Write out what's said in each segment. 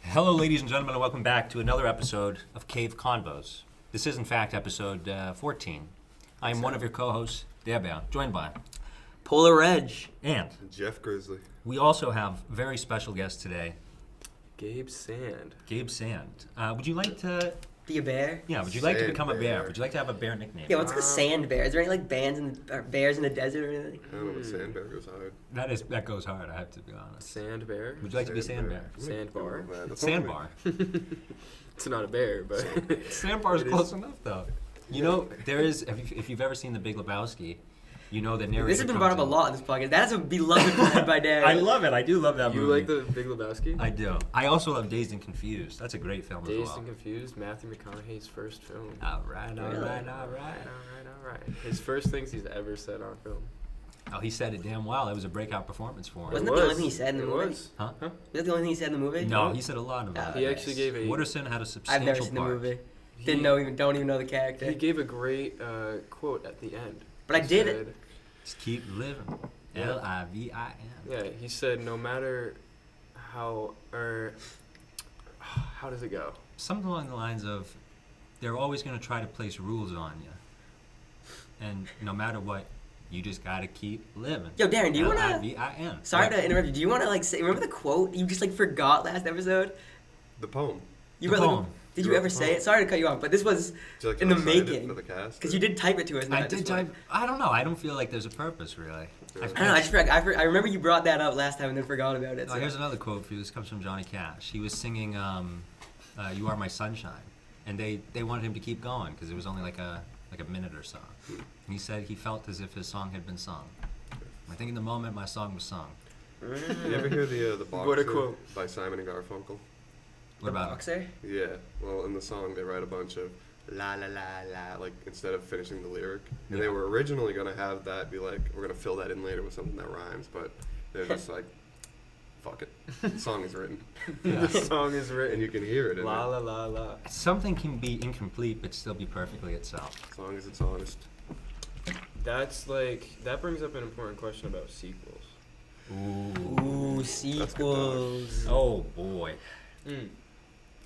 Hello, ladies and gentlemen, and welcome back to another episode of Cave Convos. This is, in fact, episode 14. I am one of your co-hosts, the Bear, joined by Polar Reg. And Jeff Grizzly. We also have a very special guest today, Gabe Sand. Gabe Sand. Would you like to... Be a bear? Yeah, would you like to Sand become a bear? Bear. Would you like to have a bear nickname? Yeah, what's like a sand bear? Is there any like bears in the desert or anything? I don't know, but SandBar goes hard. That goes hard, I have to be honest. Sand bear? Would you like to be SandBar. SandBar? SandBar. SandBar. It's not a bear, but... SandBar is It close enough, though. You know, there is, if you've ever seen The Big Lebowski, you know the narrator This has been brought up a comes lot in this podcast. That is a beloved quote by Darren. I love it. I do love that You movie. like the Big Lebowski? I do. I also love Dazed and Confused. That's a great film as Dazed well. and Confused, Matthew McConaughey's first film. All right. All right. His first things he's ever said on film. Oh, he said it damn well. It was a breakout performance for him. It Wasn't that the only was. thing he said in the It movie? was. Huh? Was that the only thing he said in the movie? No, he said a lot about He it. actually gave a... Wooderson had a substantial I've never seen the part. movie. He- Don't even know the character. He gave a great quote at the end. But I He did said- it. Just keep living. Yeah. Livin. Yeah, he said no matter how does it go? Something along the lines of, they're always going to try to place rules on you. And no matter what, you just got to keep living. Yo, Darren, do you want to... Livin. Sorry to interrupt you. Do you want to like say... Remember the quote you just like forgot last episode? The poem. You The wrote, like, poem. did You you wrote ever the say poem. it? Sorry to cut you off, but this was Would you like to in the recite it making. for the cast? Because you did type it to us. and I just did. went- I don't know. I don't feel like there's a purpose, really. Yeah. I don't know. I just forgot. I remember you brought that up last time and then forgot about it. Oh, So. here's another quote for you. This comes from Johnny Cash. He was singing "You Are My Sunshine," and they wanted him to keep going because it was only like a minute or so. And he said he felt as if his song had been sung. I think in the moment my song was sung. You ever hear the Boxer What a quote. by Simon and Garfunkel? What about it? Boxer? Yeah. Well, in the song they write a bunch of la la la la, like instead of finishing the lyric. And they Yeah. were originally gonna have that be like, we're gonna fill that in later with something that rhymes, but they're just like, fuck it. The song is written, The song is written. and you can hear it. In La it, la la la. Something can be incomplete but still be perfectly itself. as long as it's honest. That brings up an important question about sequels. Ooh, sequels. Oh boy.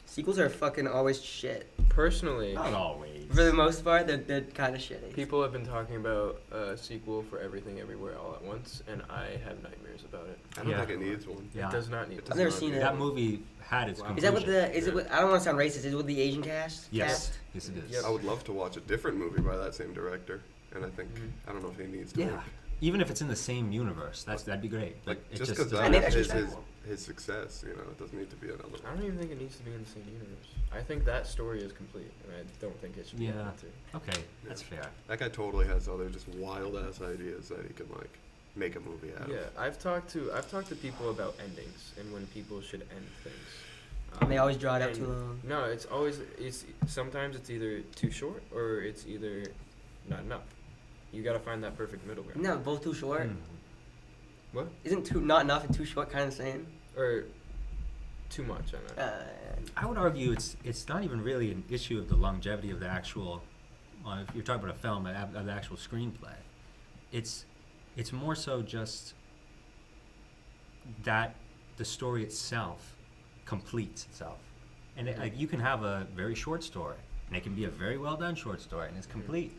Sequels are fucking always shit. Personally, Not always. For the most part, they're kind of shitty. people have been talking about a sequel for Everything Everywhere All at Once, and I have nightmares about it. I don't Yeah. think it needs one. Yeah. It does not need It I've does never not seen need it. That movie had its Wow. conclusion. Is that what the? Is it? Yeah. What, I don't want to sound racist. Is it with the Asian cast? Yes. Cast? Yes, it is. Yep. I would love to watch a different movie by that same director, and I think I don't know if he needs to. Yeah. Make, Even if it's in the same universe, that'd be great. But like it just just because doesn't I mean, that that's is just- his success, you know, it doesn't need to be another I one. don't even think it needs to be in the same universe. I think that story is complete, and I don't think it should be in Yeah. it too. Okay, that's fair. That guy totally has other just wild ass ideas that he can like make a movie out Yeah, of. I've talked to people about endings and when people should end things. And they always draw it out and- too long. No, sometimes it's either too short or it's either not enough. You gotta find that perfect middle ground. Isn't that both too short? Hmm. What? Isn't too not enough and too short kind of same? Or too much, I mean. I would argue it's not even really an issue of the longevity of the actual. If you're talking about a film, of the actual screenplay, it's more so just that the story itself completes itself, and like you can have a very short story, and it can be a very well done short story, and it's complete.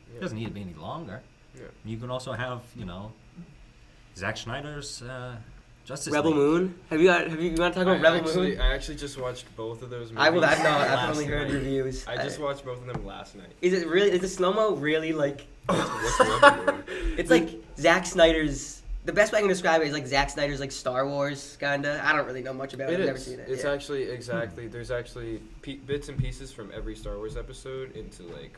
It Yeah. doesn't need to be any longer. Yeah. You can also have Zack Snyder's Justice Rebel League. Moon. You want to talk about Rebel Moon? I actually just watched both of those movies. I've not. last I've only heard night. reviews. I just watched both of them last night. Is it really? Is the slow mo really like? What's Rebel Moon? It's like Zack Snyder's. The best way I can describe it is like Zack Snyder's like Star Wars kinda. I don't really know much about it. It I've never is. seen it. It's yeah. actually exactly. There's actually bits and pieces from every Star Wars episode into like.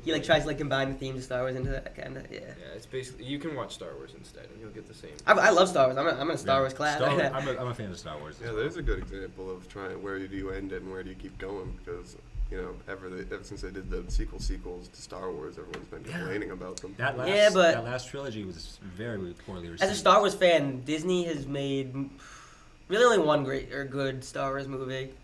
He like tries to like combine the themes of Star Wars into that kinda. Yeah. Yeah, it's basically you can watch Star Wars instead, and you'll get the same. I love Star Wars. I'm a Star Yeah. Wars class. I'm a fan of Star Wars. Yeah, there's a good example of trying where do you end it and where do you keep going, because you know ever since they did the sequels to Star Wars, everyone's been Yeah. complaining about them. That last, Yeah, but- that last trilogy was very poorly received. As a Star Wars fan, Disney has made really only one great or good Star Wars movie.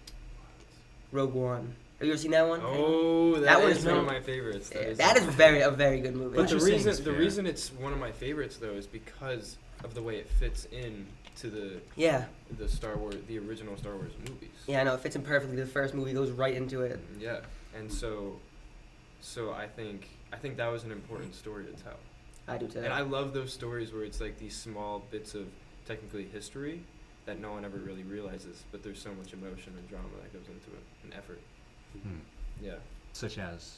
Rogue One. Have you ever seen that one? Oh, That that one is is one of really- my favorites. Yeah, that is a very good movie. But What the you're saying is reason fair. the reason it's one of my favorites though is because of the way it fits in to Yeah. the original Star Wars movies. Yeah, I know. It fits in perfectly. The first movie goes right into it. Yeah, and so I think that was an important story to tell. I do too. And I love those stories where it's like these small bits of technically history that no one ever really realizes, but there's so much emotion and drama that goes into it and effort. Yeah. Such as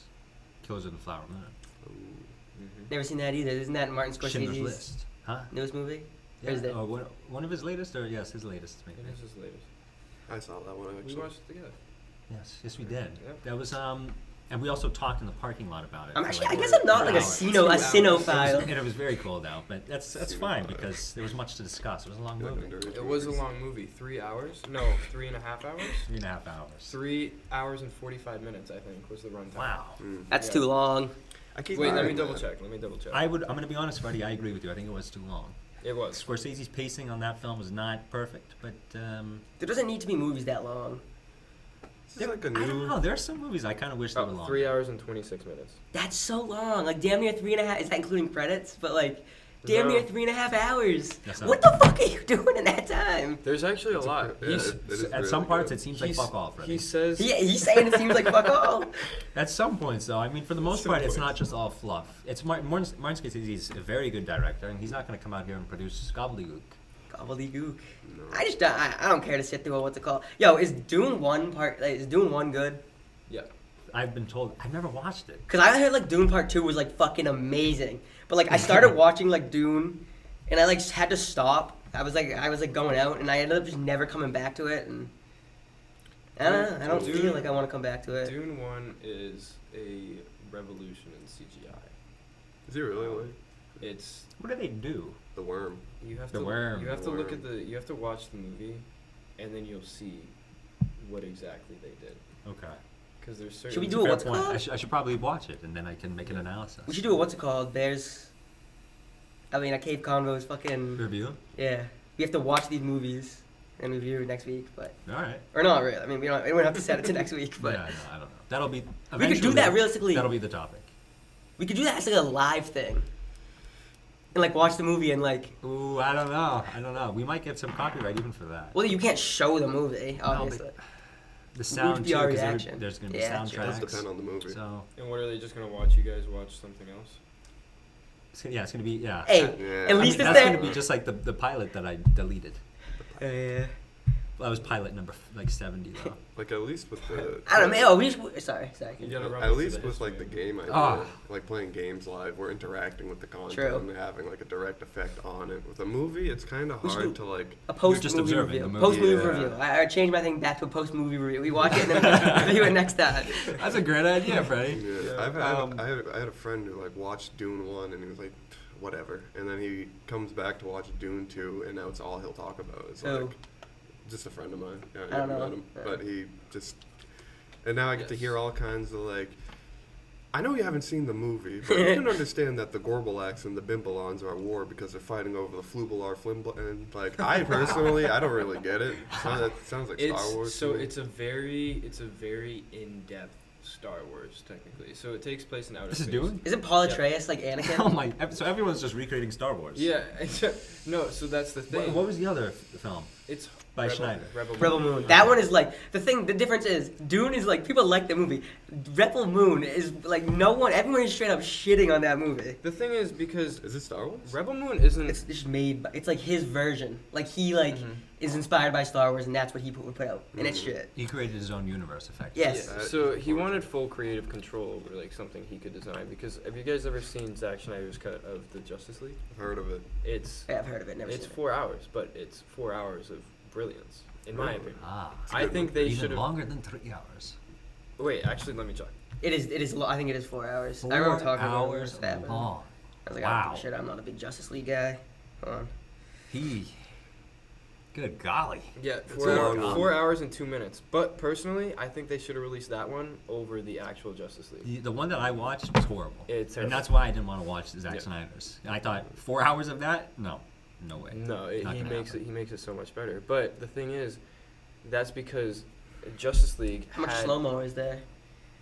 Killers of the Flower Moon. Mm-hmm. Never seen that either. Isn't that Martin Schindler's Scorsese's List. Huh? newest movie? Yeah. Or is it? One of his latest, or yes, his latest. Maybe. It is his latest. I saw that one We actually. watched it together. Yes, we did. Yep. That was and we also talked in the parking lot about it. I'm for actually. like I guess I'm not like a 2 hours. cinophile. And it was very cold out, but that's fine because there was much to discuss. It was a long movie. It was a long movie. 3 hours? No, 3.5 hours? 3.5 hours. 3 hours and 45 minutes, I think, was the runtime. Wow. That's Yeah. too long. I keep Wait, let me hearing double that. check. I'm going to be honest, Freddie. I agree with you. I think it was too long. It was. Scorsese's pacing on that film was not perfect, but There doesn't need to be movies that long. This is like a I don't new. know. There are some movies I kind of wish they were longer. 3 hours and 26 minutes. That's so long. Like damn near 3.5. Is that including credits? But like damn No. near 3.5 hours. That's not- What the fuck are you doing in that time? There's actually It's a lot. yeah, He's, it is At really some parts, good. it seems like he's- fuck all, Freddie. he says. He's saying it seems like fuck all. At some points, though, I mean, for the most Some part, it's points. not just all fluff. It's Martin Scorsese's a very good director, and he's not going to come out here and produce gobbledygook. Gobbledygook. No. I don't care to sit through what's it called. Yo, is Dune 1 good? Yeah. I've been told. I've never watched it. Cause I heard like Dune Part 2 was like fucking amazing, but like I started watching like Dune, and I like had to stop. I was like going out, and I ended up just never coming back to it, and I don't know. I don't Dune- feel like I want to come back to it. Dune 1 is a revolution in CGI. Is he really like It's What do they do? the worm? you have The to worm. you have The to look worm. at you have to watch the movie, and then you'll see what exactly they did. Okay. Because there's certain. Should we It's do a a fair what's it point. called? I should probably watch it, and then I can make an analysis. We should do a what's it called? A Cave Convos fucking Review? yeah. We have to watch these movies and review it next week, but All right. or not really. I mean, we don't have to set it to next week, but Yeah, no, I don't know. That'll be. we could eventually, do that realistically. That'll be the topic. We could do that as like a live thing, and like watch the movie and like. Ooh, I don't know. We might get some copyright even for that. Well, you can't show the movie, obviously. The sound be too, our 'cause reaction. there's going to be Yeah, sure. It does soundtracks. depend on the movie. So And what are they just gonna watch? You guys watch something else? it's gonna be yeah. Hey, Yeah. at least it's that's there. gonna be just like the pilot that I deleted. Yeah. Well, that was pilot number 70 though. Like at least with the. I don't know. Sorry. You gotta run At me through least the with like the history. game idea, Ah. like playing games live, we're interacting with the content True. and having like a direct effect on it. With a movie, it's kind of We should hard do- to like. A post just movie observing review. the movie. Post movie Yeah. review. I changed my thing back to a post movie review. We watch it and then review it next time. That's a great idea, Freddie. Yeah, Yeah. I had a friend who like watched Dune 1 and he was like, whatever, and then he comes back to watch Dune 2 and now it's all he'll talk about. It's Who? like just a friend of mine. Yeah, I don't never know. met him, Yeah. but he just. And now I get to Yes. hear all kinds of like. I know you haven't seen the movie, but you can understand that the Gorbalax and the Bimbalons are at war because they're fighting over the Flubalar Flimble. And like, I personally, I don't really get it. That sounds like Star Wars. So to me. it's a very in-depth Star Wars technically. So it takes place in outer This is space. Dune? Isn't Paul Yeah. Atreides like Anakin? Oh my! So everyone's just recreating Star Wars. Yeah. No. So that's the thing. What was the other film? It's By Schneider. Rebel Moon. That one is like the difference is Dune is like people like the movie. Rebel Moon is like everyone is straight up shitting on that movie. The thing is because Is it Star Wars? Rebel Moon isn't. It's just made. It's like his version. Like he like Mhm. is inspired by Star Wars and that's what he would put out. And it's Mhm. shit. He created his own universe, effectively. Yes. Yeah, so he wanted full creative control over like something he could design. Because have you guys ever seen Zack Snyder's cut of the Justice League? I've heard of it. It's Yeah, I've heard of it. Never it's seen 4 hours, but it's 4 hours of brilliance, in my Really? opinion. Ah. a I good think one. they Even should have. longer than 3 hours. Wait, actually, let me check. it. It is. I think it is 4 hours. 4 I remember talking about it. hours That, long. I was like, Wow. oh, shit, I'm not a big Justice League guy. Hold on. Good golly. Yeah, It's 4, a hour, long one. 4 hours and 2 minutes. But personally, I think they should have released that one over the actual Justice League. The one that I watched was horrible. It's And terrible. that's why I didn't want to watch Zack Yeah. Snyder's. And I thought 4 hours of that? No way. No, Not he gonna makes happen. it. He makes it so much better. But the thing is, that's because Justice League How much had slow mo is there?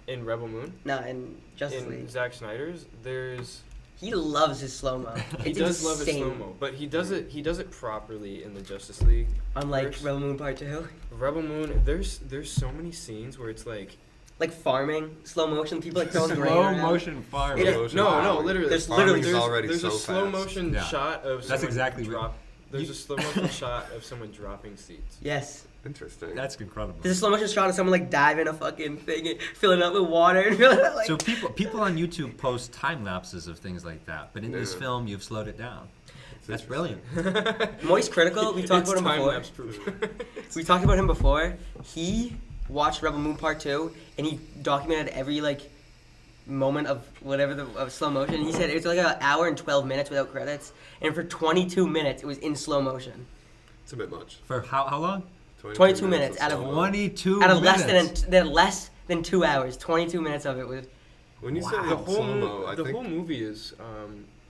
in Rebel Moon. Nah, in Justice In League. Zack Snyder's, there's He loves his slow mo. He does love his slow mo, but he does it properly in the Justice League. Unlike verse. Rebel Moon Part 2. Rebel Moon, there's so many scenes where it's like Like farming, slow motion, people like throwing grain Slow around. motion farming. Yeah. no, literally. There's Farming's already there's so a slow fast. motion Yeah. shot of That's someone exactly what- drop. There's a slow motion shot of someone dropping seeds. Yes. Interesting. That's incredible. There's a slow motion shot of someone like diving a fucking thing, and filling it up with water, and filling it up like. So people on YouTube post time lapses of things like that, but in this Yeah. film you've slowed it down. That's brilliant. Moist Critical, we talked It's about him before. time-lapse proof. We talked about him before. He watched Rebel Moon Part 2, and he documented every like moment of whatever of slow motion. He said it was like an hour and 12 minutes without credits, and for 22 minutes it was in slow motion. It's a bit much. For how long? 22 minutes out of slow-mo. 22 Out of minutes. less than 2 hours, 22 minutes of it was. When you Wow. say The whole slow-mo, I the think whole movie is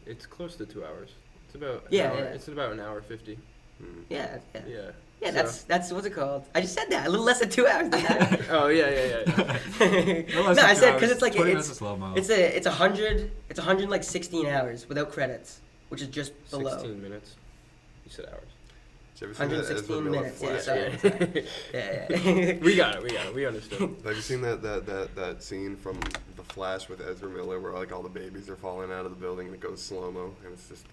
it's close to 2 hours. It's about Yeah, an hour, yeah. It's about an hour 50. Yeah. Yeah. Yeah, So- that's what's it called? I just said that a little less than 2 hours. Than that. Oh yeah. No less No, than I 2 said because hours, it's like 20 minutes of it's slow-mo. it's 116 hours without credits, which is just below. 16 minutes. You said hours. Did you ever see that Ezra 116 Miller minutes. Yeah, flash? sorry. Yeah. We got it. We understood. Have you seen that scene from The Flash with Ezra Miller where like all the babies are falling out of the building and it goes slow mo and it's just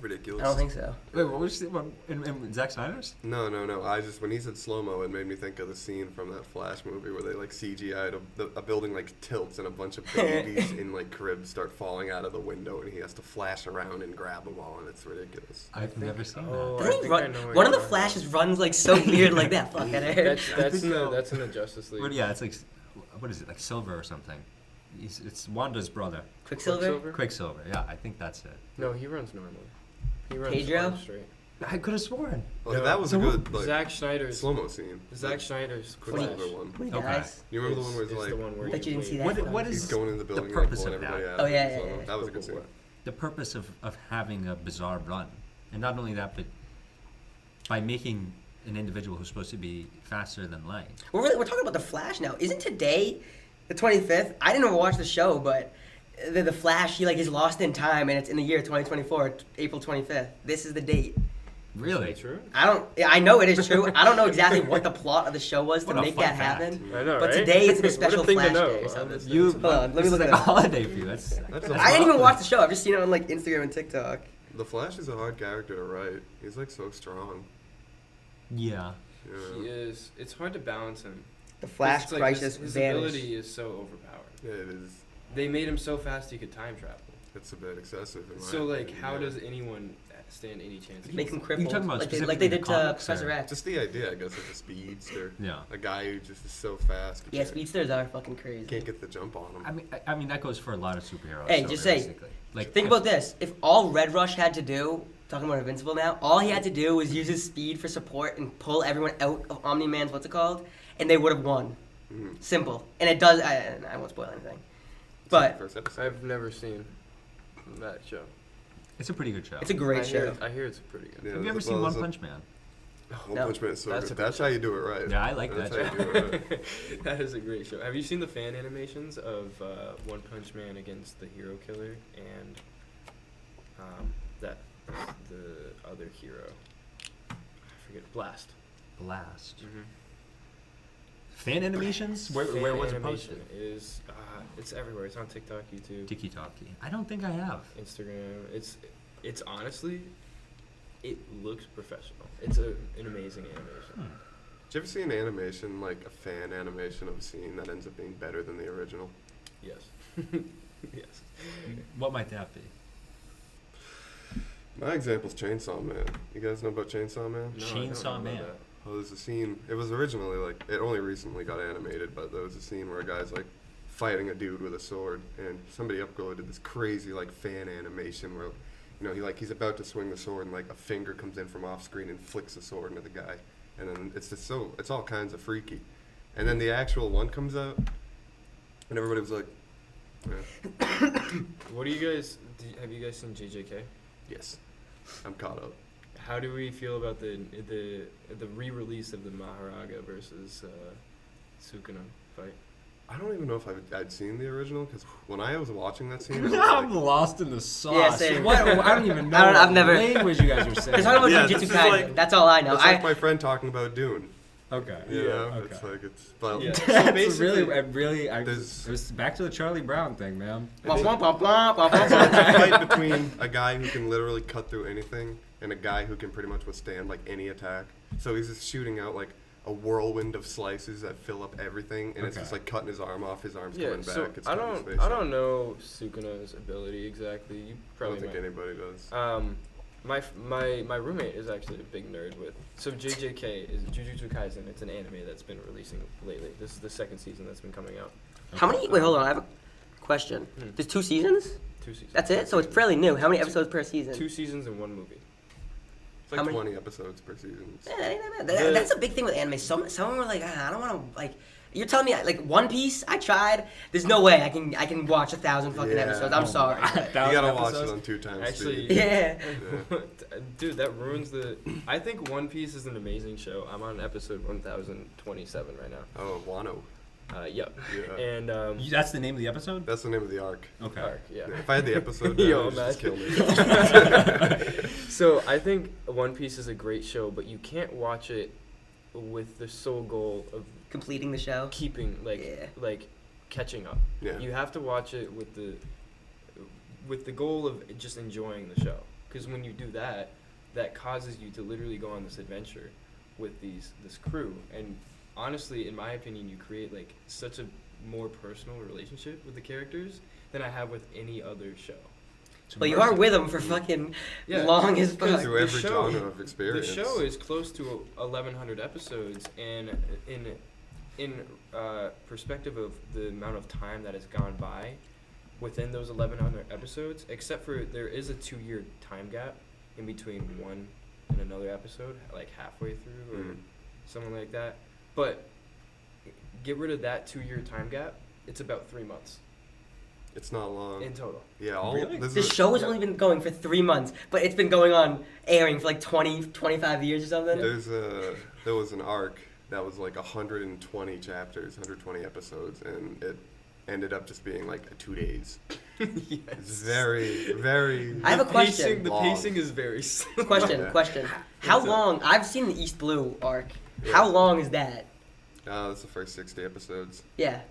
ridiculous? I don't think so. Wait, what was in Zack Snyder's? No. I just when he said slow mo, it made me think of the scene from that Flash movie where they like CGI'd a building like tilts and a bunch of babies in like cribs start falling out of the window and he has to flash around and grab them all and it's ridiculous. I've never seen oh, that. Doesn't he think run? I know what One of you're the talking about. Flashes runs like so weird like that. Fuck out of here. That's in the Justice League. What, yeah, it's like, what is it, like Silver or something? It's Wanda's brother. Quicksilver. Quicksilver, yeah, I think that's it. No, he runs normally. He runs Pedro? arms straight. I could have sworn. Well, No. that was So a good like Zack Schneider's slow mo scene. Zack Schneider's Quicksilver Flash one. When he Okay. dies. You remember the one where it's is like the one where Bet you didn't see that. What he's is going in the building the purpose like of pulling everybody that? out? Oh, yeah, and yeah, slow-mo. yeah. That was a good scene. The purpose of having a bizarre run? And not only that, but by making an individual who's supposed to be faster than light. We're talking about the Flash now. Isn't today the 25th? I didn't watch the show, but the Flash he like is lost in time, and it's in the year 2024, April 25th. This is the date. Really? Is that true? I know it is true. I don't know exactly what the plot of the show was to What a make fun that fact. happen. I know, But right? today it's a What special thing to Flash know, day or something. honestly. You, Hold on, let me this look is like it a up. holiday for you. That's I didn't even watch the show. I've just seen it on like Instagram and TikTok. The Flash is a hard character to write. He's like so strong. Yeah. Yeah. He is. It's hard to balance him. The Flash It's like crisis his vanished. ability is so overpowered. Yeah, it is. They made him so fast he could time travel. It's a bit excessive. In my So like, opinion, how yeah. does anyone stand any chance? Make him against crippled. talking about like they specifically did the to comics, Professor or- X. Just the idea, I guess, of a speedster. Yeah. A guy who just is so fast. you Yeah, can't- speedsters are fucking crazy. Can't get the jump on him. I mean that goes for a lot of superheroes. Hey, so just say- realistically. Like, Think if- about this. If all Red Rush had to do, talking about Invincible now, all he had to do was use his speed for support and pull everyone out of Omni-Man's, what's it called? And they would have won. Mhm. Simple. And it does, I won't spoil anything. But First episode. I've never seen that show. It's a pretty good show. it's a great show. I hear it's pretty good. Yeah, Have you ever well, seen One there's a- Punch Man? One No. Punch Man is so That's good. a good That's how you do it right. Yeah, I like That's that how you do it right. That is a great show. Have you seen the fan animations of One Punch Man against the Hero Killer and the other hero? I forget. Blast. Blast. Mm-hmm. Fan animations? Where was it posted? Is it's everywhere. It's on TikTok, YouTube, Tiki Talkie. I don't think I have. Instagram. It's honestly, it looks professional. It's an amazing animation. Hmm. Did you ever see an animation, like a fan animation of a scene that ends up being better than the original? Yes. Yes. What might that be? My example's Chainsaw Man. You guys know about Chainsaw Man? No, I don't know Chainsaw about Man. that. Well, there's a scene. It was originally like it only recently got animated, but there was a scene where a guy's like fighting a dude with a sword, and somebody uploaded this crazy like fan animation where, you know, he's about to swing the sword, and like a finger comes in from off screen and flicks the sword into the guy, and then it's just it's all kinds of freaky, and then the actual one comes out, and everybody was like, yeah, What do you guys? Have you guys seen JJK? yes, I'm caught up. How do we feel about the re-release of the Maharaga versus Sukuna fight? I don't even know if I'd seen the original because when I was watching that scene, I was I'm like, lost in the sauce. Yeah, same. What, I don't even know I've what never- language you guys are saying. They're talking about Yeah, Jujutsu this is Kaisen. like- That's all I know. it's like my friend talking about Dune. Okay. You know, Okay. it's like it's. But Yeah. So That's basically, it There's- was back to the Charlie Brown thing, man. Wah, wah, wah, wah, wah, It's a wah. fight between a guy who can literally cut through anything and a guy who can pretty much withstand like any attack. So he's just shooting out like a whirlwind of slices that fill up everything, and it's Okay. just like cutting his arm off. His arm's yeah. coming back. So It's I cutting his don't face I off. don't know Sukuna's ability exactly. You I probably don't think might. anybody does. My roommate is actually a big nerd with. So JJK is Jujutsu Kaisen. It's an anime that's been releasing lately. This is the second season that's been coming out. How many? Wait, hold on. I have a question. Hmm. There's 2 seasons? 2 seasons. That's it? So it's fairly new. How many episodes per season? 2 seasons and 1 movie. It's like how many- 20 episodes per season. Yeah, that ain't that bad. That's a big thing with anime. Some were like, I don't want to like. You're telling me like One Piece? I tried. There's no way I can watch 1,000 fucking Yeah. episodes. I'm sorry. You 1,000 gotta watch it episodes? on 2 times Actually- speed. Yeah. Yeah. Dude, that ruins the. I think One Piece is an amazing show. I'm on episode 1027 right now. Oh, Wano. Yep. Yeah. And That's the name of the episode? That's the name of the arc. Okay. Arc, yeah. If I had the episode, Yo, it would just kill me. So I think One Piece is a great show, but you can't watch it with the sole goal of Completing the show. keeping Yeah. like catching up. Yeah. You have to watch it with the goal of just enjoying the show. Because when you do that, that causes you to literally go on this adventure with this crew. And honestly, in my opinion, you create like such a more personal relationship with the characters than I have with any other show. But you are with them for fucking Yeah, long as because fuck. Through every the show- genre of experience. The show is close to 1,100 episodes, and in perspective of the amount of time that has gone by within those 1,100 episodes, except for there is a 2-year time gap in between one and another episode, like halfway through or something like that. But get rid of that 2-year time gap, it's about 3 months It's not long. in total. Yeah, all Really? This show has only been going for 3 months, but it's been going on airing for like 20, 25 years or something. There was an arc that was like 120 chapters, 120 episodes, and it ended up just being like 2 days. It's very, very. I have a question. The Long. pacing is very slow. Yeah. Question. How What's up? long? I've seen the East Blue arc. Yeah. How long is that? That's the first 60 episodes. Yeah,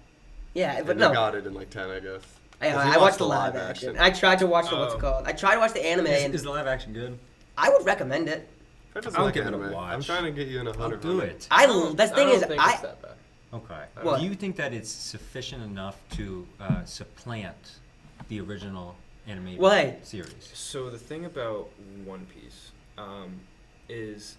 but And no. they got it in like 10, I guess. I 'Cause we watched the live action. I tried to watch the what's it Oh. called. I tried to watch the anime, and Is the live action good? I would recommend it. I just I'll like give it a anime. watch. I'm trying to get you in a I'll 100. do it. That's the thing I is, don't think it's that bad. Okay. What? Do you think that it's sufficient enough to supplant the original animated Why? series? So the thing about One Piece is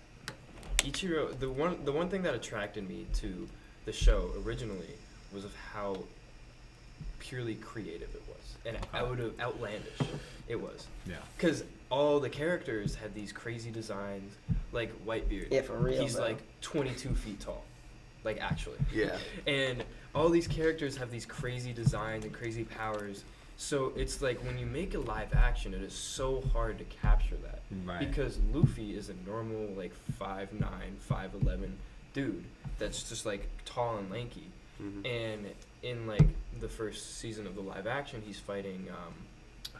Ichiro. The one thing that attracted me to the show originally was of how purely creative it was and outlandish it was. Yeah. Because all the characters had these crazy designs, like Whitebeard. Yeah, for real, He's bro. like 22 feet tall, like actually. Yeah. And all these characters have these crazy designs and crazy powers. So it's like when you make a live action, it is so hard to capture that. Right. Because Luffy is a normal like 5'9", 5'11" dude that's just like tall and lanky. Mhm. And in like the first season of the live action, he's fighting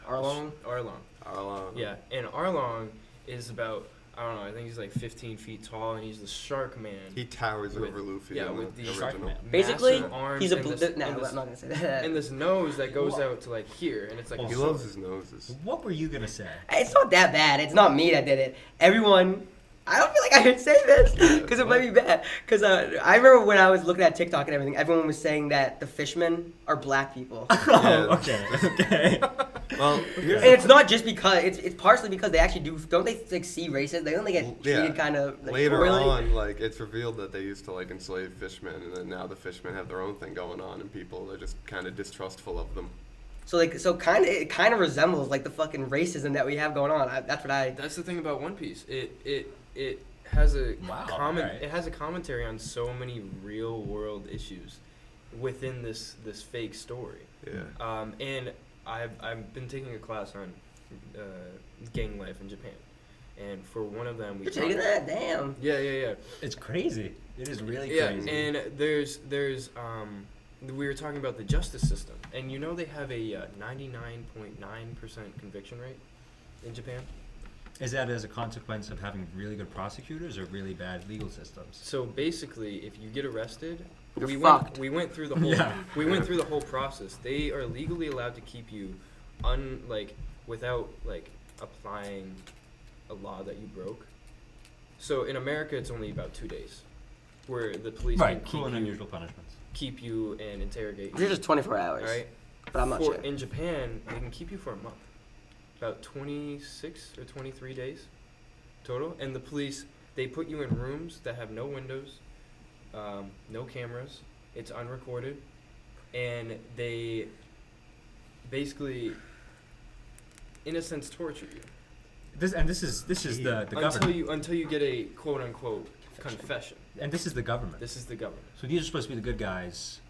Arlong? Arlong. Yeah, and Arlong is about, I don't know, I think he's like 15 feet tall, and he's the Shark Man. He towers With- over Luffy yeah, in with the the original. Shark Man. Basically, Massive arms he's a. and Bl- this, no, and I'm this, not gonna say that. and this nose that goes What? out to like here, and it's like Oh, a He sword. loves his noses. What were you gonna say? It's not that bad. It's not me that did it. Everyone. I don't feel like I should say this because it might be bad. Because I remember when I was looking at TikTok and everything, everyone was saying that the fishmen are black people. Yeah. Oh, okay. Well, And it's not just because it's partially because they actually don't they like see races? They only get Yeah. treated kind of like, later poorly. on, like it's revealed that they used to like enslave fishmen, and then now the fishmen have their own thing going on, and people are just kind of distrustful of them. So it kind of resembles like the fucking racism that we have going on. That's what I. That's the thing about One Piece. It has a Wow, alright. It has a commentary on so many real world issues within this fake story. Yeah. And I've been taking a class on gang life in Japan, and for one of them we You're taking that? Damn. Yeah. It's crazy. It is really Yeah, crazy. and there's we were talking about the justice system, and you know they have a 99.9% conviction rate in Japan. Is that as a consequence of having really good prosecutors or really bad legal systems? So basically, if you get arrested, You're we fucked. went through the whole Yeah. we went through the whole process. They are legally allowed to keep you without applying a law that you broke. So in America, it's only about 2 days, where the police Right, can cruel and unusual punishments. keep you and interrogate you. They're just 24 hours. Right? But I'm not sure. In Japan, they can keep you for a month, about 26 or 23 days total. And the police, they put you in rooms that have no windows, no cameras. It's unrecorded, and they basically, in a sense, torture you This is the government. until you get a quote unquote confession. And this is the government. This is the government. So these are supposed to be the good guys.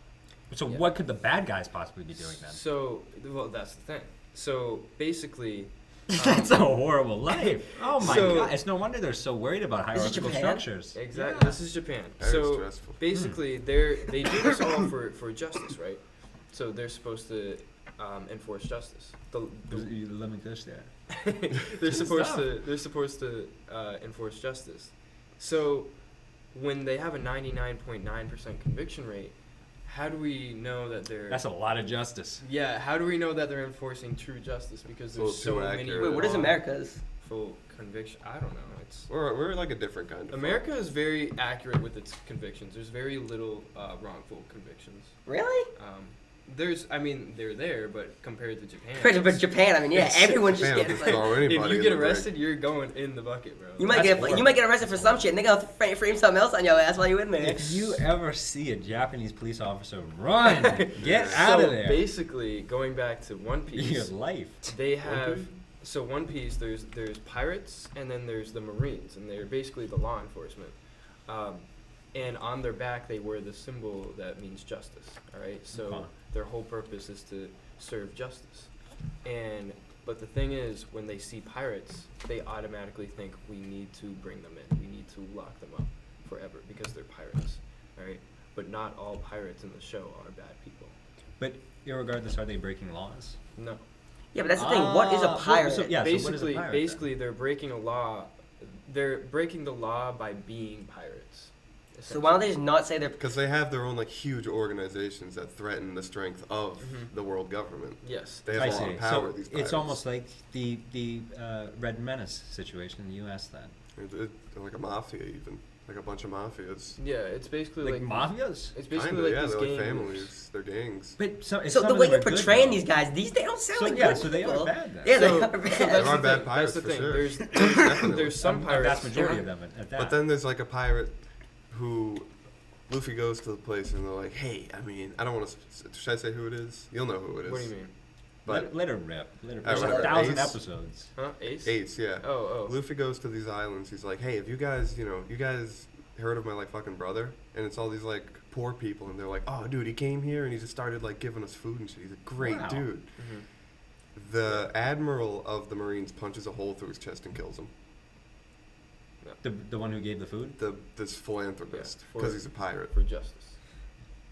So Yeah. what could the bad guys possibly be doing then? So, well, that's the thing. So basically, That's a horrible life. Oh my So- god! It's no wonder they're so worried about This is hierarchical Japan? structures. exactly. Yeah. This is Japan. Very So stressful. basically, they do this all for justice, right? So they're supposed to enforce justice. You living this there. They're supposed to enforce justice. So when they have a 99.9% conviction rate, how do we know that they're That's a lot of justice. yeah? How do we know that they're enforcing true justice? Because It's a little there's so too many. accurate. Wait, what is America's? Full conviction. I don't know. It's We're like a different kind of. America is very accurate with its convictions. There's very little wrongful convictions. Really? They're there, but compared to Japan, But Japan, I mean, yeah, it's- everyone's just Japan will getting just like. throw if anybody you in get the rig. arrested, you're going in the bucket, bro. You might get arrested for some shit, and they gonna frame something else on your ass while you in there. If you ever see a Japanese police officer, run! Get So out of there! Basically, going back to One Your Piece, life. they have One Piece. There's pirates, and then there's the Marines, and they're basically the law enforcement. And on their back, they wear the symbol that means justice. All right, so Okay. their whole purpose is to serve justice. But the thing is, when they see pirates, they automatically think we need to bring them in. We need to lock them up forever because they're pirates. All right, but not all pirates in the show are bad people. But irregardless, are they breaking laws? No. Yeah, but that's the thing. What is a well, pirate? so- yeah, so what is a basically, pirate basically, they're breaking a law. They're breaking the law by being pirates. So why don't they just not say they're? Because they have their own like huge organizations that threaten the strength of Mhm. the world government. Yes. They have I a lot see. of power. So these it's pirates. almost like the Red Menace situation in the U.S. then. They're like a mafia, even like a bunch of mafias. Yeah, it's basically Like like mafias. It's basically Kinda, like yeah, these they're like gangs. families. They're gangs. But so, if So some the of way them you're are good, portraying though- these guys, they don't sound So like yeah, good so they are people. bad then. Yeah, they So- are so bad. that's There are the bad thing. pirates That's the for thing. sure. There's Definitely. some a pirates. vast majority yeah. of them at that. But then there's like a pirate who Luffy goes to the place and they're like, "Hey, I mean, I don't want to. Should I say who it is? You'll know who it is." What do you mean? But let her rip. Let her Oh, rip. There's whatever. 1,000 Ace? episodes. Huh? Ace? Ace, yeah. Oh. Luffy goes to these islands. He's like, "Hey, have you guys, you guys heard of my like fucking brother?" And it's all these like poor people, and they're like, "Oh, dude, he came here and he just started like giving us food and shit. He's a great Wow. dude." hmm The admiral of the Marines punches a hole through his chest and kills him. The one who gave the food. This philanthropist, Yeah, because he's a pirate. For justice.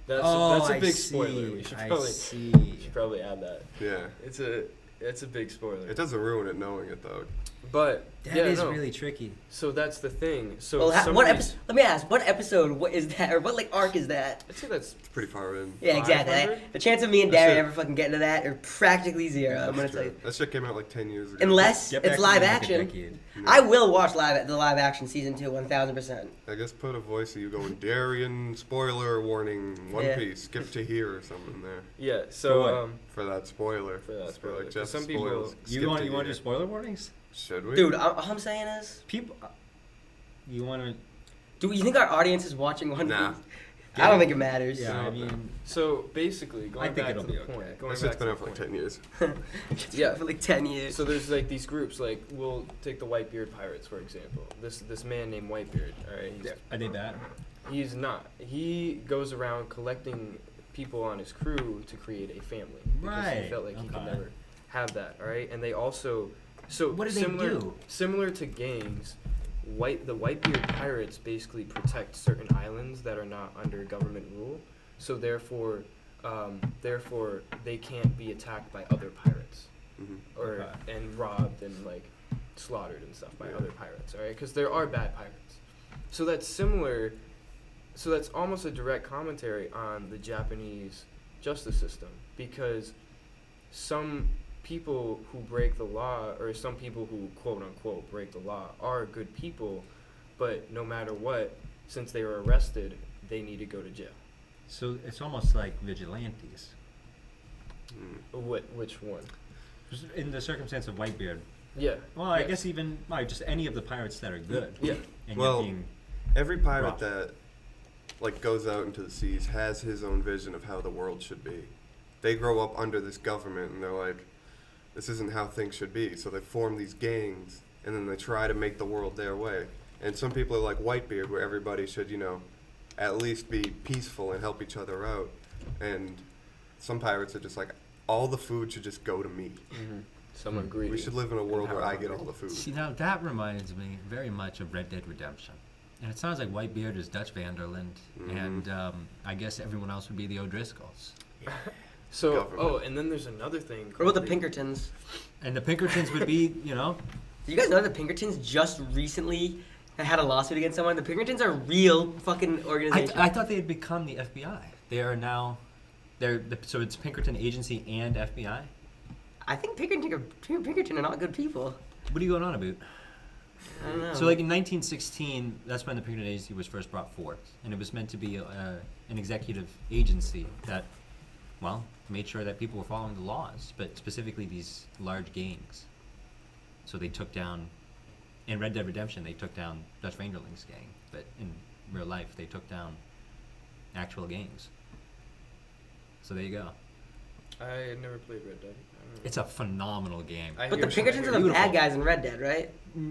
That's a big spoiler. We should probably add that. Yeah, It's a big spoiler. it doesn't ruin it knowing it though. But That yeah, is no. really tricky. So that's the thing. So Well, some what of these- episode? Let me ask. What episode? What is that? Or what like arc is that? I'd say that's It's pretty far in. Yeah, exactly. 500? The chance of me and That's Darren it. ever fucking getting to that are practically zero. I'm gonna That's tell true. you. That shit came out like 10 years ago. Unless Get back it's to live like a action. decade. Yeah. I will watch the live action season 2 1,000%. I guess put a voice of you going, Darian, spoiler warning, One Yeah. Piece, skip to here or something there. yeah. For So what? For that spoiler. For that Just be spoiler. Like, 'Cause Jeff, some people- spoilers, You skip want to to do here. spoiler warnings? Should we? Dude, all I'm saying is, People, you want to? do you think our audience is watching One Nah. Piece? I don't think it matters. Yeah, I No. mean, So basically, I going think back it'll to the be okay. point. Going That back shit's to been the out for like point. 10 years. Yeah. For like 10 years. So there's like these groups, like we'll take the Whitebeard Pirates for example. This man named Whitebeard. All right. are they bad? He's not. He goes around collecting people on his crew to create a family because he Right, felt like he could okay. never have that. All right. And they also What do they do? Similar to gangs, the Whitebeard Pirates basically protect certain islands that are not under government rule. So therefore, Therefore, they can't be attacked by other pirates or Okay. and robbed and like slaughtered and stuff by Yeah. other pirates. All right, because there are bad pirates. So that's similar. So that's almost a direct commentary on the Japanese justice system, because some people who break the law, or some people who quote unquote break the law, are good people, but no matter what, since they were arrested, they need to go to jail. So it's almost like vigilantes. Which one? Just in the circumstance of Whitebeard. Yeah. Well, I Yes. guess even just any of the pirates that are good. Yeah. And Well, you're being Every pirate rough. that like goes out into the seas has his own vision of how the world should be. They grow up under this government and they're like, this isn't how things should be. So they form these gangs and then they try to make the world their way. And some people are like Whitebeard, where everybody should, at least be peaceful and help each other out. And some pirates are just like, all the food should just go to me. Some are greedy. We should live in a world and where have I get hunger. all the food. See, now that reminds me very much of Red Dead Redemption. And it sounds like Whitebeard is Dutch Vanderland, and I guess everyone else would be the O'Driscolls. So, Government. and then there's another thing. What about the called Pinkertons? And the Pinkertons would be, Do you guys know the Pinkertons just recently had a lawsuit against someone? The Pinkertons are a real fucking organization. I thought they had become the FBI. They are now, so it's Pinkerton Agency and FBI? I think Pinkerton are not good people. What are you going on about? I don't know. So like in 1916, that's when the Pinkerton Agency was first brought forth. And it was meant to be an executive agency that, made sure that people were following the laws, but specifically these large gangs. So they took down, in Red Dead Redemption, they took down Dutch Vanderling's gang, but in real life, they took down actual gangs. So there you go. I had never played Red Dead. I don't know. It's a phenomenal game. I But the hear- Pinkertons are the Beautiful. bad guys in Red Dead, right?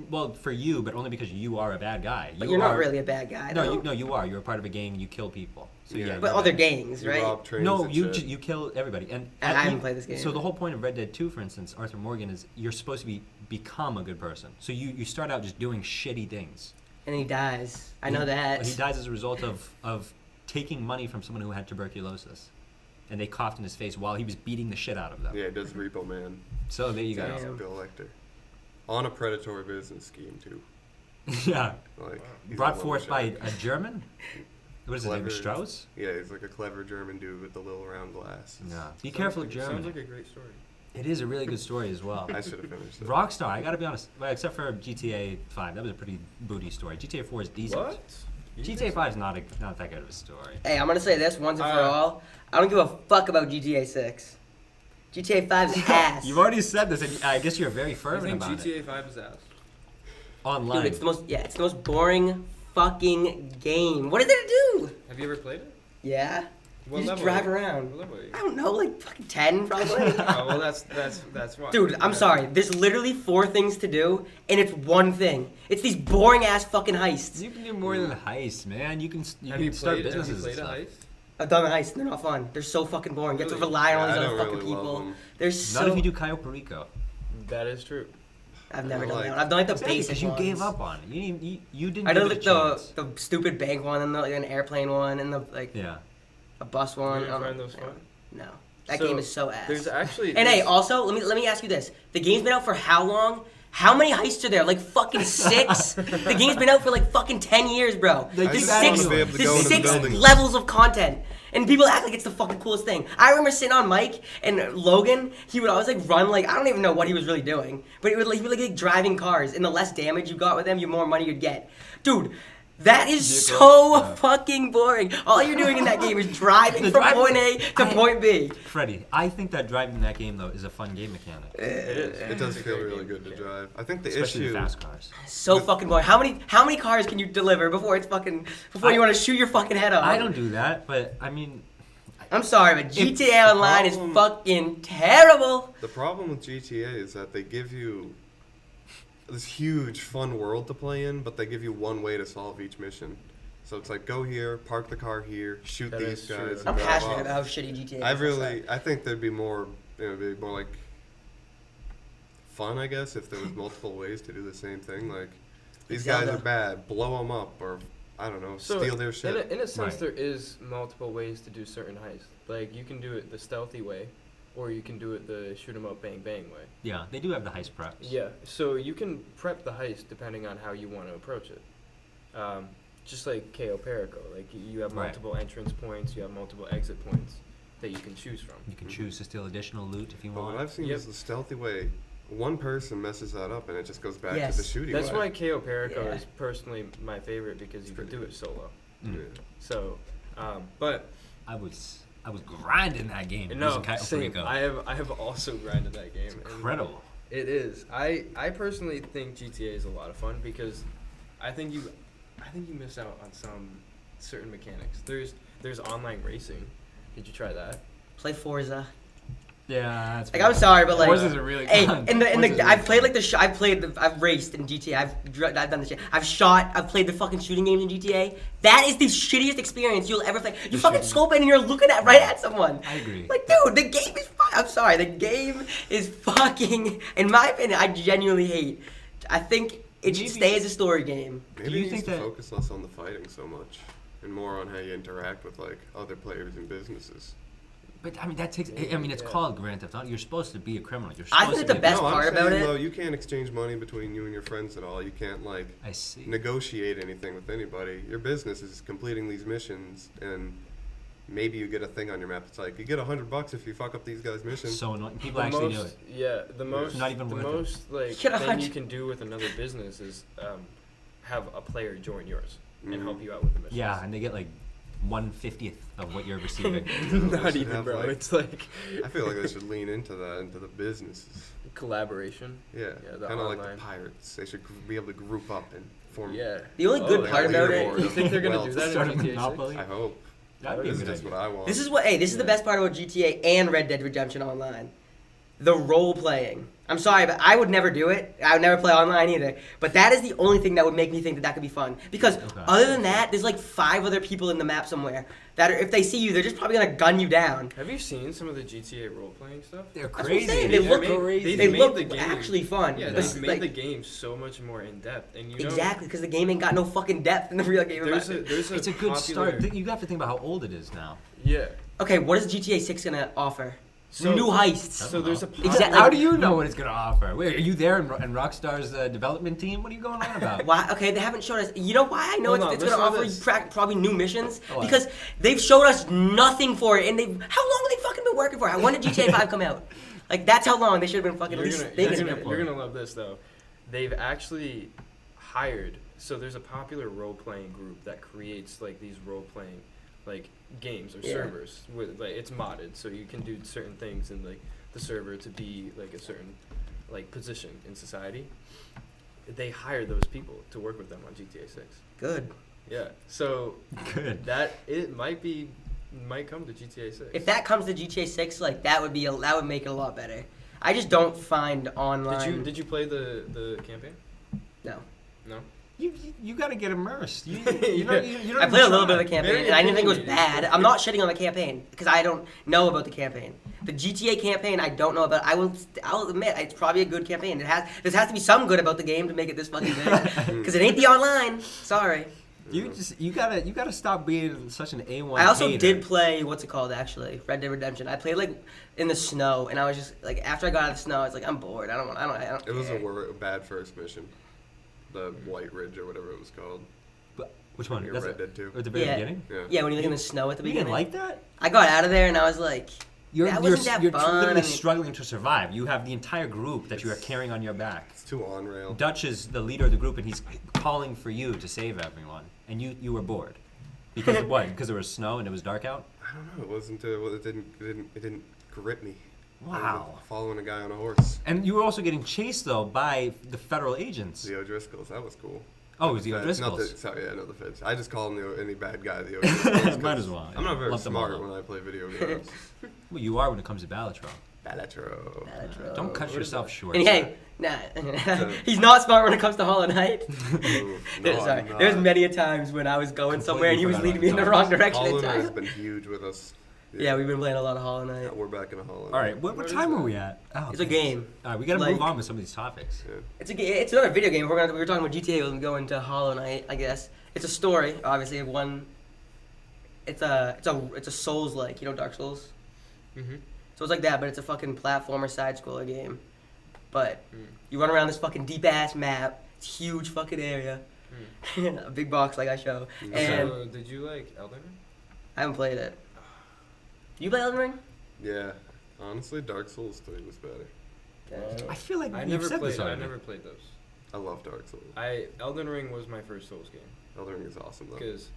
Well, for you, but only because you are a bad guy. But You you're not are- really a bad guy. No, though. you are. You're a part of a gang. You kill people. So Yeah. yeah. But you're other bad. gangs, You right? rob trains No, and you shit. you kill everybody. And I haven't played this game. So the whole point of Red Dead 2, for instance, Arthur Morgan, is you're supposed to become a good person. So you start out just doing shitty things. And then he dies. I know that. And he dies as a result of taking money from someone who had tuberculosis, and they coughed in his face while he was beating the shit out of them. Yeah, it does Repo Man. So there you go. Damn. Bill Lecter. On a predatory business scheme, too. Yeah. Like, he's Brought a forth by loan a German. What is his name? Clever. Strauss. Yeah, he's like a clever German dude with the little round glasses. Yeah. Be careful of Sounds Germany. like a great story. It is a really good story as well. I should have finished it. Rockstar, I gotta be honest. Well, except for GTA 5, that was a pretty booty story. GTA 4 is decent. What? You GTA think 5 is not that good of a story. Hey, I'm gonna say this once and for Uh, all. I don't give a fuck about GTA 6. GTA 5's ass. You've already said this, and I guess you're very You fervent think about it. GTA 5 is ass? Online. Dude, it's the most boring fucking game. What is there to do? Have you ever played it? Yeah. What you just level? drive around. What level are you? I don't know, like fucking 10 probably. Oh, well, that's why. Dude, I'm sorry. There's literally 4 things to do, and it's one thing. It's these boring ass fucking heists. You can do more than heists, man. You can Have can you start played? Have you businesses played a and heist? I've done the heists, and they're not fun. They're so fucking boring. You have to Really? rely on all Yeah, these I other don't fucking really love people. them. They're stuff. so. Not if you do Cayo Perico. That is true. I've never I done like- that one. I've done like the Exactly, basic because you ones. gave up on it. You didn't I give did it a like chance. the stupid bank one, and like an airplane one, and the like Yeah. a bus one. You didn't I don't find know. those fun? No, that So, game is so ass. There's actually. And hey, there's- also let me ask you this: the game's been out for how long? How many heists are there? Like fucking 6. The game's been out for like fucking 10 years, bro. They I keep just adding wanna to be it. able to go There's into the 6 building. levels of content. And people act like it's the fucking coolest thing. I remember sitting on Mike and Logan, he would always like run like, I don't even know what he was really doing. But he would like driving cars, and the less damage you got with him, the more money you'd get. Dude, that is Vehicle? so Yeah. fucking boring. All you're doing in that game is driving The from driving- point A to point B. Freddie, I think that driving in that game though is a fun game mechanic, It is. It does It's a feel great really game. good to drive. I think the especially issue. the fast cars. So fucking boring. How many cars can you deliver before you want to shoot your fucking head off? I don't do that, but I mean, I'm sorry, but GTA the Online is problem- fucking terrible. The problem with GTA is that they give you this huge fun world to play in, but they give you one way to solve each mission. So it's like go here, park the car here, shoot That these is true. guys. and I'm drive passionate off. about how shitty GTA is. I think there'd be more, be more like fun, I guess, if there was multiple ways to do the same thing. Like these guys Zelda. are bad, blow them up, or I don't know, So, steal their shit. In a sense, Right. there is multiple ways to do certain heists. Like, you can do it the stealthy way, or you can do it the shoot 'em up, bang bang way. Yeah, they do have the heist preps. Yeah, so you can prep the heist depending on how you want to approach it. Just like KO Perico, like you have Right. multiple entrance points, you have multiple exit points that you can choose from. You can choose to steal additional loot if you But want. what I've seen Yep. is the stealthy way. One person messes that up, and it just goes back to Yes. the shooting That's way. why KO Perico Yeah. is personally my favorite because you can pretty do it solo. Mm. Yeah. So, but I was grinding that game. no, using Cave same. Convos. I have also grinded that game. It's and incredible. It is. I personally think GTA is a lot of fun because I think you miss out on some certain mechanics. There's online racing. Did you try that? Play Forza. Yeah, that's Like I'm sorry, but like, Forza's a really hey, fun. in the Forza's I've really played like I've raced in GTA. I've done this shit. I've shot. I've played the fucking shooting games in GTA. That is the shittiest experience you'll ever play. You fucking scope in and you're looking right at someone. I agree. Like, dude, the game is. I'm sorry, the game is fucking. In my opinion, I genuinely hate. I think it should Maybe- stay as a story game. Maybe Do you it needs think to that- focus less on the fighting so much, and more on how you interact with like other players and businesses. But I mean, that takes. I mean, it's Yeah. called Grand Theft Auto. You're supposed to be a criminal. You're I supposed think to the be a- best no, part I'm about saying, it- though, you can't exchange money between you and your friends at all. You can't like I see. negotiate anything with anybody. Your business is completing these missions, and maybe you get a thing on your map. It's like you get $100 if you fuck up these guys' missions. So annoying. People actually do most, it. Yeah, the most. not even the worth it. most like Get a thing you hundred- can do with another business is have a player join yours and Mhm. help you out with the missions. Yeah, and they get like 1/50th of what you're receiving. Not should even, have, bro. like- It's like I feel like they should lean into that, into the businesses. collaboration. Yeah, Yeah, the kind of like online. the pirates. They should be able to group up and form. Yeah. The only good they part got about a it. leaderboard You think they're gonna of do wealth. that Start a in GTA 6? monopoly? I hope. That'd be a This is good just idea. what I want. This is what. Hey, this is the best part about GTA and Red Dead Redemption Online. The role playing. I'm sorry, but I would never do it. I would never play online either. But that is the only thing that would make me think that that could be fun. Because Okay. other than that, there's like 5 other people in the map somewhere that are, if they see you, they're just probably gonna gun you down. Have you seen some of the GTA role playing stuff? They're That's what I'm crazy. saying. They look crazy. They made look the game- actually fun. Yeah, This- they've made the game so much more in depth, and you know exactly because the game ain't got no fucking depth in the real game. there's about it. there's It's a good popular- start. You have to think about how old it is now. Yeah. Okay, what is GTA 6 gonna offer? So- New heists. So there's a Exactly. How do you know what it's gonna offer? Wait, are you there in Rockstar's development team? What are you going on about? Why? Okay, they haven't shown us. You know why I know Hold on, it's going to listen to offer this. you probably new missions? What? Because they've showed us nothing for it, and how long have they fucking been working for it? When did GTA 5 come out? Like, that's how long they should have been fucking at least thinking about it. you're gonna love this though. They've actually hired. So there's a popular role playing group that creates like these role playing like games or Yeah. servers with like it's modded, so you can do certain things in like the server to be like a certain like position in society. They hire those people to work with them on GTA 6. Good. Yeah. So Good. that it might come to GTA 6. If that comes to GTA 6, like, that would make it a lot better. I just don't find online. Did you play the campaign? No. No. You got to get immersed. You Yeah. don't I played a little bit of the Very campaign, and I didn't think it was opinionated. bad. I'm not shitting on the campaign because I don't know about the campaign. The GTA campaign, I don't know about. I'll admit it's probably a good campaign. There has to be some good about the game to make it this fucking good. Because it ain't the online. Sorry. You gotta stop being such an A1. I also hater. did play what's it called actually, Red Dead Redemption. I played like in the snow, and I was just like after I got out of the snow, I was like I'm bored. I don't. It was care. a bad first mission. The White Ridge or whatever it was called. But which one? Your That's Red Dead 2. At the very Yeah. beginning. Yeah. Yeah, when you look in the snow at the You beginning. didn't like that? I got out of there and I was like, that wasn't that you're fun. literally I mean- struggling to survive. You have the entire group that you are carrying on your back. It's too on rail. Dutch is the leader of the group, and he's calling for you to save everyone, and you were bored because of what? Because there was snow and it was dark out. I don't know. It wasn't. Well, it didn't grip me. Wow. Following a guy on a horse. And you were also getting chased though by the federal agents. The O'Driscolls. That was cool. Oh, it was the Feds. Not O'Driscolls. sorry, yeah, not the feds. I just call them any bad guy the O'Driscolls. Might as well. I'm not very Lump them smart all up. when I play video games. Well, you are when it comes to Balatro. Balatro. Don't cut What is yourself that? short. And hey, nah, he's not smart when it comes to Hollow Knight. Sorry, there's many a times when I was going somewhere and he was Completely leading me in the forgot wrong about direction Hollow at Knight has times. been huge with us. Yeah, we've been playing a lot of Hollow Yeah, Knight. we're back in a Hollow Knight. All right, what What is time are that? we at? Oh, It's a game. All right, we got to Like- move on with some of these topics. Yeah. It's another video game. We were talking about GTA. We'll go into Hollow Knight, I guess. It's a story, obviously. Of one. It's a Souls like, Dark Souls. Mm-hmm. So it's like that, but it's a fucking platformer side scroller game. But Mm. you run around this fucking deep ass map. It's a huge fucking area. A big box like I show. Mm. And So, did you like Elden Ring? I haven't played it. You play Elden Ring? Yeah. Honestly, Dark Souls 3 was better. I feel like I you've never said played. this I already. never played those. I love Dark Souls. Elden Ring was my first Souls game Elden Ring is awesome though. because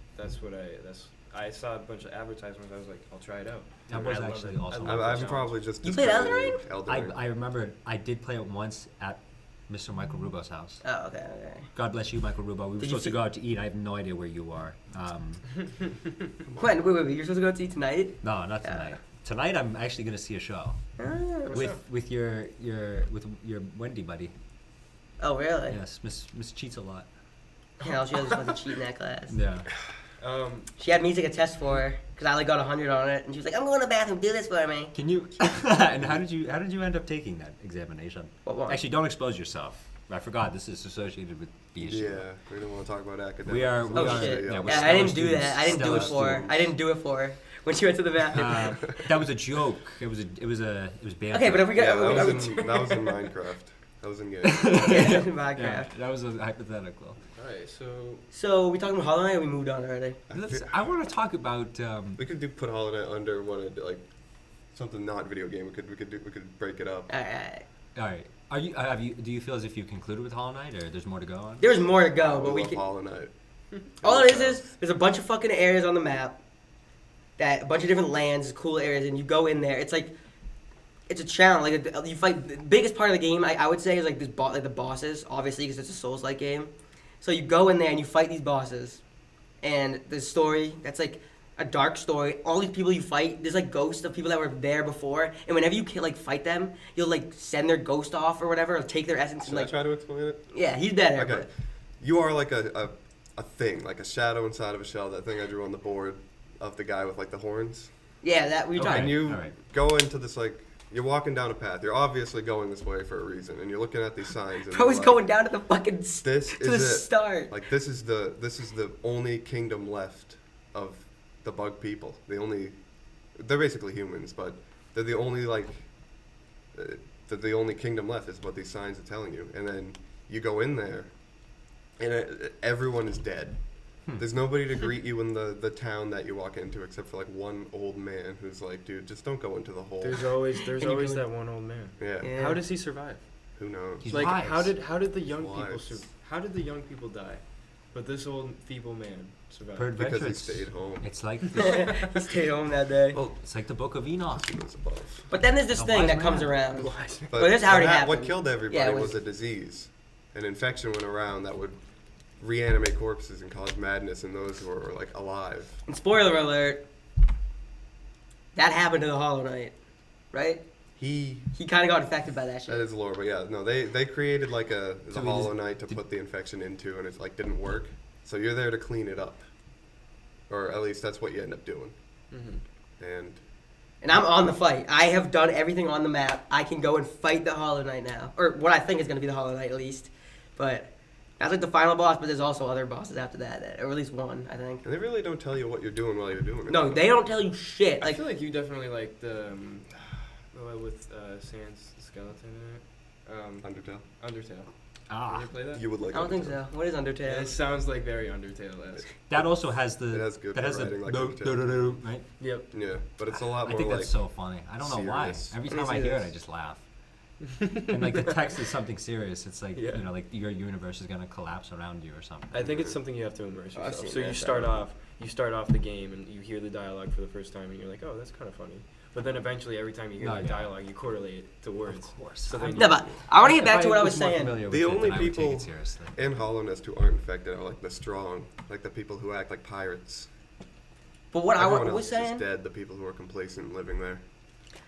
I saw a bunch of advertisements. I was like, I'll try it out. That And was I love actually it. awesome. I love the I've challenge. probably just You played Elden discovered Ring? Elden Ring. I remember I did play it once at Mr. Michael Rubo's house. Oh, okay. God bless you, Michael Rubo. We were Did you supposed to see- go out to eat. I have no idea where you are. When? Wait. You're supposed to go out to eat tonight? No, not tonight. Tonight I'm actually going to see a show What's up? with your Wendy buddy. Oh, really? Yes, Miss cheats a lot. Yeah, she was fucking cheating that class. Yeah. She had me take a test for her because I got 100 on it, and she was like, "I'm going to the bathroom. Do this for me." Can you? And how did you end up taking that examination? What one? Actually, don't expose yourself. I forgot this is associated with the issue. Yeah, we don't want to talk about academics. We are- we Oh are- shit! yeah, Yeah, we're I stellar didn't do students. that. I didn't do it Stellar for her. students. I didn't do it for her when she went to the bathroom. That was a joke. It was banter. Okay, but if we got Yeah, that was in Minecraft. That was in game. Minecraft. Yeah, that was a hypothetical. All right, so So we talking about Hollow Knight? Or we moved on already. I want to talk about. We could put Hollow Knight under something not video game. We could break it up. All right. All right. Do you feel as if you concluded with Hollow Knight, or there's more to go on? There's more to go, I but we love can. Hollow Knight. All it is there's a bunch of fucking areas on the map. That a bunch of different lands, cool areas, and you go in there. It's like. It's a challenge. Like you fight. The biggest part of the game, I would say, is like the bosses. Obviously, because it's a Souls-like game. So you go in there and you fight these bosses, and the story that's like a dark story. All these people you fight, there's like ghosts of people that were there before, and whenever you fight them, you'll like send their ghost off or whatever, or take their essence Should and I like. try to explain it? Yeah, he's better. Okay. But You are like a thing, like a shadow inside of a shell. That thing I drew on the board of the guy with like the horns. yeah, that we were Okay. talking. And you all right. go into this you're walking down a path. You're obviously going this way for a reason, and you're looking at these signs. And Bro you're is like, going down to the fucking This to the is it. start. Like this is the only kingdom left of the bug people. They're basically humans, but they're the only the only kingdom left is what these signs are telling you. And then you go in there, and everyone is dead. There's nobody to greet you in the town that you walk into except for like one old man who's like, dude, just don't go into the hole. there's always And you go that one old man. Yeah. Yeah. How does he survive? Who knows? He's Like wise. how did the young He's people wise. how did the young people die, but this old feeble man survived? Per Because he adventure, stayed home. It's like He stayed home that day. Well, it's like the Book of Enoch. he was above. But then there's this A thing wise that comes man. around. Wise. But Well, this already what happened. killed everybody Yeah, it was was- a disease. An infection went around that would reanimate corpses and cause madness in those who were like alive. And spoiler alert, that happened to the Hollow Knight, right? He He kind of got infected by that that shit. is lore, but yeah, no, they created like So the he Hollow just- Knight to put the infection into, and it like didn't work. So you're there to clean it up, or at least that's what you end up doing. Mm-hmm. And And I'm on the fight. I have done everything on the map. I can go and fight the Hollow Knight now, or what I think is going to be the Hollow Knight at least. But that's like the final boss. But there's also other bosses after that, or at least one, I think. and they really don't tell you what you're doing while you're doing it. No, they don't tell you shit. I Like, feel like you definitely like the with Sans skeleton in it. Undertale. Undertale. Ah, Did you play that? You would like. I don't think Undertale. so. What is Yeah, Undertale? it sounds like very Undertale-esque. that also has the. It has good that has the writing like do, Undertale. do, do, do, right? Yep. Yeah, but it's a lot I more think like. that's so funny. I don't know why. serious. Every Let me time I see hear it, this. I just laugh. And like the text is something serious. It's like Yeah. like your universe is gonna collapse around you or something. I think it's something you have to immerse Oh, I've yourself. seen So you that, start off the game and you hear the dialogue for the first time and you're like, oh, that's kind of funny. But then eventually, every time you hear No, that yeah. dialogue, you correlate it to words. Of course. So then No, but I want to get If back to what I was more saying. familiar with The it, only then I would take people- it seriously. in Hollowness who aren't infected are like the strong, like the people who act like pirates. But what Everyone I else was is saying, just dead. The people who are complacent living there.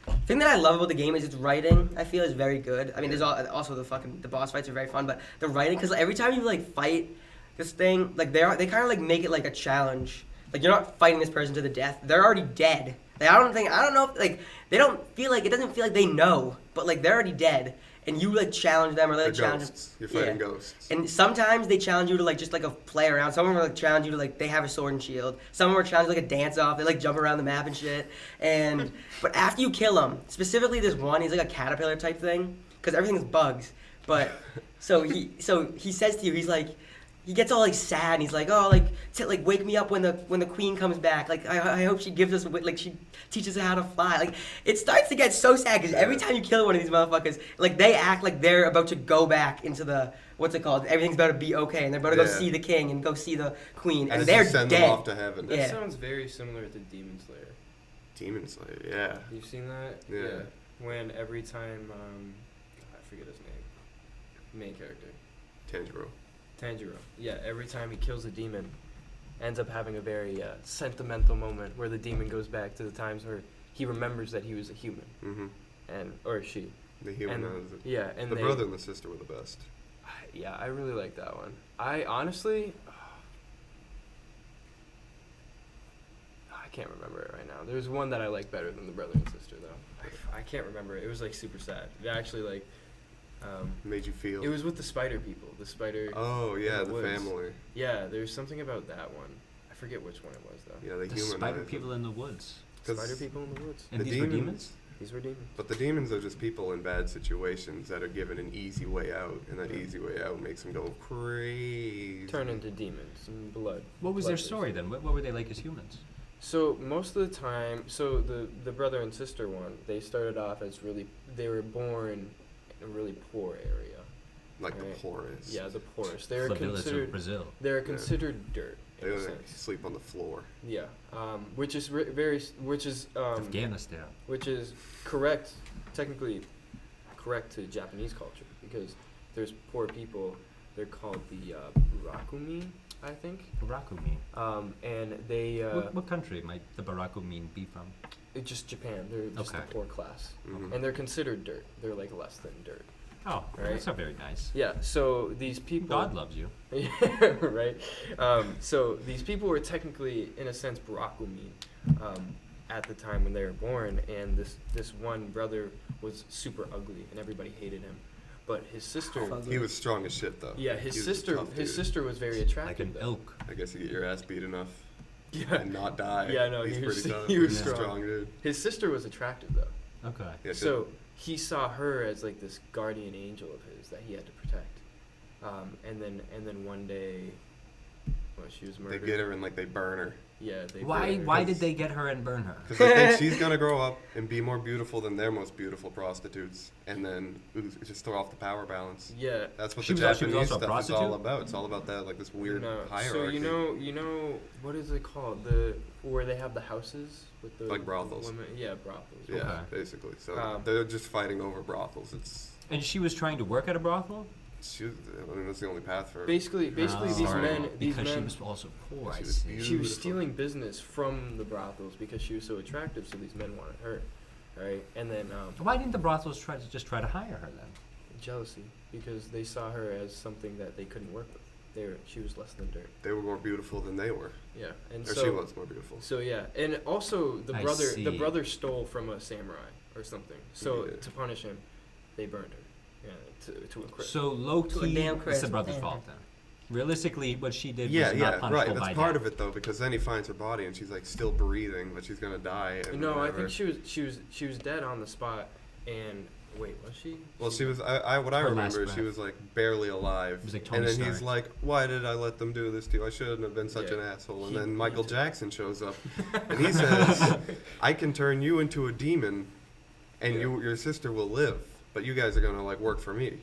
the thing that I love about the game is its writing. I feel is very good. I mean, there's also the boss fights are very fun, but the writing, because every time you like fight this thing, like they kind of like make it like a challenge. Like, you're not fighting this person to the death. They're already dead. Like, I don't know if, like, they don't feel like, it doesn't feel like they know, but, like, they're already dead. And you, like, challenge them, or they They're challenge ghosts. You're fighting yeah. ghosts. And sometimes they challenge you to, like, just, like, a play around. Some of them, like, challenge you to, like, they have a sword and shield. Some of them are challenge like, a dance-off. They, like, jump around the map and shit. And, but after you kill him, specifically this one, he's, like, a caterpillar type thing, because everything's bugs. But, so he says to you, he's, like, he gets all, like, sad, and he's like, oh, like, wake me up when the queen comes back. Like, I hope she gives us, like, she teaches us how to fly. Like, it starts to get so sad, because every time you kill one of these motherfuckers, like, they act like they're about to go back into the, what's it called? Everything's about to be okay, and they're about to go see the king and go see the queen, and they're send dead. them off to heaven. That Yeah. sounds very similar to Demon Slayer. Demon Slayer, yeah. You've seen that? Yeah. When every time, I forget his name. Main character. Tanjiro. Yeah, every time he kills a demon, ends up having a very sentimental moment where the demon goes back to the times where he remembers that he was a human. Mm-hmm. Or she. The human. Yeah, and the brother and the sister were the best. Yeah, I really like that one. I honestly, I can't remember it right now. There's one that I like better than the brother and sister though. I can't remember it. It was like super sad. It actually like. Made you feel. It was with the spider people. The spider. Oh yeah, the woods. family. Yeah, there's something about that one. I forget which one it was though. Yeah, The spider people in the woods. Spider people in the woods. And the these were demons? These were demons. But the demons are just people in bad situations that are given an easy way out, and that easy way out makes them go crazy. Turn into demons and blood. What was their bloodthirsty. story then? What were they like as humans? So most of the time, so the brother and sister one, they started off as they were born in a really poor area. Like right? the poorest. Yeah, the poorest. They're Favelas of considered Brazil. they're considered dirt They in a would sense. sleep on the floor. Yeah, which is Afghanistan. which is correct, technically correct to Japanese culture because there's poor people. They're called the Rakumin, I think. Barakumin. And they What country might the Barakumin be from? it's just Japan. They're just Okay. the poor class, Mhm. and they're considered dirt. They're like less than dirt. Oh, Right. that's not very nice. Yeah. So these people. God loves you. Yeah, right. So these people were technically, in a sense, Barakumin at the time when they were born, and this one brother was super ugly, and everybody hated him. But his sister, He was strong as shit though. yeah, He his was a sister, tough his dude. sister was very Like attractive. an though. elk. I guess you get your ass beat enough Yeah, and not die. Yeah, no, He's he was- pretty tough. he was He's a strong. strong dude. his sister was attractive though. Okay. Yeah, So he saw her as like this guardian angel of his that he had to protect. And then one day, well, she was they murdered. get her and like they burn her. Yeah. They Why burned her. why did they get her and burn her? Because they think she's gonna grow up and be more beautiful than their most beautiful prostitutes, and then just throw off the power balance. Yeah. That's what She the was Japanese also a stuff is all prostitute? about. It's all about that, like this weird No. hierarchy. So you know what is it called? Where they have the houses with the Like brothels. Women? Yeah, brothels. Yeah, Okay. basically. So Um, they're just fighting over brothels. It's And she was trying to work at a brothel? I mean, that's the only path for her. Basically, these Oh, men, because she was also poor. I She was see. beautiful. she was stealing business from the brothels because she was so attractive. So these men wanted her, right? And then Why didn't the brothels try to hire her then? jealousy because they saw her as something that they couldn't work with. She was less than dirt. They were more beautiful than they were, Yeah, and or so she was more beautiful. So yeah, and also the I brother see. stole from a samurai or something. So Yeah. to punish him, they burned her. Yeah, to a crisp. So low To a key, damn it's the crisp. brother's fault then. Realistically, what she did Yeah, was yeah, not punishable right. by That's part death. of it though, because then he finds her body and she's like still breathing, but she's gonna die. And No, I whatever. think she was dead on the spot. And wait, was she? Well, she was. What I Her last remember is she breath. was like barely alive. It was like and Tony then he's Stark. like, "Why did I let them do this to you? I shouldn't have been such Yeah. an asshole." And He- then he Michael did. Jackson shows up, and he says, "I can turn you into a demon, and Yeah. your sister will live, but you guys are gonna like work for me."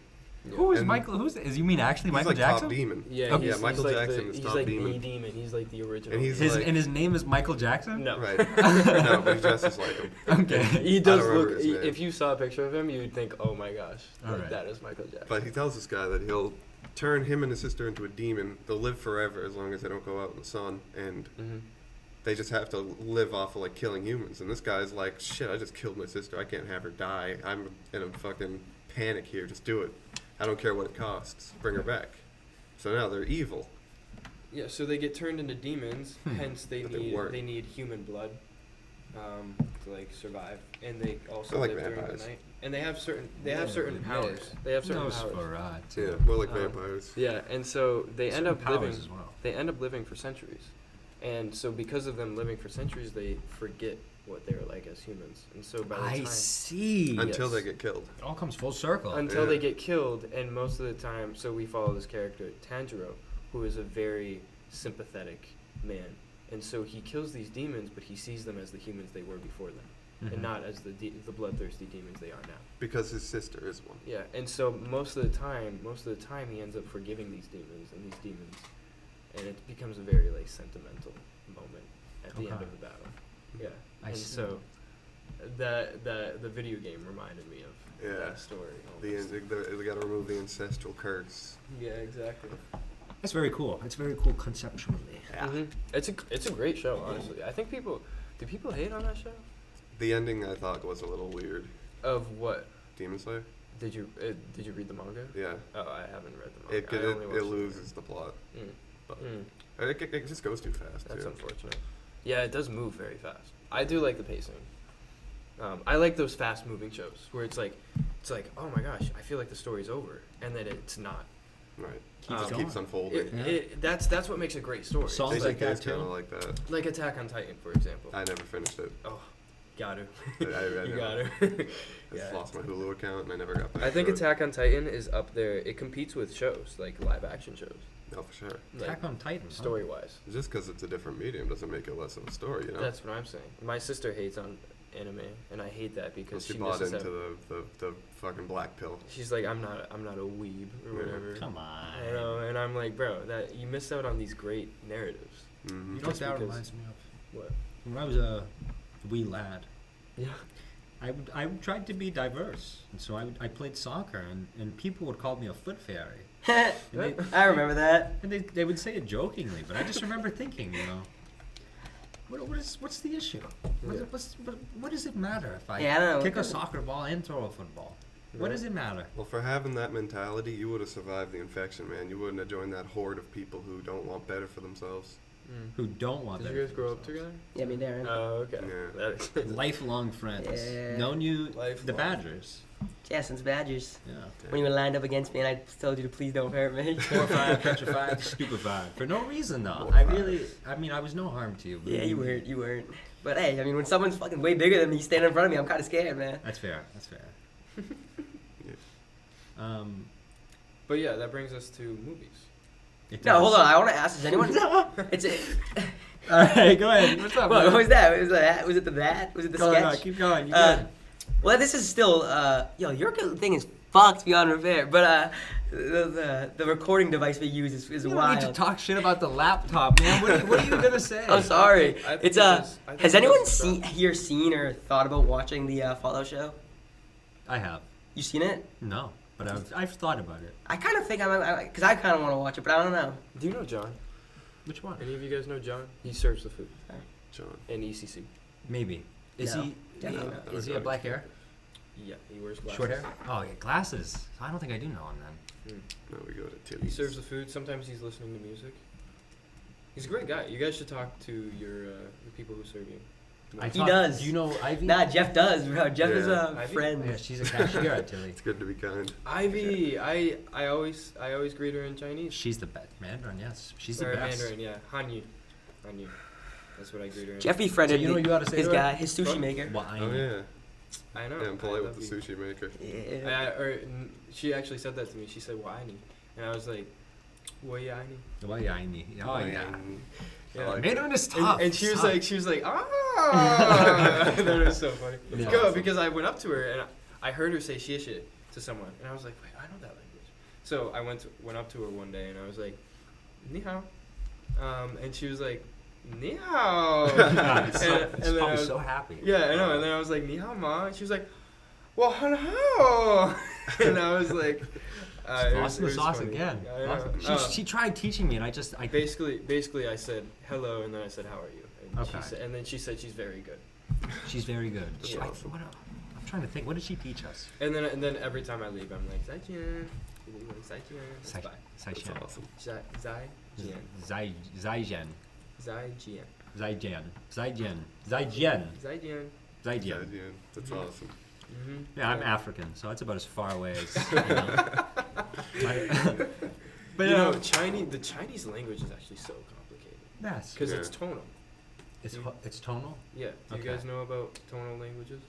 Yeah. Who is And Michael? You mean actually He's Michael like Jackson? top demon. Yeah, Okay. he's, Yeah, Michael he's Jackson like is he's top like demon. the demon. He's like the original. And he's His like- and his name is Michael Jackson. no. Right. No, but he dresses like him. Okay. He does I don't remember look. his name. If you saw a picture of him, you would think, "Oh my gosh, All like, right. that is Michael Jackson." But he tells this guy that he'll turn him and his sister into a demon. They'll live forever as long as they don't go out in the sun, and Mm-hmm. they just have to live off of like killing humans. And this guy's like, "Shit, I just killed my sister. I can't have her die. I'm in a fucking panic here. Just do it. I don't care what it costs. Bring her back." So now they're evil. Yeah, so they get turned into demons. Hence, But they work. they need human blood to like survive, and they also They're like live during vampires. the night. And they have certain Yeah. powers. They have certain powers. Nosferatu. Yeah, more like Um, vampires. Yeah, and so they end Certain up living. powers as well. They end up living for centuries, and so because of them living for centuries, they forget what they were like as humans. And so by the I time see. Until yes. they get killed. It all comes full circle. until Yeah. they get killed, and most of the time, so we follow this character Tanjiro, who is a very sympathetic man, and so he kills these demons, but he sees them as the humans they were before them, Mhm. and not as the bloodthirsty demons they are now. Because his sister is one. Yeah, and so most of the time he ends up forgiving these demons, and it becomes a very like sentimental moment at the end Okay. of the battle. Yeah, I and see. so the video game reminded me of Yeah. that story. The almost. they got to remove the ancestral curse. Yeah, exactly. That's very cool. It's very cool conceptually. It's a great show, honestly. I think do people hate on that show? The ending I thought was a little weird. Of what? Demon Slayer? Did you read the manga? Yeah. Oh, I haven't read the manga. It loses the plot. But it just goes too fast. That's too. unfortunate. Yeah, it does move very fast. I do like the pacing. I like those fast-moving shows where it's like, oh my gosh, I feel like the story's over, and then it's not. Right. Keeps It going. keeps unfolding. That's what makes a great story. Songs Station like that K's kind of too. like that. Like Attack on Titan, for example. I never finished it. Oh, got to. I You got never- to. I just lost my Hulu account and I never got back. I think to it. Attack on Titan is up there. It competes with shows like live-action shows, No, for sure. like Attack on Titan. huh? story-wise. Just because it's a different medium doesn't make it less of a story, you know. That's what I'm saying. My sister hates on anime, and I hate that because She she bought misses into out. the fucking black pill. She's like, I'm not a weeb or Yeah. whatever. Come on. I know, and I'm like, bro, that you missed out on these great narratives. Mm-hmm. You know what Just that because- reminds me of? What? When I was a wee lad, Yeah. I tried to be diverse, and so I played soccer, and people would call me a foot fairy. I remember that. And they would say it jokingly, but I just remember thinking, what's the issue? What does it matter if I Yeah, I don't know. kick a soccer ball and throw a football? What does it matter? Well, for having that mentality, you would have survived the infection, man. You wouldn't have joined that horde of people who don't want better for themselves. Who don't want Did that you guys for grow up themselves. together? Yeah, me, Darren. Oh, okay. Yeah. That explains it. Lifelong friends. Yeah. Known you, the Lifelong. Badgers. Yeah, since Badgers. Yeah. When you were lined up against me and I told you to please don't hurt me. Horrified, petrified, stupefied. For no reason, though. I was no harm to you. but Yeah, you weren't. But hey, I mean, when someone's fucking way bigger than me standing in front of me, I'm kind of scared, man. That's fair. But yeah, that brings us to movies. It No, does. hold on. I want to ask, does anyone... it's a... All right, go ahead. What's up, What man? was that? Was it the that? Was it the Go sketch? on, keep going. You Uh, good. well, this is still, yo, your thing is fucked beyond repair. But the recording device we use is You don't wild. need to talk shit about the laptop, man. What are you gonna say? I'm sorry. I think It's it's- I think Has it anyone is seen or thought about watching the Fallout show? I have. You seen it? No, but I've thought about it. I kind of think because I kind of want to watch it, but I don't know. Do you know John? Which one? Any of you guys know John? He serves the food John. in ECC. Maybe. Is No, he? definitely not. Is he a black hair? Yeah, he wears glasses. Short hair? Oh, yeah, glasses. I don't think I do know him then. No, we go to He Tilly's. serves the food. Sometimes he's listening to music. He's a great guy. You guys should talk to the people who serve you. He does. Do you know Ivy? Nah, Jeff does, bro. Jeff is Yeah. a Ivy? friend. Yeah, she's a cashier at Tilly. It's good to be kind. Ivy, I always greet her in Chinese. She's the best. Mandarin, yes. She's Or the best. Mandarin, yeah. Hanyu. That's what I greet her in. Jeffy friended So you know what you gotta say his to her? guy, his sushi What? maker. Well, I Oh yeah. I know. Yeah, I'm polite I with the love you. sushi maker. Yeah. She actually said that to me. She said, "Wa'ani," and I was like, "Wa'ani." Well, yeah, I need. Oh, yeah. Yeah. like Mandarin is tough. And she was Tough. like, ah. That was so funny. Yeah. Go, because I went up to her and I heard her say "shit" to someone, and I was like, wait, I know that language. So I went up to her one day and I was like, "Ni hao," and she was like, "Ni hao." God, it's and then I probably was, so happy. yeah, I know. And then I was like, "Ni hao ma," and she was like, "Well, how?" And I was like, Lost in the sauce funny. again. I know. She tried teaching me, and I Basically, I said hello, and then I said, "How are you?" And Okay. and then she said she's very good. she's very good. That's awesome. I'm trying to think. What did she teach us? And then every time I leave, I'm like, "Zaijian, Zaijian." That's Sai- fine. Sai That's Chen. awesome. Zai, Zaijian. Zaijian. Zaijian. Yeah, that's awesome. Mm-hmm. Yeah, I'm African, so that's about as far away as. But you know, the Chinese language is actually so complicated yes, because it's tonal. it's tonal. Yeah. Do you Okay. guys know about tonal languages?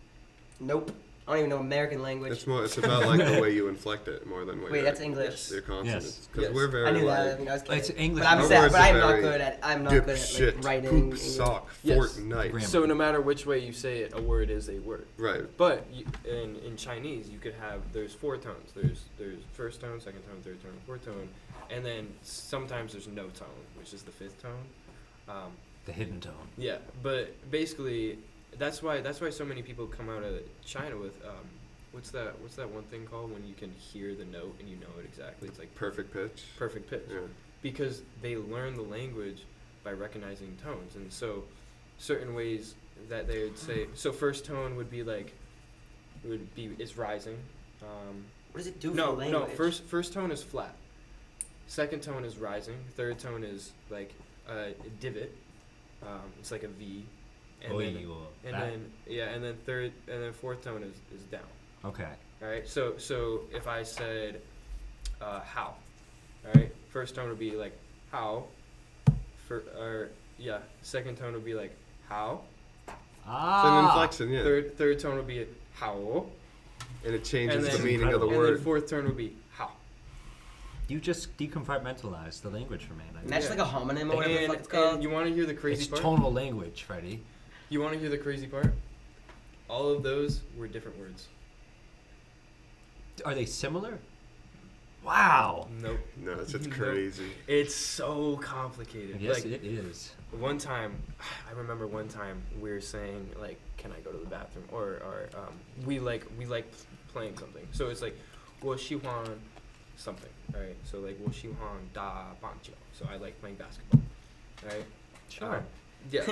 Nope. I don't even know American language. It's about like the way you inflect it more than what Wait, your, that's English. your consonants. Yes. Because Yes. we're very I knew like that. I mean, I was kidding. It's English. But I'm Our sad. words But are I'm not very good at. I'm not dip good at shit, like, writing. poop, English. sock, Yes. Fortnite. Grammar. So no matter which way you say it, a word is a word. Right. But in Chinese, you could have there's 4 tones. There's first tone, second tone, third tone, fourth tone, and then sometimes there's no tone, which is the 5th tone. The hidden tone. Yeah, but basically that's why so many people come out of China with what's that one thing called when you can hear the note and you know it exactly? It's like Perfect pitch. perfect pitch. Yeah. Because they learn the language by recognizing tones, and so certain ways that they would say. So first tone would be like it's rising. What does it do No, for language? first tone is flat. Second tone is rising. Third tone is like a divot. It's like a V. And then fourth tone is down. Okay. All right. So if I said how, all right, first tone would be like how. Second tone would be like how. It's an inflection, yeah. Third tone would be how. And it changes And the then- meaning of the And word. then fourth tone would be how. You just decompartmentalized the language for me. And that's Yeah. like a homonym or whatever the fuck it's And called. you want to hear the crazy It's part? tonal language, Freddie. You want to hear the crazy part? All of those were different words. Are they similar? Wow. Nope. No, it's just Nope. crazy. It's so complicated. Yes, Like it is. one time, I remember one time we were saying like, "Can I go to the bathroom?" Or we like playing something. So it's like, 我喜欢 something, right? So like 我喜欢打棒球. So I like playing basketball, right? Sure. Yeah.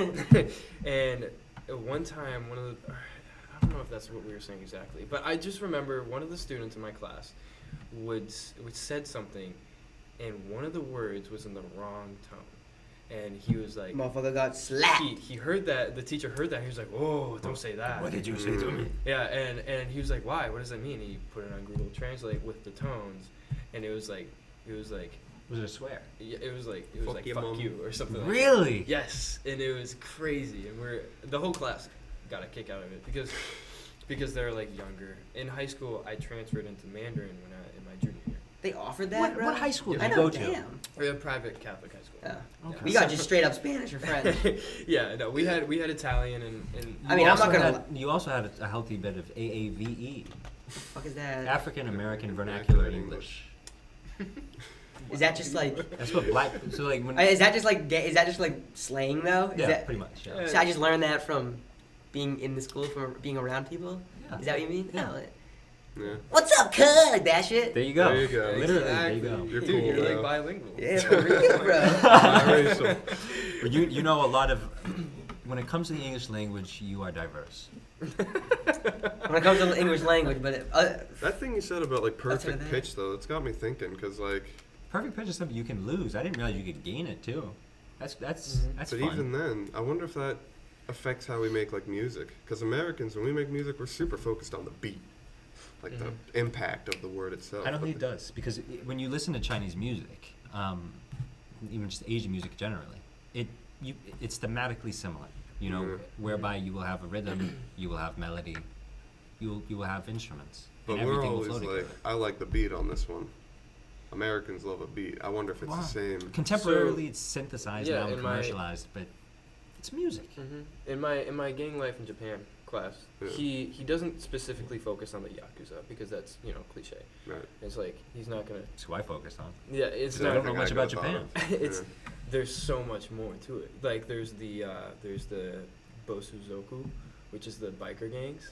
And one time, I don't know if that's what we were saying exactly, but I just remember one of the students in my class would said something, and one of the words was in the wrong tone, and he was like, Motherfucker got slapped. he heard that, the teacher heard that, he was like, "Oh, don't say that." What did you say to me? Yeah, and he was like, "Why? What does that mean?" And he put it on Google Translate with the tones, and it was like, Was it a swear? yeah, it was like Fuck your fuck mom. you or something. Like that. Really? Yes, and it was crazy, and the whole class got a kick out of it because they're like younger. In high school, I transferred into Mandarin in my junior year. They offered that, What, bro? what high school I did you know, go to? damn. We had a private Catholic high school. Yeah. Okay. We got just straight up Spanish or French. Yeah, no, we had Italian and I mean, I'm also not gonna had- You also had a healthy bit of AAVE, Fuck is that? African American Vernacular English. Is that just like? That's what black. So like when. Is that just like? Is that just like slang though? Is Yeah, that, pretty much. Yeah. So I just learned that from being in the school, from being around people. Yeah. Is that what you mean? Yeah. No. Yeah. What's up, cuz? Like that shit. There you go. There you go. Literally, Exactly. there you go. You're Dude, cool, you're bro. like bilingual. Yeah, for real, bro. Biracial. But you know a lot of. When it comes to the English language, you are diverse. When it comes to the English language, but That thing you said about like That's perfect what it pitch though, it's got me thinking because like, Perfect pitch is something you can lose. I didn't realize you could gain it too. That's Mhm. that's but fun. even then, I wonder if that affects how we make like music. Because Americans, when we make music, we're super focused on the beat, like Mhm. the impact of the word itself. I don't But think it does because when you listen to Chinese music, even just Asian music generally, it's thematically similar. You know, Yeah. whereby you will have a rhythm, you will have melody, you will have instruments, But and we're everything will always flow like, together. I like the beat on this one. Americans love a beat. I wonder if it's Wow. the same. Contemporarily, it's synthesized yeah, now and in my- commercialized, but it's music. Mm-hmm. In my gang life in Japan class, Yeah. he doesn't specifically focus on the yakuza because that's cliche. Right. It's like he's not gonna. That's who I focused on. Yeah, it's I not. don't know much about could've Japan. thought of. It's Yeah. there's so much more to it. Like there's the Bosuzoku, which is the biker gangs.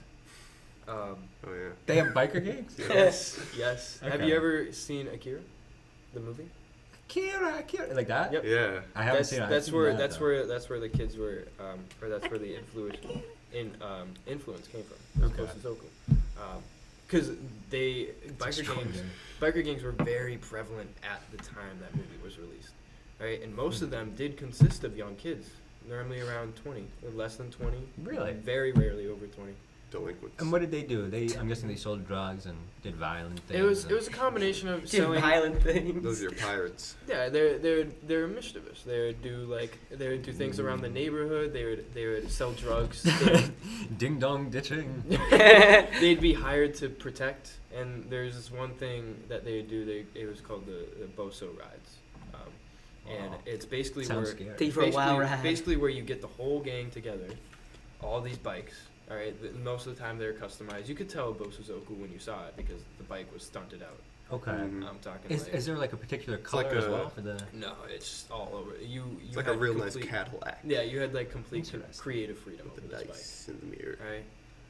Oh yeah. They have biker gangs. Yes, yes. Have Okay. you ever seen Akira, the movie? Akira, like that. Yep. Yeah. I haven't seen it. I've That's seen where that, that's though. where the kids were, or that's where the influence came from. Was Okay. Bosuzoku. Because It's biker extraordinary. gangs were very prevalent at the time that movie was released. right? And most of them did consist of young kids, normally around 20, or less than 20. Really? Very rarely over 20. Delinquents. And what did they do? I'm guessing they sold drugs and did violent things. It was a combination of Did selling. violent things. Those are your pirates. Yeah, they're mischievous. They would do things around the neighborhood. They would sell drugs. Ding dong ditching. They'd be hired to protect. And there's this one thing that they would do. It was called the Boso rides, and Wow. it's basically Sounds where scary. Take you for a wild basically, ride. basically where you get the whole gang together, all these bikes. All right, most of the time they're customized. You could tell Bosozoku when you saw it because the bike was stunted out. Okay. Mhm. I'm talking. Is there like a particular color like as a- well for the? No, it's just all over. You It's like a had real nice complete- Cadillac. Yeah, you had like complete Interesting. creative freedom With over the this dice in the mirror. bike. Right.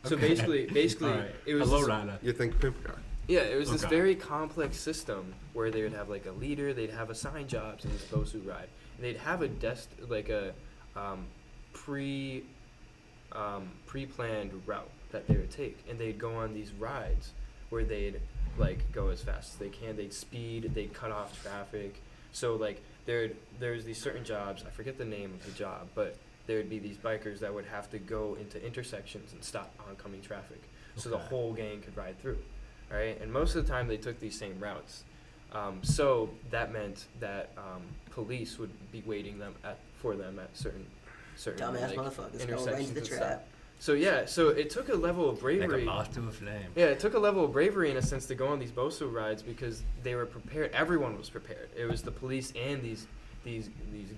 So Okay. basically, All right. it was Hello, this- Rana. You think pimp car. yeah, it was this Okay. very complex system where they would have like a leader, they'd have assigned jobs in this Bosu ride, and they'd have a pre-planned route that they would take, and they'd go on these rides where they'd like go as fast as they can. They'd speed, they'd cut off traffic. So like there's these certain jobs, I forget the name of the job, but there would be these bikers that would have to go into intersections and stop oncoming traffic, so the Okay. whole gang could ride through. All right, and most of the time they took these same routes. So that meant that police would be waiting for them at certain Dumbass like, motherfuckers going right intersections into the and stuff. trap. So yeah, so it took a level of Like bravery. a moth to a flame. Yeah, it took a level of bravery in a sense to go on these Boso rides because they were prepared. Everyone was prepared. It was the police and these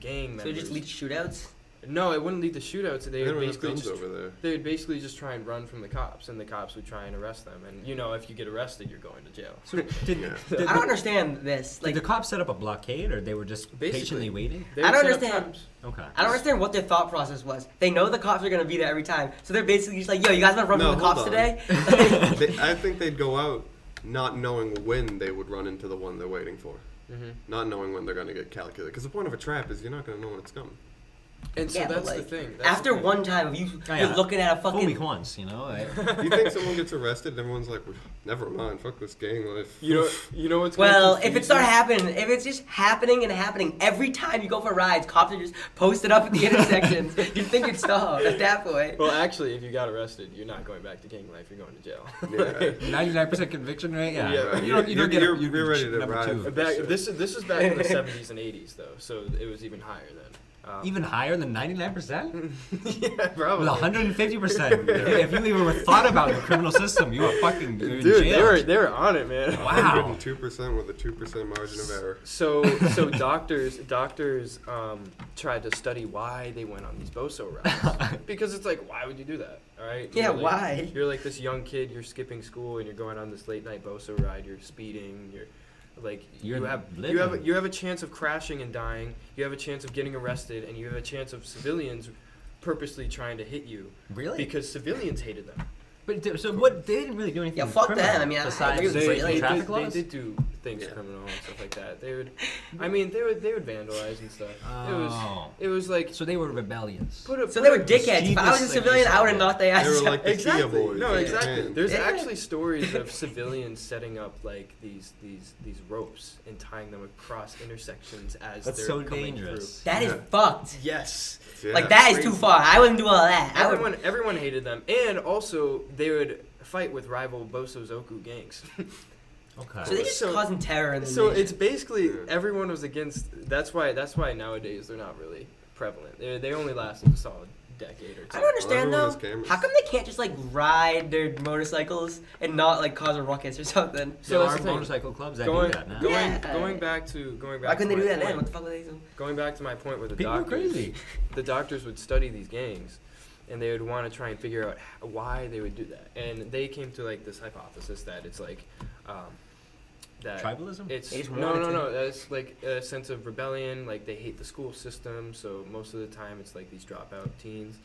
gang So members. it just lead to shootouts? No, it wouldn't lead to shootouts. They They would don't have basically guns just over there. they would basically just try and run from the cops, and the cops would try and arrest them. And you know, if you get arrested, you're going to jail. So did, Yeah. did, I don't understand this. did Like, the cops set up a blockade, or they were just Basically. patiently waiting? They I would don't set up understand. traps. Okay. I don't understand what their thought process was. They know the cops are gonna be there every time, so they're basically just like, "Yo, you guys want to run No, from the hold cops on. today?" I think they'd go out not knowing when they would run into the one they're waiting for. Mm-hmm. Not knowing when they're going to get calculated. Because the point of a trap is you're not going to know when it's coming. And so Yeah, but, that's the like, thing. After one time of you're looking at a Fool me fucking. once, you know. You think someone gets arrested and everyone's like, never mind, fuck this gang life. you know what's Well, gonna if it confuse start you? happening, if it's just happening and happening every time you go for rides, cops are just posted up at the intersections. You'd think it'd stop at that point. Well, actually, if you got arrested, you're not going back to gang life. You're going to jail. Yeah. 99% conviction rate. Yeah. Yeah. You don't You're- get. you're- you you're ready to number ride. two. This was back in the 70s and 80s though, so it was even higher then. Even higher than 99%? Yeah, probably. With 150%. If you even were thought about in the criminal system, you are fucking you're in Dude, jail. they were on it, man. Wow. 102% with a 2% margin of error. So doctors tried to study why they went on these Boso rides because it's like, why would you do that? All right. Yeah, You're like- why? You're like this young kid. You're skipping school and you're going on this late night Boso ride. You're speeding. You're like You're you have living. you have a chance of crashing and dying. You have a chance of getting arrested, and you have a chance of civilians purposely trying to hit you Really? because civilians hated them. But so what? They didn't really do anything. Yeah, fuck criminal them. I mean, I besides agree with breaking Grizzly. traffic they laws. did do things Yeah. criminal and stuff like that. They would vandalize and stuff. Oh. It was like So they were rebellions. So they were dickheads. If I was a Mischievous, civilian, like you I would said. have knocked their They were ass like out. the Exactly. Kia boys. No, in exactly. Japan. There's Yeah. actually stories of civilians setting up like these ropes and tying them across intersections as That's they're so coming dangerous. That is Yeah. fucked. through. Yes. Yeah. Like that is too Crazy. far. I wouldn't do all that. I would. Everyone hated them, and also they would fight with rival Bosozoku gangs. Okay. So they just So- causing terror in the So nation. it's basically Yeah. everyone was against. That's why nowadays they're not really prevalent. They only lasted a solid decade or two. I don't understand Well, everyone though. has cameras. How come they can't just like ride their motorcycles and not like cause a ruckus or something? There that's are the thing. motorcycle clubs that Going, do that now. going, Yeah. going back to Why couldn't they to do my that then? point- What the fuck were they doing? Going back to my point with the People are doctors, crazy. the doctors would study these gangs, and they would want to try and figure out why they would do that. And they came to like this hypothesis that it's like that Tribalism? it's They just no wanted no to. no that's like a sense of rebellion. Like they hate the school system, so most of the time it's like these dropout teens,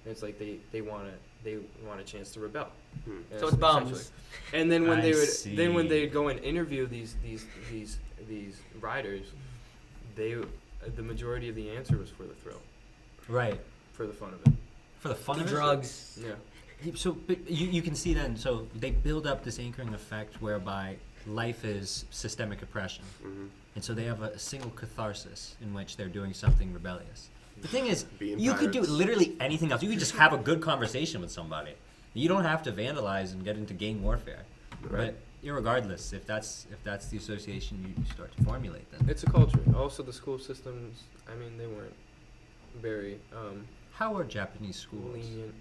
and it's like they want a chance to rebel. Hmm. Yeah, So it's bums. essentially. And then when I they would then when see. they'd go and interview these riders, the majority of the answer was for the thrill, Right. for the fun of it. For the fun The of it? drugs. Yeah. So but you can see then, so they build up this anchoring effect whereby life is systemic oppression. Mm-hmm. And so they have a single catharsis in which they're doing something rebellious. The thing is, Being you could do pirates. literally anything else. You could just have a good conversation with somebody. You don't have to vandalize and get into gang warfare. Right. But irregardless, if that's the association you start to formulate, then It's a culture. Also, the school systems. I mean, they weren't very how are Japanese schools? lenient.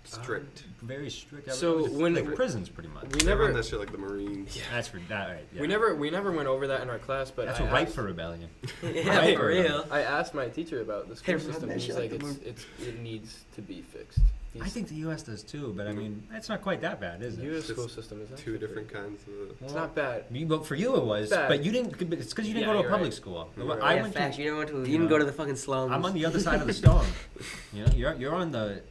Strict. Very strict. So It's when- like prisons, pretty much. We They never. run that shit like the Marines. That's for that, right? Yeah. We never went over that in our class, but That's I ripe asked- for rebellion. Yeah, Right. for real. I asked my teacher about the school Hey, run system, that and he's shit like, like the it needs to be fixed. I think the U.S. does too, but I mean, it's not quite that bad, is the it? U.S. school It's system is Two actually different pretty- kinds of. It's not bad. But for you it was, Bad. but you didn't. It's because you didn't Yeah, go to a you're public right. school. You're right. I Yeah, went facts. to. You didn't, you you didn't know, go to the fucking slums. I'm on the other side of the storm. You know, you're on the.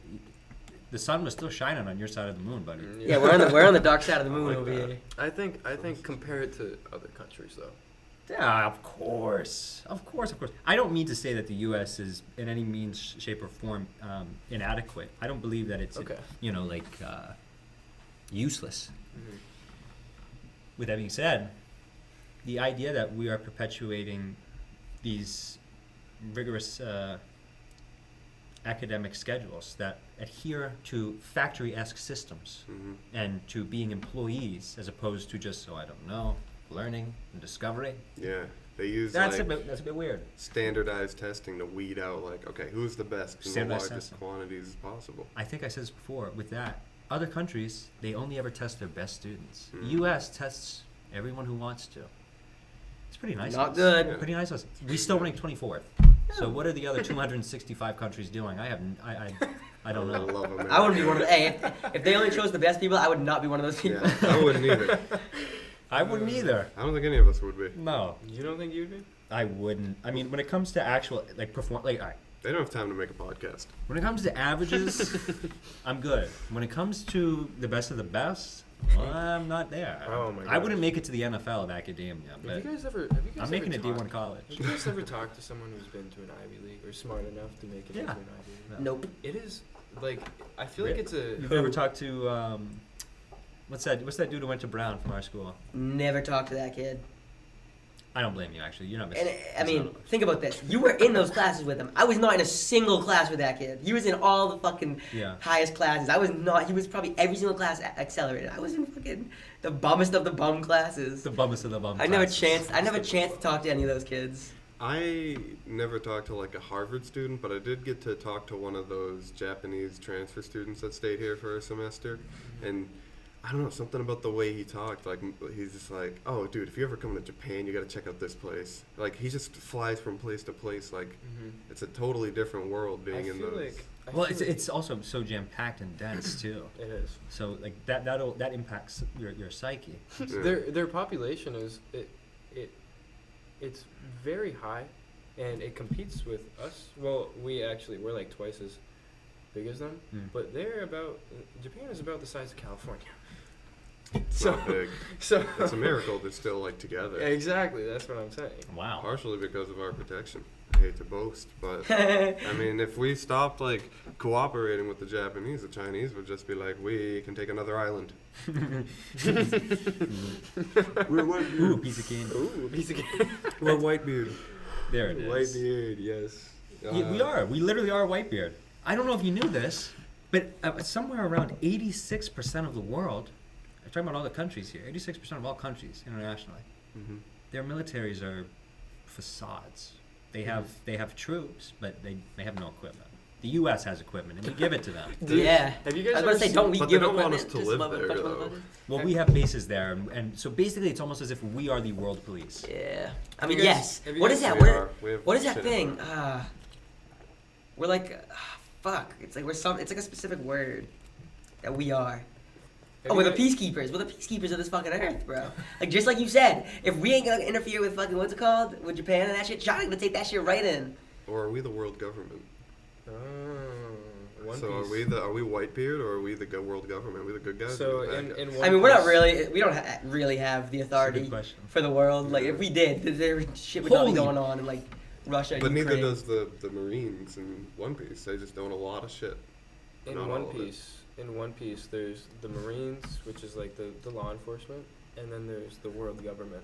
The sun was still shining on your side of the moon, buddy. Yeah, we're on the dark side of the moon like over that. here. I think compare it to other countries though. Yeah, of course. I don't mean to say that the U.S. is in any means, shape, or form inadequate. I don't believe that it's, Okay. useless. Mhm. With that being said, the idea that we are perpetuating these rigorous academic schedules that adhere to factory-esque systems Mm-hmm. and to being employees as opposed to just, I don't know, learning and discovery. Yeah, they use That's like a bit weird. standardized testing to weed out like, okay, who's the best in the Standardized largest testing. quantities as possible. I think I said this before. With that, other countries, they only ever test their best students. Mhm. The U.S. tests everyone who wants to. It's pretty nice. Not of us. good. Yeah. Pretty nice. of us. We still rank 24th. So what are the other 265 countries doing? I don't I know. love America. I wouldn't be one of the. Hey, if they only chose the best people, I would not be one of those people. Yeah, I wouldn't either. I wouldn't either. I don't think any of us would be. No, You don't think you'd be? I wouldn't. I mean, when it comes to actual all right. They don't have time to make a podcast. When it comes to averages, I'm good. When it comes to the best of the best, I'm not there. Oh my I wouldn't gosh. make it to the NFL of academia, Have but you guys ever? I'm making a talked- D1 college. Have you guys ever talked to someone who's been to an Ivy League or smart enough to make it Yeah. into an Ivy League? No. Nope. It is like I feel like it's a. You've never talked to what's that dude who went to Brown from our school? Never talked to that kid. I don't blame you actually. You're not And missing. I mean, think about this. You were in those classes with him. I was not in a single class with that kid. He was in all the fucking Yeah. highest classes. I was not. He was probably every single class accelerated. I was in fucking the bummest of the bum classes. The bummest of the bum. I never classes. never chanced to talk to any of those kids. I never talked to like a Harvard student, but I did get to talk to one of those Japanese transfer students that stayed here for a semester, and I don't know, something about the way he talked. Like he's just like, "Oh, dude, if you ever come to Japan, you got to check out this place." Like he just flies from place to place. Like Mhm. it's a totally different world I being in feel those. like. I Well, feel it's also so jam packed and dense too. It is. So like that impacts your psyche. Yeah. Their population is it's very high, and it competes with us. Well, we're like twice as big as them, Mm. but Japan is about the size of California. It's not big. So It's a miracle they're still like together. exactly, that's what I'm saying. Wow. Partially because of our protection. I hate to boast, but I mean, if we stopped like cooperating with the Japanese, the Chinese would just be like, "We can take another island." We're Whitebeard. Ooh, piece of candy. Ooh, piece of cake. We're Whitebeard. There it is. Whitebeard, yes. We are. We literally are Whitebeard. I don't know if you knew this, but somewhere around 86% of the world, I'm talking about all the countries here, 86% of all countries internationally, Mhm. their militaries are facades. They have troops, but they have no equipment. The U.S. has equipment, and we give it to them. Yeah. Have you guys I was ever about to say, seen- don't we But they give don't want equipment us to just live above there, touch though. motherfuckers? Well, we have bases there, and so basically it's almost as if we are the world police. Yeah. I Have mean, you guys- yes. have you What guys- is that? We What, are. We have what is that shit thing? everywhere. We're like, fuck. It's like it's like a specific word that we are. Have Oh, we're you the guys- peacekeepers. We're the peacekeepers of this fucking earth, bro. Like, just like you said, if we ain't gonna interfere with fucking, what's it called? With Japan and that shit, China's gonna take that shit right in. Or are we the world government? Oh, One So Piece. are we Whitebeard or are we the world government? Are we the good guys? So or the bad in guys? One I mean, we're not Piece- really, we don't really have the That's a authority good question. for the world. Like, if we did, there shit would not be Holy- going on in, like, Russia, But neither Ukraine. does the Marines in One Piece. They just own a lot of shit. In Not One all of it. Piece, there's the Marines, which is like the law enforcement, and then there's the world government,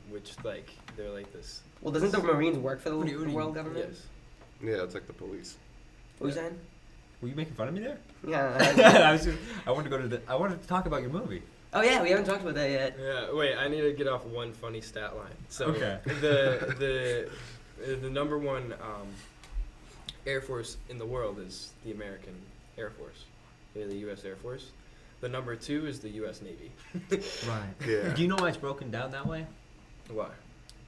which like they're like this. Well, doesn't the Marines work for the What do you- world government? Yes. Yeah, it's like the police. What were you saying? Were you making fun of me there? Yeah. I wanted to talk about your movie. Oh yeah, we haven't talked about that yet. Yeah. Wait, I need to get off one funny stat line. So Okay. the number one Air Force in the world is the American Air Force, the U.S. Air Force. The number 2 is the U.S. Navy. Right. Yeah. Do you know why it's broken down that way? Why?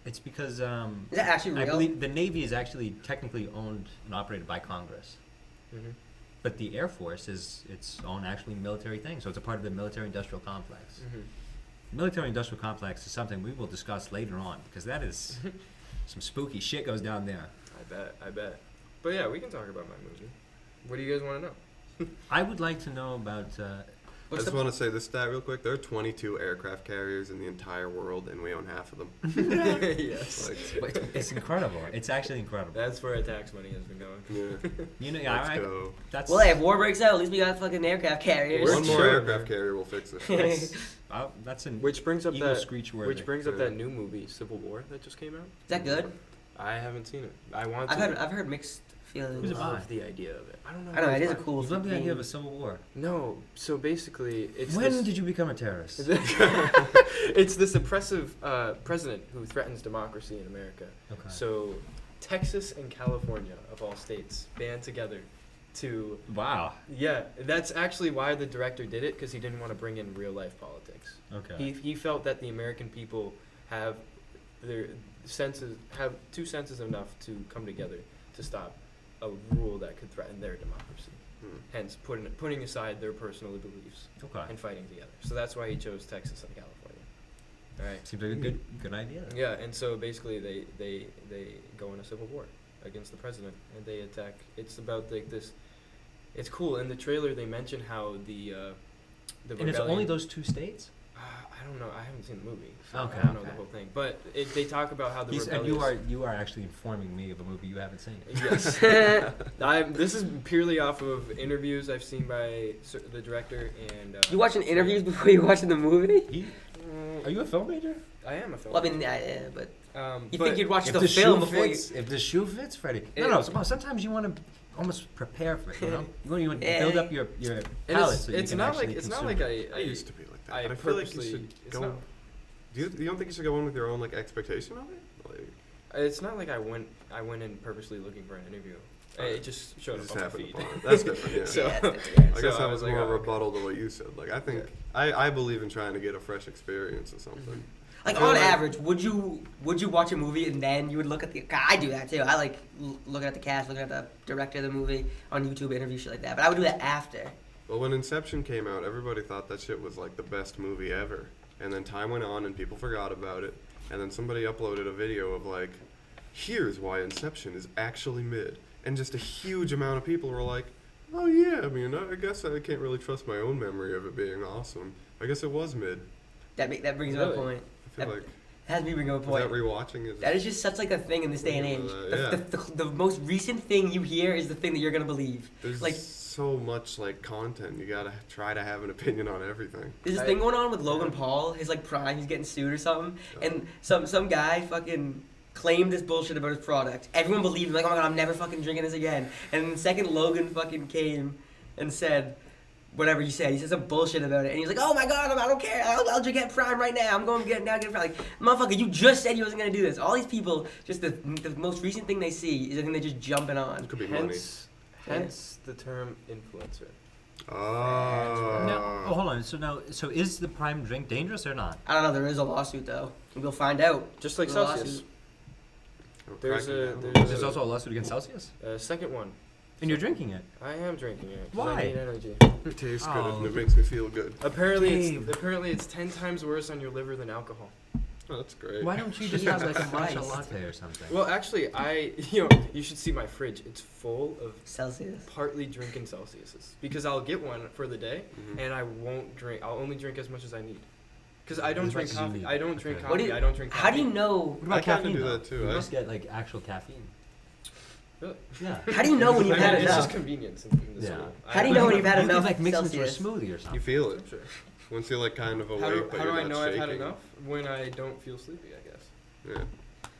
It's because Is that actually real? I believe the Navy is actually technically owned and operated by Congress, Mm-hmm. but the Air Force is its own actually military thing. So it's a part of the military-industrial complex. Mm-hmm. Military-industrial complex is something we will discuss later on because that is some spooky shit goes down there. I bet. But yeah, we can talk about my movie. What do you guys want to know? I would like to know about. I just want to say this stat real quick. There are 22 aircraft carriers in the entire world, and we own half of them. Yes. Like, It's incredible. It's actually incredible. That's where our tax money has been going. yeah. You know, Let's yeah, go. that's. Well, hey, if war breaks out, at least we got fucking aircraft carriers. One more Sure. aircraft carrier will fix this. That's an Which brings up Eagle that screech worthy. which brings up that new movie, Civil War, that just came out. Is that good? I haven't seen it. I want I've to. heard mixed feelings. Who's it by? love the idea of it. I don't know. I don't know. why It is a it's cool. You love the idea of theme. a civil war. No. So basically, it's When this, did you become a terrorist? it's this oppressive president who threatens democracy in America. Okay. So Texas and California, of all states, band together to. Wow. Yeah, that's actually why the director did it, because he didn't want to bring in real life politics. Okay. He felt that the American people have their senses, have two senses enough to come together to stop a rule that could threaten their democracy. Hmm. Hence, putting aside their personal beliefs Okay. and fighting together. So that's why he chose Texas and California. All right. Seems like a good idea. Yeah, and so basically they go in a civil war against the president, and they attack. It's about like this. It's cool. In the trailer, they mention how the And it's only those two states. I don't know. I haven't seen the movie, so Okay, I don't know okay. the whole thing. But they talk about how the And rebellious. you are actually informing me of a movie you haven't seen. Yes. This is purely off of interviews I've seen by the director and. You watching interviews before you watching the movie? Are you a film major? I am a film. Well, I mean, yeah, but you but think you'd watch If the the film shoe before fits, if the shoe fits, Freddie. It- No. Sometimes you want to almost prepare for it. You know, you want to Yeah. build up your And palate so you it's can not actually like it's not consume like it. I I used to be like that. I but I feel like you purposely. should It's go. not. You don't think you should go in with your own like expectation of it? Like, It's not like I went in purposely looking for an interview. It just showed just up on my happened feed. upon it. That's different. Yeah. So- yeah, I So guess I that was was like, more oh, of a okay. rebuttal to what you said. Like I think Yeah. I believe in trying to get a fresh experience or something. like I feel on like- average, would you watch a movie and then you would look at the? I do that too. I like looking at the cast, looking at the director of the movie on YouTube, interview shit like that. But I would do that after. Well, when Inception came out, everybody thought that shit was like the best movie ever. And then time went on and people forgot about it. And then somebody uploaded a video of like, here's why Inception is actually mid. And just a huge amount of people were like, oh yeah, I mean, I guess I can't really trust my own memory of it being awesome. I guess it was mid. That brings up a Really? point. I feel That like has me bring up a is point. that rewatching is That is just such like a thing in this day and age. Yeah. The most recent thing you hear is the thing that you're gonna believe. there's like- so much like content. You gotta try to have an opinion on everything. There's this I- thing going on with Logan Paul. His like prime, he's getting sued or something, and some guy fucking claimed this bullshit about his product. Everyone believed him, like, oh my god, I'm never fucking drinking this again. And then the second Logan fucking came and said whatever he said some bullshit about it, and he was like, oh my god, I don't care, I'll drink at Prime right now. I'm going to get Prime. Like, motherfucker, you just said you wasn't gonna do this. All these people, just the most recent thing they see is the thing they're just jumping on. It could be money. Hence the term influencer. Oh. Now, hold on. So is the prime drink dangerous or not? I don't know. There is a lawsuit though. We'll find out. Just like There's a Celsius. lawsuit. There's Cracking a- down. there's There's also a lawsuit against Celsius, Second one. and you're drinking it. I am drinking it. 'cause Why? I need energy. It tastes good Oh. and it makes me feel good. Dave. Apparently it's 10 times worse on your liver than alcohol. Oh, that's great. Why don't you just have like a matcha Christ. latte or something? Well, actually, you should see my fridge. It's full of Celsius. partly drinking Celsiuses because I'll get one for the day Mhm. and I won't drink. I'll only drink as much as I need. Because I don't As drink much as you coffee. need. I don't drink Okay. coffee. I don't drink coffee. How do you know? What about I kinda caffeine, do though? that too. You I- must get like actual caffeine. Really? Yeah. How do you know when you've had It's just enough? convenience in the Yeah. school. How do you know when you've had You enough could like mix it into a Celsius? smoothie or You something. feel it. Sure. Once you're like kind of awake, How do, but how do you're I not know shaking. I've had enough? When I don't feel sleepy, I guess. Yeah.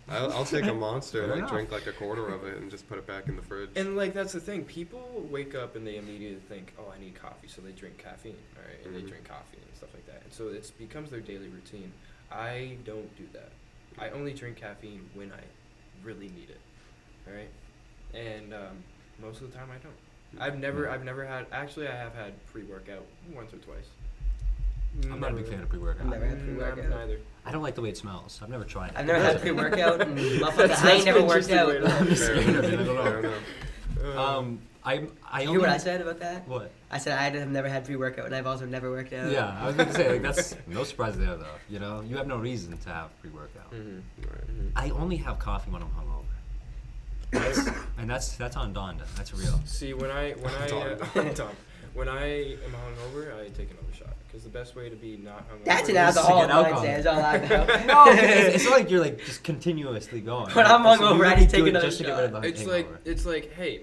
I'll take a Monster and Fair like enough. drink like a quarter of it and just put it back in the fridge. And like that's the thing. People wake up and they immediately think, "Oh, I need coffee," so they drink caffeine, all right, and Mhm. they drink coffee and stuff like that. And so it becomes their daily routine. I don't do that. I only drink caffeine when I really need it, all right. And most of the time I don't. I've never had. Actually, I have had pre-workout once or twice. I'm not a big fan of pre-workout. I've never had pre-workout. Neither. I don't like the way it smells. I've never tried it. I've never had pre-workout, and motherfucker, That's I ain't never an worked interesting out. way to I'm just Fair scared enough. of it. I don't Fair know. enough. I You only hear what I said about that? What? I said I have never had pre-workout, and I've also never worked out. Yeah, I was going to say like that's no surprise there though. You know, you have no reason to have pre-workout. Mm-hmm. Right. I only have coffee when I'm hungover. And that's on Donda. That's real. See, when I Tom. Tom, when I am hungover, I take another shot because the best way to be not hungover. That's an is- alcoholic get alcohol. mindset. It's all alcohol. No, it's not like you're like just continuously going. When I'm Like, hungover, you I really need to do take it another just to get rid of the It's hangover. like, hey,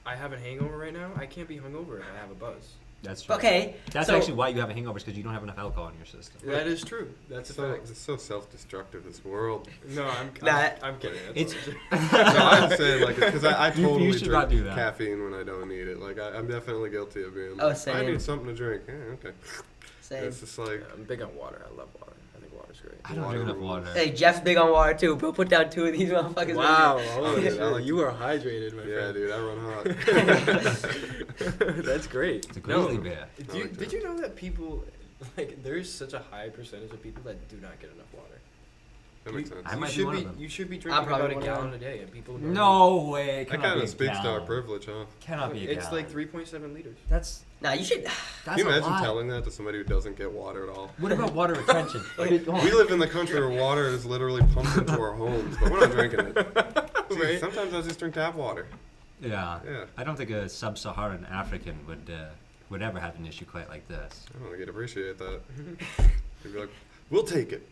I have a hangover right now. I can't be hungover if I have a buzz. That's true. Okay, That's so- actually why you have a hangover, because you don't have enough alcohol in your system. That is true. That's a So fact. it's so self-destructive, this world. No, I'm Nah. I'm kidding. It's That's No, I'm saying like because I You totally should not drink do that. caffeine when I don't need it. Like I'm definitely guilty of being. Oh, Like, I same. need something to drink. Yeah, okay. Same. It's just like I'm big on water. I love water. I think water's great. I don't Water drink enough rules. water. Hey, Jeff's big on water too, bro. Put down 2 of these motherfuckers. Wow, Oh, holy yeah, shit, I like you are hydrated, my yeah, friend. dude, I run hot. That's great. It's a grizzly No. bear. Did you know that people, like, there's such a high percentage of people that do not get enough water? That makes sense. I You might be should one be of them. you should be I'm drinking probably about a one of gallon them. a day, and people don't. No way. It That cannot kind be of a speaks to our gallon. privilege, huh? Cannot be a It's gallon. like 3.7 liters. That's Nah, you should. Can that's you a imagine lot. telling that to somebody who doesn't get water at all? What about water retention? We live in the country where water is literally pumped into our homes, but we're not drinking it. See, Right. sometimes I just drink tap water. Yeah. Yeah. I don't think a sub-Saharan African would ever have an issue quite like this. I don't think I'd appreciate that. They'd be like, we'll take it.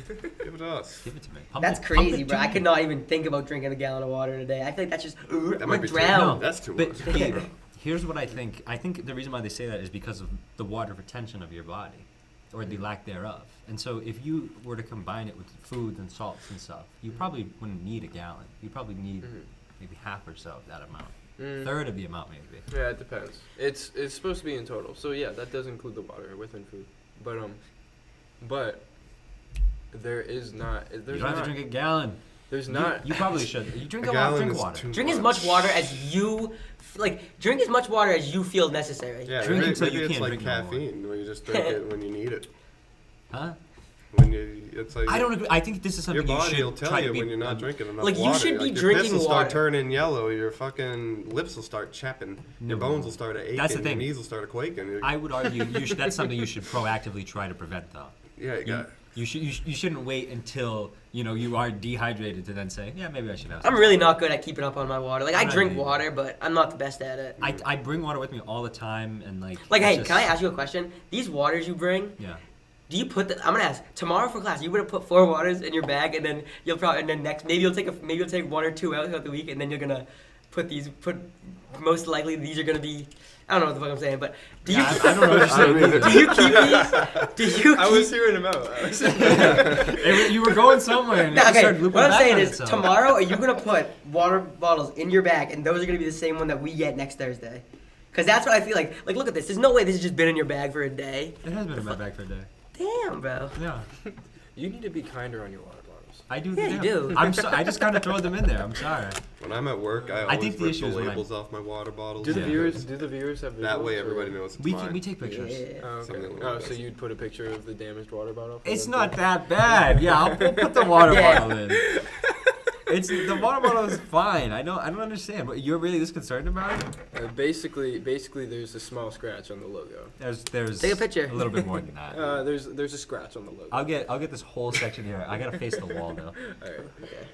Give it to us. Give it to me. Pump That's it- pump crazy, it bro. to I me. could not even think about drinking a gallon of water in a day. I feel like that's just. I'm That gonna might be too drown. No. That's too But much. here's what I think. I think the reason why they say that is because of the water retention of your body, or the lack thereof. And so if you were to combine it with foods and salts and stuff, you probably wouldn't need a gallon. You probably need maybe half or so of that amount. Mm. Third of the amount, maybe. Yeah, it depends. It's supposed to be in total. So yeah, that does include the water within food. But there is not. You There's don't have not. to drink a gallon. There's You- not. You probably should. You drink A a lot. gallon Drink is water. too Drink as much. much water as you drink as much water as you feel necessary. Yeah, Drink maybe, until maybe you it's can't like drink no more. caffeine, where you just drink it when you need it. Huh? It's like I don't agree. I think this is your something you body should will tell try you to be. when you're not drinking enough Like, you water. should be your drinking piss will start water. turning yellow. Your fucking lips will start chapping. Your No. bones will start aching. That's the Your thing. knees will start quaking. I would argue that's something you should proactively try to prevent, though. Yeah, you got. You shouldn't wait until you are dehydrated to then say, yeah, maybe I should have. I'm some." really not good at keeping up on my water. Like, I I'm not drink either. water, but I'm not the best at it. I bring water with me all the time, and like. Like, it's hey, just- can I ask you a question? These waters you bring, Yeah. do you put I'm gonna ask tomorrow for class. You gonna put 4 waters in your bag, and then you'll maybe you'll take 1 or 2 out throughout the week, and then you're gonna put most likely these are gonna be. I don't know what the fuck I'm saying, but do you Yeah, I don't know what you're saying either. do you keep these? Do you keep? I was hearing him out. You were going somewhere, and it No, just okay, started looping what I'm back saying on is itself. tomorrow are you gonna put water bottles in your bag, and those are gonna be the same one that we get next Thursday? Because that's what I feel like. Like, look at this. There's no way this has just been in your bag for a day. It has been in my bag for a day. Damn, bro. Yeah, You need to be kinder on your water bottles. I do. Yeah, you do. I just kind of throw them in there. I'm sorry. When I'm at work, I I always think the rip issue the is when I- labels off my water bottles. Do the Yeah. viewers have visuals? That way, or- everybody knows it's We mine. take pictures. Yeah. Oh, okay. Something like Oh, that. so you'd put a picture of the damaged water bottle? for It's them not to- that bad. Yeah, we'll put the water Yeah. bottle in. The water bottle is fine. I don't understand. But you're really this concerned about it? Basically, there's a small scratch on the logo. There's Take a picture. a little bit more than that. There's a scratch on the logo. I'll get this whole section here. I gotta face the wall though. All right. Okay.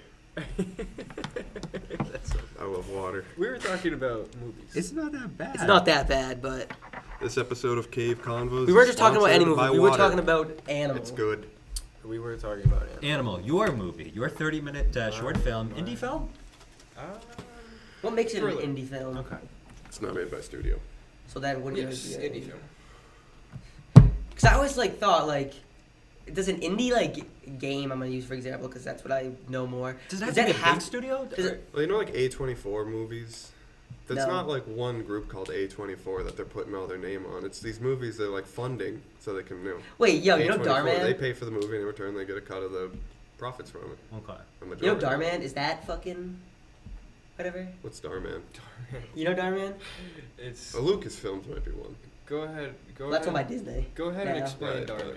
That's so I love water. We were talking about movies. It's not that bad. It's not that bad, but This episode of Cave Convos. we weren't is just talking about any sponsored movie. by We were water. talking about animals. It's good. We were talking about it. Animal, your movie, your 30-minute short film, indie film. What makes it an Thriller. indie film? Okay. It's not made by studio. So that wouldn't Yes, really be indie film. Because I always like thought like, does an indie like game I'm gonna use for example because that's what I know more. Does that Does have to be that a have- big studio? does it- Well, you know, like A24 movies. There's No. not like one group called A24 that they're putting all their name on. It's these movies they're like funding so they can Wait, yo, you know A24, They Darman? pay for the movie and in return they get a cut of the profits from it. Okay. A You know majority. Darman? Is that fucking whatever? What's Starman? You know Darman? It's A Lucasfilms might be one. go ahead. Go That's ahead. owned by Disney. Go ahead and Yeah. explain Right, Darman.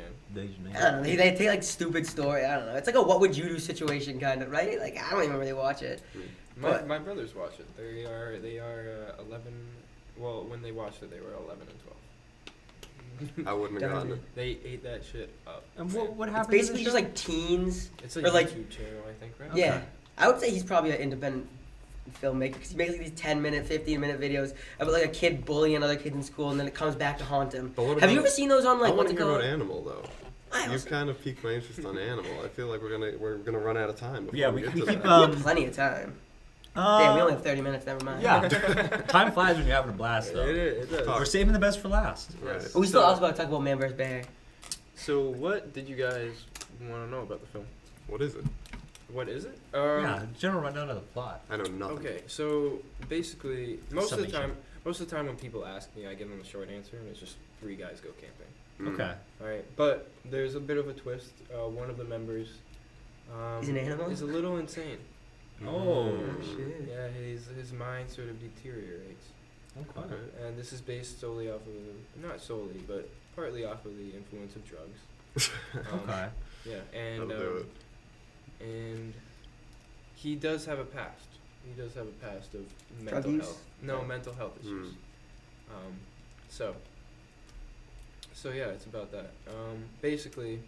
I don't know. They take like stupid story. I don't know. It's like a what would you do situation kind of, right? Like I don't even really watch it. But- My brothers watch it. They are 11. Well, when they watched it, they were 11 and 12. I wouldn't have gotten Darman. it. They ate that shit up. And what It's happened? basically just like teens. It's a Or, like- YouTube channel, I think, right? Yeah. Okay. I would say he's probably an independent filmmaker because he makes like these 10-minute, 15-minute videos about like a kid bullying another kid in school and then it comes back to haunt him. But what Have you about- ever seen those on I like want what's to it hear about called? Animal though. I You've also- kind of piqued my interest on Animal. I feel like we're gonna run out of time. Before Yeah, we we get keep to that. We have plenty of time. Damn, we only Uh, have 30 minutes. Never mind. yeah. Time flies when you're having a blast, though. It does. Talk. We're saving the best for last. Right. But we still So- also got to talk about Man vs. Bear. So, what did you guys want to know about the film? What is it? What is it? Yeah, general rundown of the plot. I know nothing. Okay, so basically, most of the Summation. time when people ask me, I give them a short answer, and it's just 3 guys go camping. Mm. Okay. All right, but there's a bit of a twist. One of the members He's an animal? is a little insane. Oh. Shit. Yeah, his mind sort of deteriorates, Okay. Okay. and this is based solely off of not solely, but partly off of the influence of drugs. Okay. Yeah, and That'll do it. and he does have a past. He does have a past of Drug mental use? health. No, Yeah. mental health issues. So yeah, it's about that. Basically,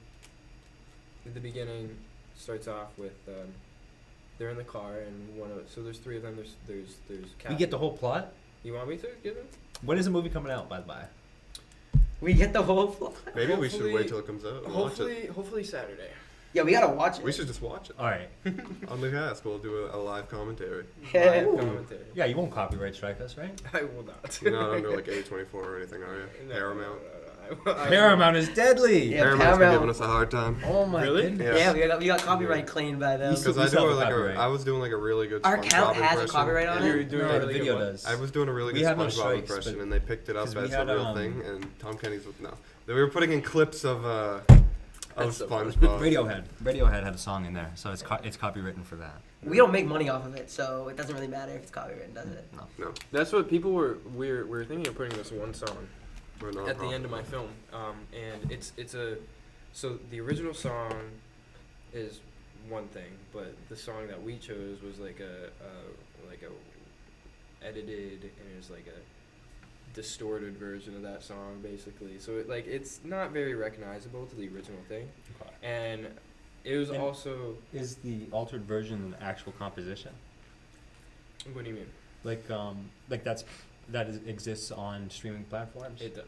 at the beginning starts off with they're in the car and so there's 3 of them. There's We Cap. get the whole plot. You want me to give them? When is the movie coming out, by the by? We get the whole plot. Maybe we should Hopefully- wait till it comes out and watch it. Hopefully Saturday. Yeah, we gotta watch it. We should just watch it. All right. On the cast, we'll do a live commentary. Live commentary. Yeah, you won't copyright strike us, right? I will not. You're not under like A24 or anything, are you? No, Paramount. I- Paramount is deadly. Yeah, Paramount's been Paramount. giving us a hard time. Oh my Really? goodness. Yeah, we got copyright claimed by them. We still- Because I have do a like copyright. I was doing like a really good Our SpongeBob account has a impression. copyright on and- it? You're doing No, a the really video good one. does. I was doing a really We good have no SpongeBob strikes, impression, but- and they picked it up 'cause as we a had, real thing. And Tom Kenny's no, they were putting in clips of That's so funny. SpongeBob. Radiohead had a song in there, so it's copywritten for that. We don't make money off of it, so it doesn't really matter if it's copyrighted, does it? No. No, That's what people were. We're thinking of putting this one song we're not. at the end of my film, and it's a. So the original song is one thing, but the song that we chose was like a edited and it's like a distorted version of that song basically. So it's not very recognizable to the original thing, and it was And- also. Is the altered version an actual composition? What do you mean? Like exists on streaming platforms? It does.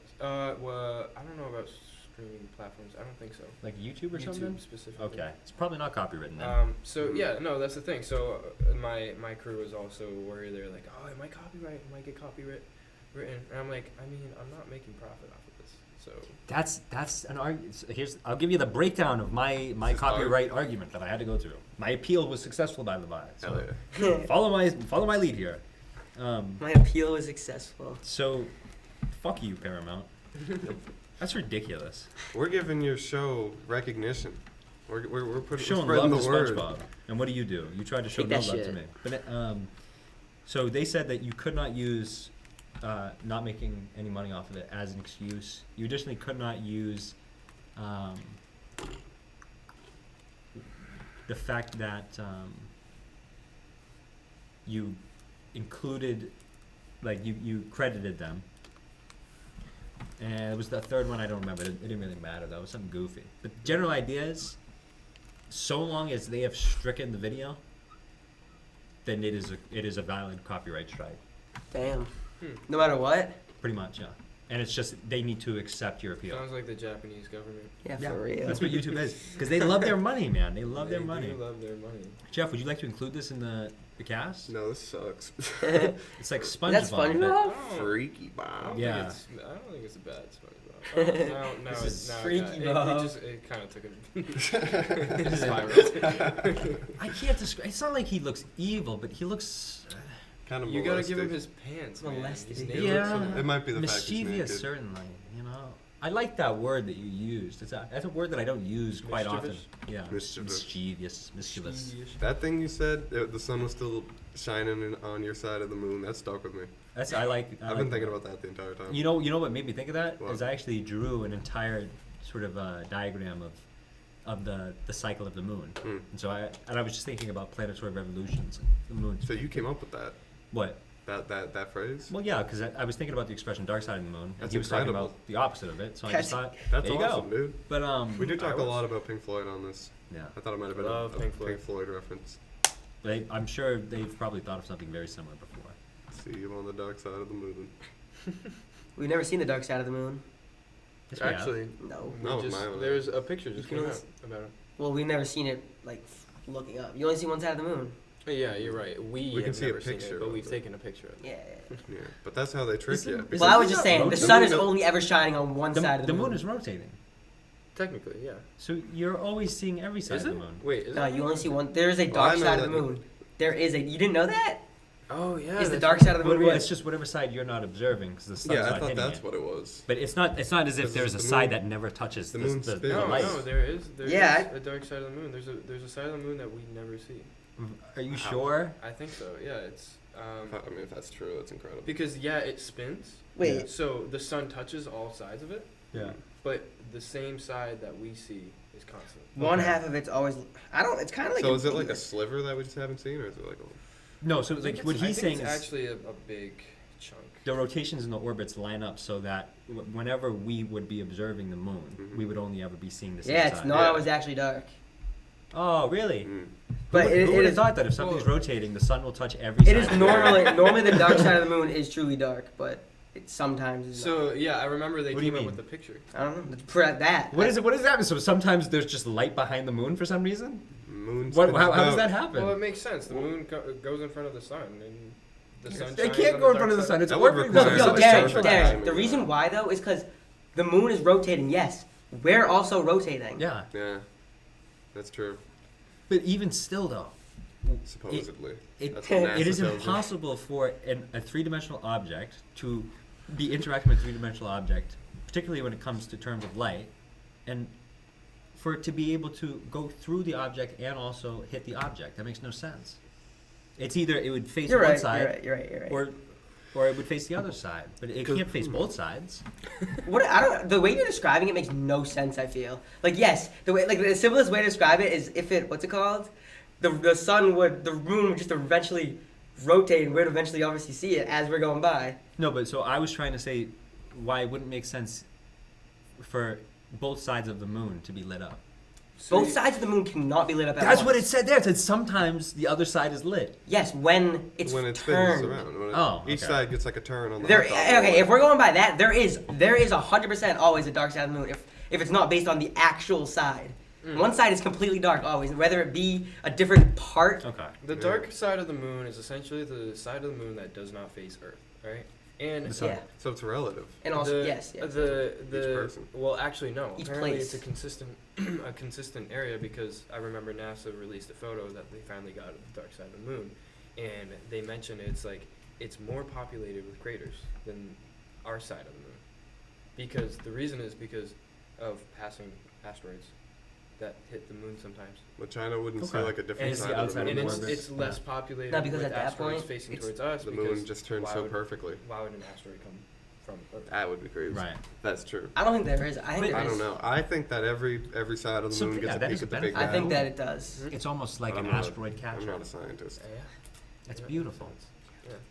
Well, I don't know about streaming platforms. I don't think so. Like YouTube or YouTube something? specifically. Okay, it's probably not copywritten then. So yeah, no, that's the thing. So my crew was also worried. They're like, oh, it might copyright, it might get copyright written, and I'm like, I mean, I'm not making profit off of this, so. That's an argument. I'll give you the breakdown of my This is copyright argument that I had to go through. My appeal was successful, by the by. Hell So yeah. follow my lead here. My appeal was successful. So, fuck you, Paramount. That's ridiculous. We're giving your show recognition. We're putting Showing spreading love the to word. SpongeBob. And what do? You tried to show Take no that love to shit. me. But so they said that you could not use not making any money off of it as an excuse. You additionally could not use the fact that you included, like you credited them. And it was the third one, I don't remember. It didn't really matter though. It was something goofy. But the general idea is, so long as they have stricken the video, then it is a valid copyright strike. Damn. No matter what. Pretty much, yeah. and it's just they need to accept your appeal. Sounds like the Japanese government. Yeah, Yeah, for real. that's what YouTube is, because they love their money, man. They love their money. They do love their money. Jeff, would you like to include this in the cast? No, this sucks. It's like SpongeBob. That's SpongeBob? Freaky I Bob. don't Yeah. think I don't think it's a bad SpongeBob. No, This is Freaky it Bob. just it kind of took a spiral. I can't describe. It's not like he looks evil, but he looks Kind of You gotta give him molested. his pants, man. Molested. He's Yeah. naked. It might be the fact he's mischievous, naked. certainly. You know, I like that word that you used. That's a word that I don't use quite often. Mischievous? Yeah, Mischievous. mischievous. That thing you said, the sun was still shining on your side of the moon. That stuck with me. I've I've been thinking about that the entire time. You know what made me think of that What? is I actually drew an entire sort of diagram of the cycle of the moon, Hmm. and so I was just thinking about planetary revolutions, and the moon. So you came up with that What? that phrase? Well, yeah, because I was thinking about the expression "dark side of the moon," and That's he was talking incredible. about the opposite of it. So I That's- just thought, That's there you awesome, go. dude. But We do talk a was- lot about Pink Floyd on this. yeah, I thought it might have been Love a Pink Pink Floyd. Floyd reference. I'm sure they've probably thought of something very similar before. See you on the dark side of the moon. We've never seen the dark side of the moon. Yes, we have. Actually, No. No, we just, mine was- there's a picture just You came can out about it. Well, we've never seen it like looking up. You only see one side of the moon. Yeah, you're right. We can have see a never seen picture it, but of we've it. taken a picture of it. Yeah. Yeah, but that's how they trick Isn't- you. isn't- Well, I was It's just not saying the rotating. sun is The moon- only ever shining on one side of the moon. moon is rotating, Technically, yeah. so you're always seeing every side Is of it? the moon. Wait, is No, it? you only see one. There is a Well, I dark know side of the that- moon. There is a. You didn't know that? Oh yeah. Is the that's dark right. side of the moon Well, real? it's just whatever side you're not observing, because the sun's Yeah, I not thought hitting that's it. what it was. But it's not as if Because there's a the side moon- that never touches the the, moon's the, spin. the No, light. no, there is Yeah, a dark side of the moon. There's a side of the moon that we never see. Are you How? sure? I think so. Yeah, it's I mean, if that's true, that's incredible. because yeah, it spins. Wait. So the sun touches all sides of it, Yeah. but the same side that we see is constant. One Okay. half of it's always. I don't. It's kind of like. So a is it like a finger. sliver that we just haven't seen, or is it like a... No, so like what I he's think saying it's is actually a big chunk. the rotations and the orbits line up so that whenever we would be observing the moon, Mhm. we would only ever be seeing the same Yeah, it's side. not Yeah. always actually dark. Oh, really? Mm. But who, it who would have is. thought that if something's well- rotating, the sun will touch every It side? is of normally the dark side of the moon is truly dark, but it sometimes is. So yeah, I remember they What do you came up mean? with the picture. not. I don't know. For that. What is it? What does that mean? So sometimes there's just light behind the moon for some reason. Moon What? spins How does about- that happen? Well, it makes sense. The moon goes in front of the sun, and the sun. They shines can't on go in dark front of the side. sun. It's That would orbiting require the No, sun. some Darren, perfect Darren, timing the of reason that. why though is because the moon is rotating. Yes, we're also rotating. Yeah, Yeah, that's true. but even still, though, Supposedly. it That's what NASA it is tells you. impossible for a three-dimensional object to be interacting with a three-dimensional object, particularly when it comes to terms of light, and for it to be able to go through the object and also hit the object. That makes no sense. It's either it would face You're one right. side, You're right. or it would face the other side, but it 'Cause- can't face both sides. What I don't. The way you're describing it makes no sense. I feel like yes, the way like the simplest way to describe it is if it what's it called, the moon would just eventually rotate and we'd eventually obviously see it as we're going by. No, but so I was trying to say why it wouldn't make sense for both sides of the moon to be lit up. So Both you- sides of the moon cannot be lit up at That's once. what it said there. It said sometimes the other side is lit. Yes, when it's when it spins turned. around. When Oh, each okay. side gets like a turn on the There, hot dog okay, roll. if we're going by that, there is 100% always a dark side of the moon. If it's not based on the actual side, one side is completely dark always, whether it be a different part. Okay. The Yeah. dark side of the moon is essentially the side of the moon that does not face Earth, right? And The sun. Yeah, So it's relative. and also the, yes. the person. well, actually no. Each Apparently place. it's a consistent area because I remember NASA released a photo that they finally got of the dark side of the moon, and they mentioned it's more populated with craters than our side of the moon, because the reason is because of passing asteroids that hit the moon sometimes. But China wouldn't see Okay. like a And different it's side the of the outside moon. of And the it's, orbit. it's less populated No, because with at that asteroids point, facing it's- towards us. The because moon just turns why so would- perfectly. Why would an asteroid come from Earth? That would be crazy. Right. That's true. I don't think there is. I think there I is. don't know. I think that every side of the So, moon gets yeah, a that peek is a at the Big benefit. I think Bang. that it does. Mhm. It's almost like But an I'm not a- asteroid catcher. I'm not a scientist. Yeah. It's Yeah, beautiful. makes sense.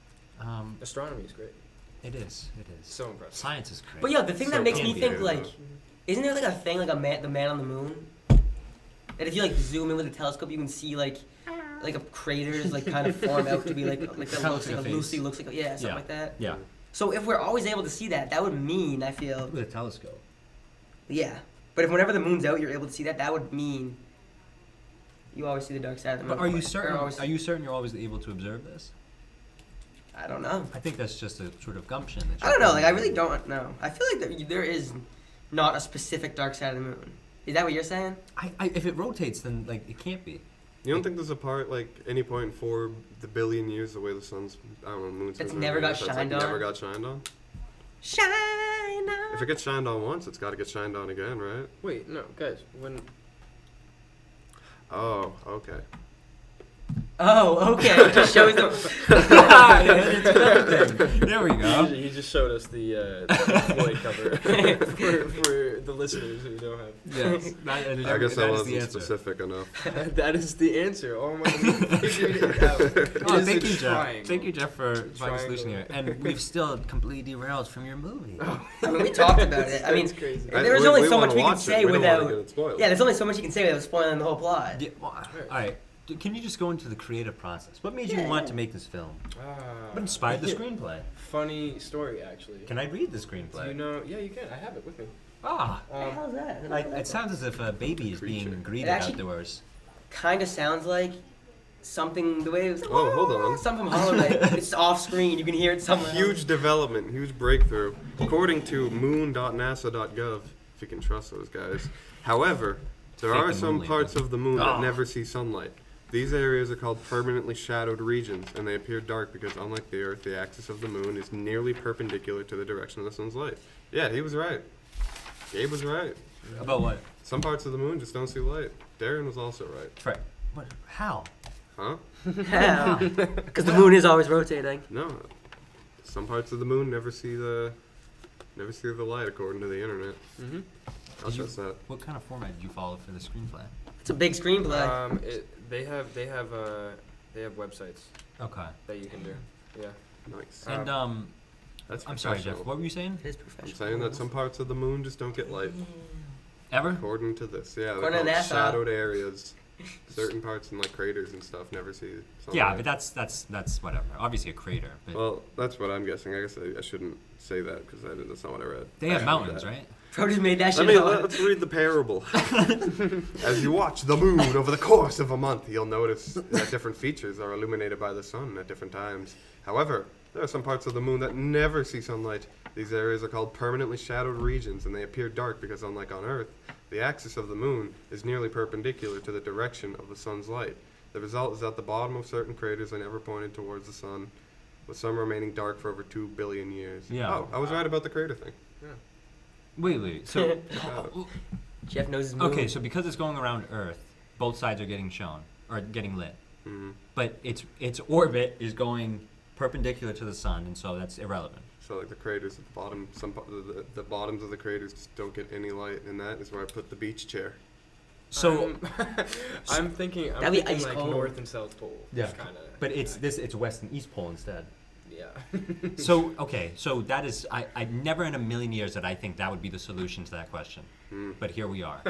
Yeah. Astronomy is great. It is. It is. So impressive. Science is great. But yeah, the thing So that makes me think complicated, like, isn't there like a thing like the man on the moon? That if you like zoom in with a telescope, you can see like a craters like kind of form out to be like Kinda that looks looks like like a a loosely face. looks like yeah something Yeah. like that. Yeah. So if we're always able to see that, that would mean, I feel, With a telescope. yeah. But if whenever the moon's out, you're able to see that, that would mean you always see the dark side of the moon. But are you Or certain? always- Are you certain you're always able to observe this? I don't know. I think that's just a sort of gumption. That I don't know. Like I really don't know. I feel like there is not a specific dark side of the moon. Is that what you're saying? If it rotates, then like it can't be. You don't think there's a part, like, any point for the billion years, the way the sun's, I don't know, moon's It's been never got that's, like, shined on? Never got shined on? Shine on. If it gets shined on once, it's got to get shined on again, right? Wait, no, guys. When Oh, okay. Oh, okay. It just shows them. There we go. he just showed us the Floyd cover for the listeners who don't have. Yes. I guess that is wasn't the answer. specific enough. That is the answer. Oh my God, we figured it out. Oh, It is thank a you, Jeff. triangle. Thank you, Jeff, for finding a solution here. Triangle. And we've still completely derailed from your movie. I mean, we talked about it. I mean, That's crazy. there was only so much wanna we could watch it. say We don't wanna without. get it spoiled. Yeah, there's only so much you can say without spoiling the whole plot. Yeah, well, all right. Can you just go into the creative process? What made you Yeah, want yeah. to make this film? Ah, What inspired the screenplay? Funny story, actually. Can I read the Do screenplay? you know? Yeah, you can. I have it with me. Ah, What the hell is that? it sounds as if a baby is being Creature. greeted It actually- outdoors. Kind of sounds like something the way it was. Oh, hold on. Something from Holiday. It's off screen. You can hear it somewhere. Huge development, huge breakthrough. According to moon.nasa.gov, if you can trust those guys. However, there Fake are the some moon parts of the moon Oh. that never see sunlight. These areas are called permanently shadowed regions, and they appear dark because, unlike the Earth, the axis of the moon is nearly perpendicular to the direction of the sun's light. Yeah, he was right. Gabe was right. About what? Some parts of the moon just don't see light. Darren was also right. Right. What? How? Huh? Because the moon is always rotating. No. Some parts of the moon never see the light, according to the internet. Mm-hmm. I'll trust that. What kind of format did you follow for the screenplay? It's a big screenplay. They have websites Okay. that you can do. Yeah. Nice. And That's I'm sorry, Jeff. professional. What were you saying? It is I'm professional. saying that some parts of the moon just don't get light, Ever? according to this. Yeah, they're According to called NASA. shadowed areas. Certain parts in like craters and stuff never see sunlight. Yeah, but that's whatever. Obviously a crater. But Well, that's what I'm guessing. I guess I shouldn't say that because that's not what I read. they I have read mountains, that. right? Bro just made that shit up. Let's read the parable. As you watch the moon over the course of a month, you'll notice that different features are illuminated by the sun at different times. However, there are some parts of the moon that never see sunlight. These areas are called permanently shadowed regions, and they appear dark because, unlike on Earth, the axis of the moon is nearly perpendicular to the direction of the sun's light. The result is that the bottom of certain craters are never pointed towards the sun, with some remaining dark for over 2 billion years. Yeah. Oh, I was right about the crater thing. Wait. So Jeff knows his moon. okay, so because it's going around Earth, both sides are getting shown or getting lit. Mm-hmm. But its orbit is going perpendicular to the sun, and so that's irrelevant. So like the craters at the bottom, the bottoms of the craters just don't get any light, and that is where I put the beach chair. So, I'm thinking That'd be like ice cold. North and South Pole. Yeah. Kind of. but it's West and East Pole instead. Yeah. So okay, so that is I never in a million years that I think that would be the solution to that question. But here we are.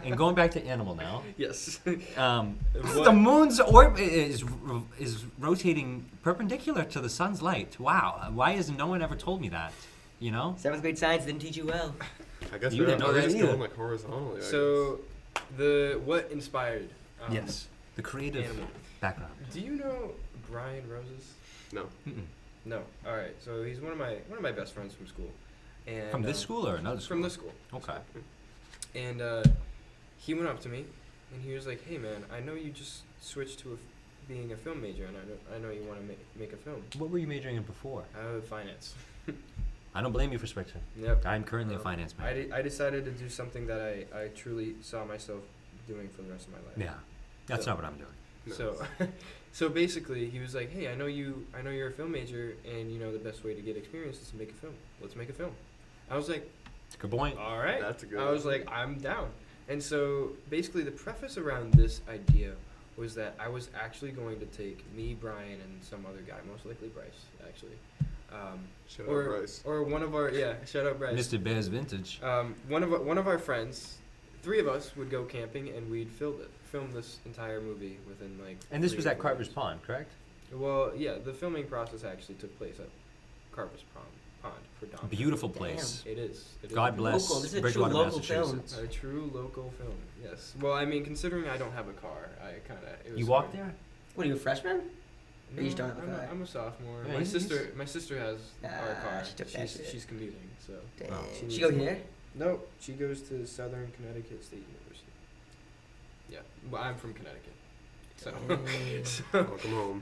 And going back to Animal now. Yes. The moon's orbit is rotating perpendicular to the sun's light. Wow, why has no one ever told me that? You know? 7th grade science didn't teach you well. I guess You they're didn't know that just either. going like horizontally. So, what inspired? Yes. The creative Animal. background. Do you know Brian Roses? No. Mm-mm. No. All right. So he's one of my best friends from school. And From this school or another school? From this school. Okay. And he went up to me, and he was like, "Hey man, I know you just switched to being a film major, and I know you want to make a film. What were you majoring in before? Finance." I don't blame you for switching. Yep. I'm currently a finance major. I decided to do something that I truly saw myself doing for the rest of my life. Yeah. That's So- not what I'm doing. No. So, so basically, he was like, "Hey, I know you're a film major, and you know the best way to get experience is to make a film. Let's make a film." I was like, Good point. "All right." That's a good I was one. like, "I'm down." And so, basically, the preface around this idea was that I was actually going to take me, Brian, and some other guy, most likely Bryce, actually, Shout out Bryce. or one of our shout out Bryce. Mr. Bear's vintage. One of our friends, 3 of us would go camping and we'd film this entire movie within like. And this 3 was or at 4 Carver's days. Pond, correct? Well, yeah, the filming process actually took place Carpus Pond for Dom. Beautiful place. It is. It is God a bless Local. This is a true Bridgewater, local film. Massachusetts. a true local film. Yes. Well, I mean, considering I don't have a car, I kind of. You walked there? What are you, a freshman? No, You just don't have a car? I'm a sophomore. Yeah, my he's- sister has our car. she took that shit. She's commuting, so. Dang. Oh. She go here? Nope, she goes to Southern Connecticut State University. Yeah, well, I'm from Connecticut, so. Dang. so Welcome home.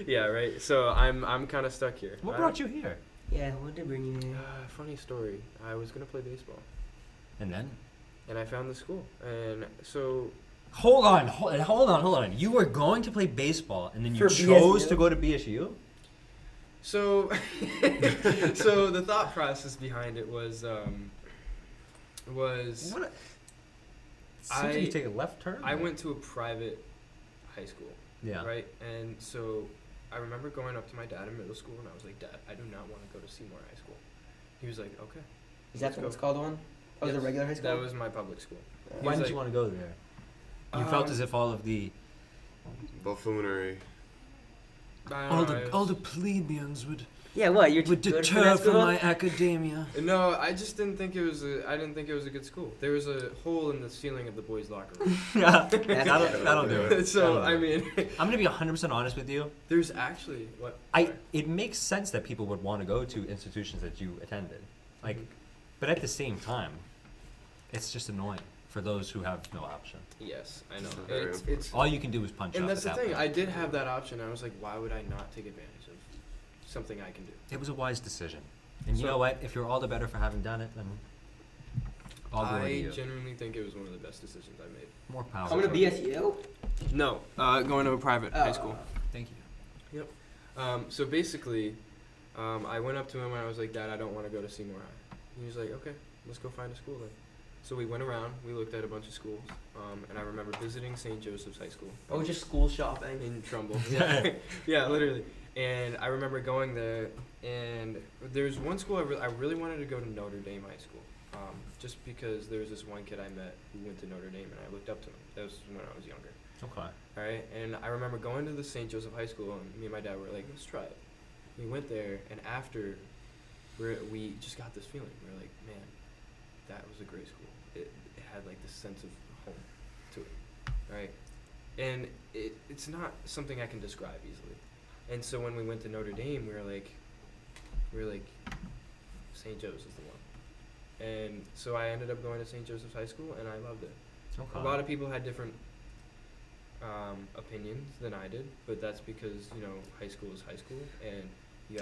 yeah, right. So I'm kind of stuck here. What brought you here? Yeah, what did bring you here? Funny story. I was gonna play baseball, And then? and I found the school, and so Hold on. You were going to play baseball, and then you For chose BSU? to go to BSU? so so the thought process behind it was What? Seems like you take a left turn. I went to a private high school. Yeah. Right? And so I remember going up to my dad in middle school and I was like, Dad, I do not want to go to Seymour High School. He was like, okay. Is that let's what go. it's called, the one? Oh, was it Yes, a regular high school? That was my public school. Why He's did you like, want to go there? You felt Um, as if all of the Buffoonery. I don't know, it was- plebeians would Yeah, what? You're too good for that school? academia. No, I just didn't think it was I didn't think it was a good school. There was a hole in the ceiling of the boys' locker room. Yeah, That's that'll do it. so That'll do I it. mean, I'm gonna be 100% honest with you. there's actually what sorry. It makes sense that people would want to go to institutions that you attended, like, Mhm. but at the same time, it's just annoying for those who have no option. Yes, I know. Very It's All you can do is punch and up that's at the that thing. point. I did have that option. I was like, why would I not take advantage of something I can do? It was a wise decision, and you So- know what? If you're all the better for having done it, then all glory to I you. genuinely think it was one of the best decisions I made. More power. Coming to BSU? No, going to a private high school. Thank you. So basically, I went up to him and I was like, Dad, I don't want to go to Seymour High. He was like, okay, let's go find a school then. So we went around, we looked at a bunch of schools, and I remember visiting St. Joseph's High School Oh, just school shopping. in Trumbull. Yeah, literally. And I remember going there, and there's one school I really wanted to go to Notre Dame High School, just because there was this one kid I met who went to Notre Dame, and I looked up to him. That was when I was younger. Okay. All right, and I remember going to the St. Joseph High School, and me and my dad were like, let's try it. We went there, and after, we just got this feeling. We were like, man, that was a great school. It had like this sense of home to it, right? And it's not something I can describe easily. And so when we went to Notre Dame, we were like, St. Joe's is the one. And so I ended up going to St. Joseph's High School, and I loved it. Okay. A lot of people had different opinions than I did, but that's because high school is high school, and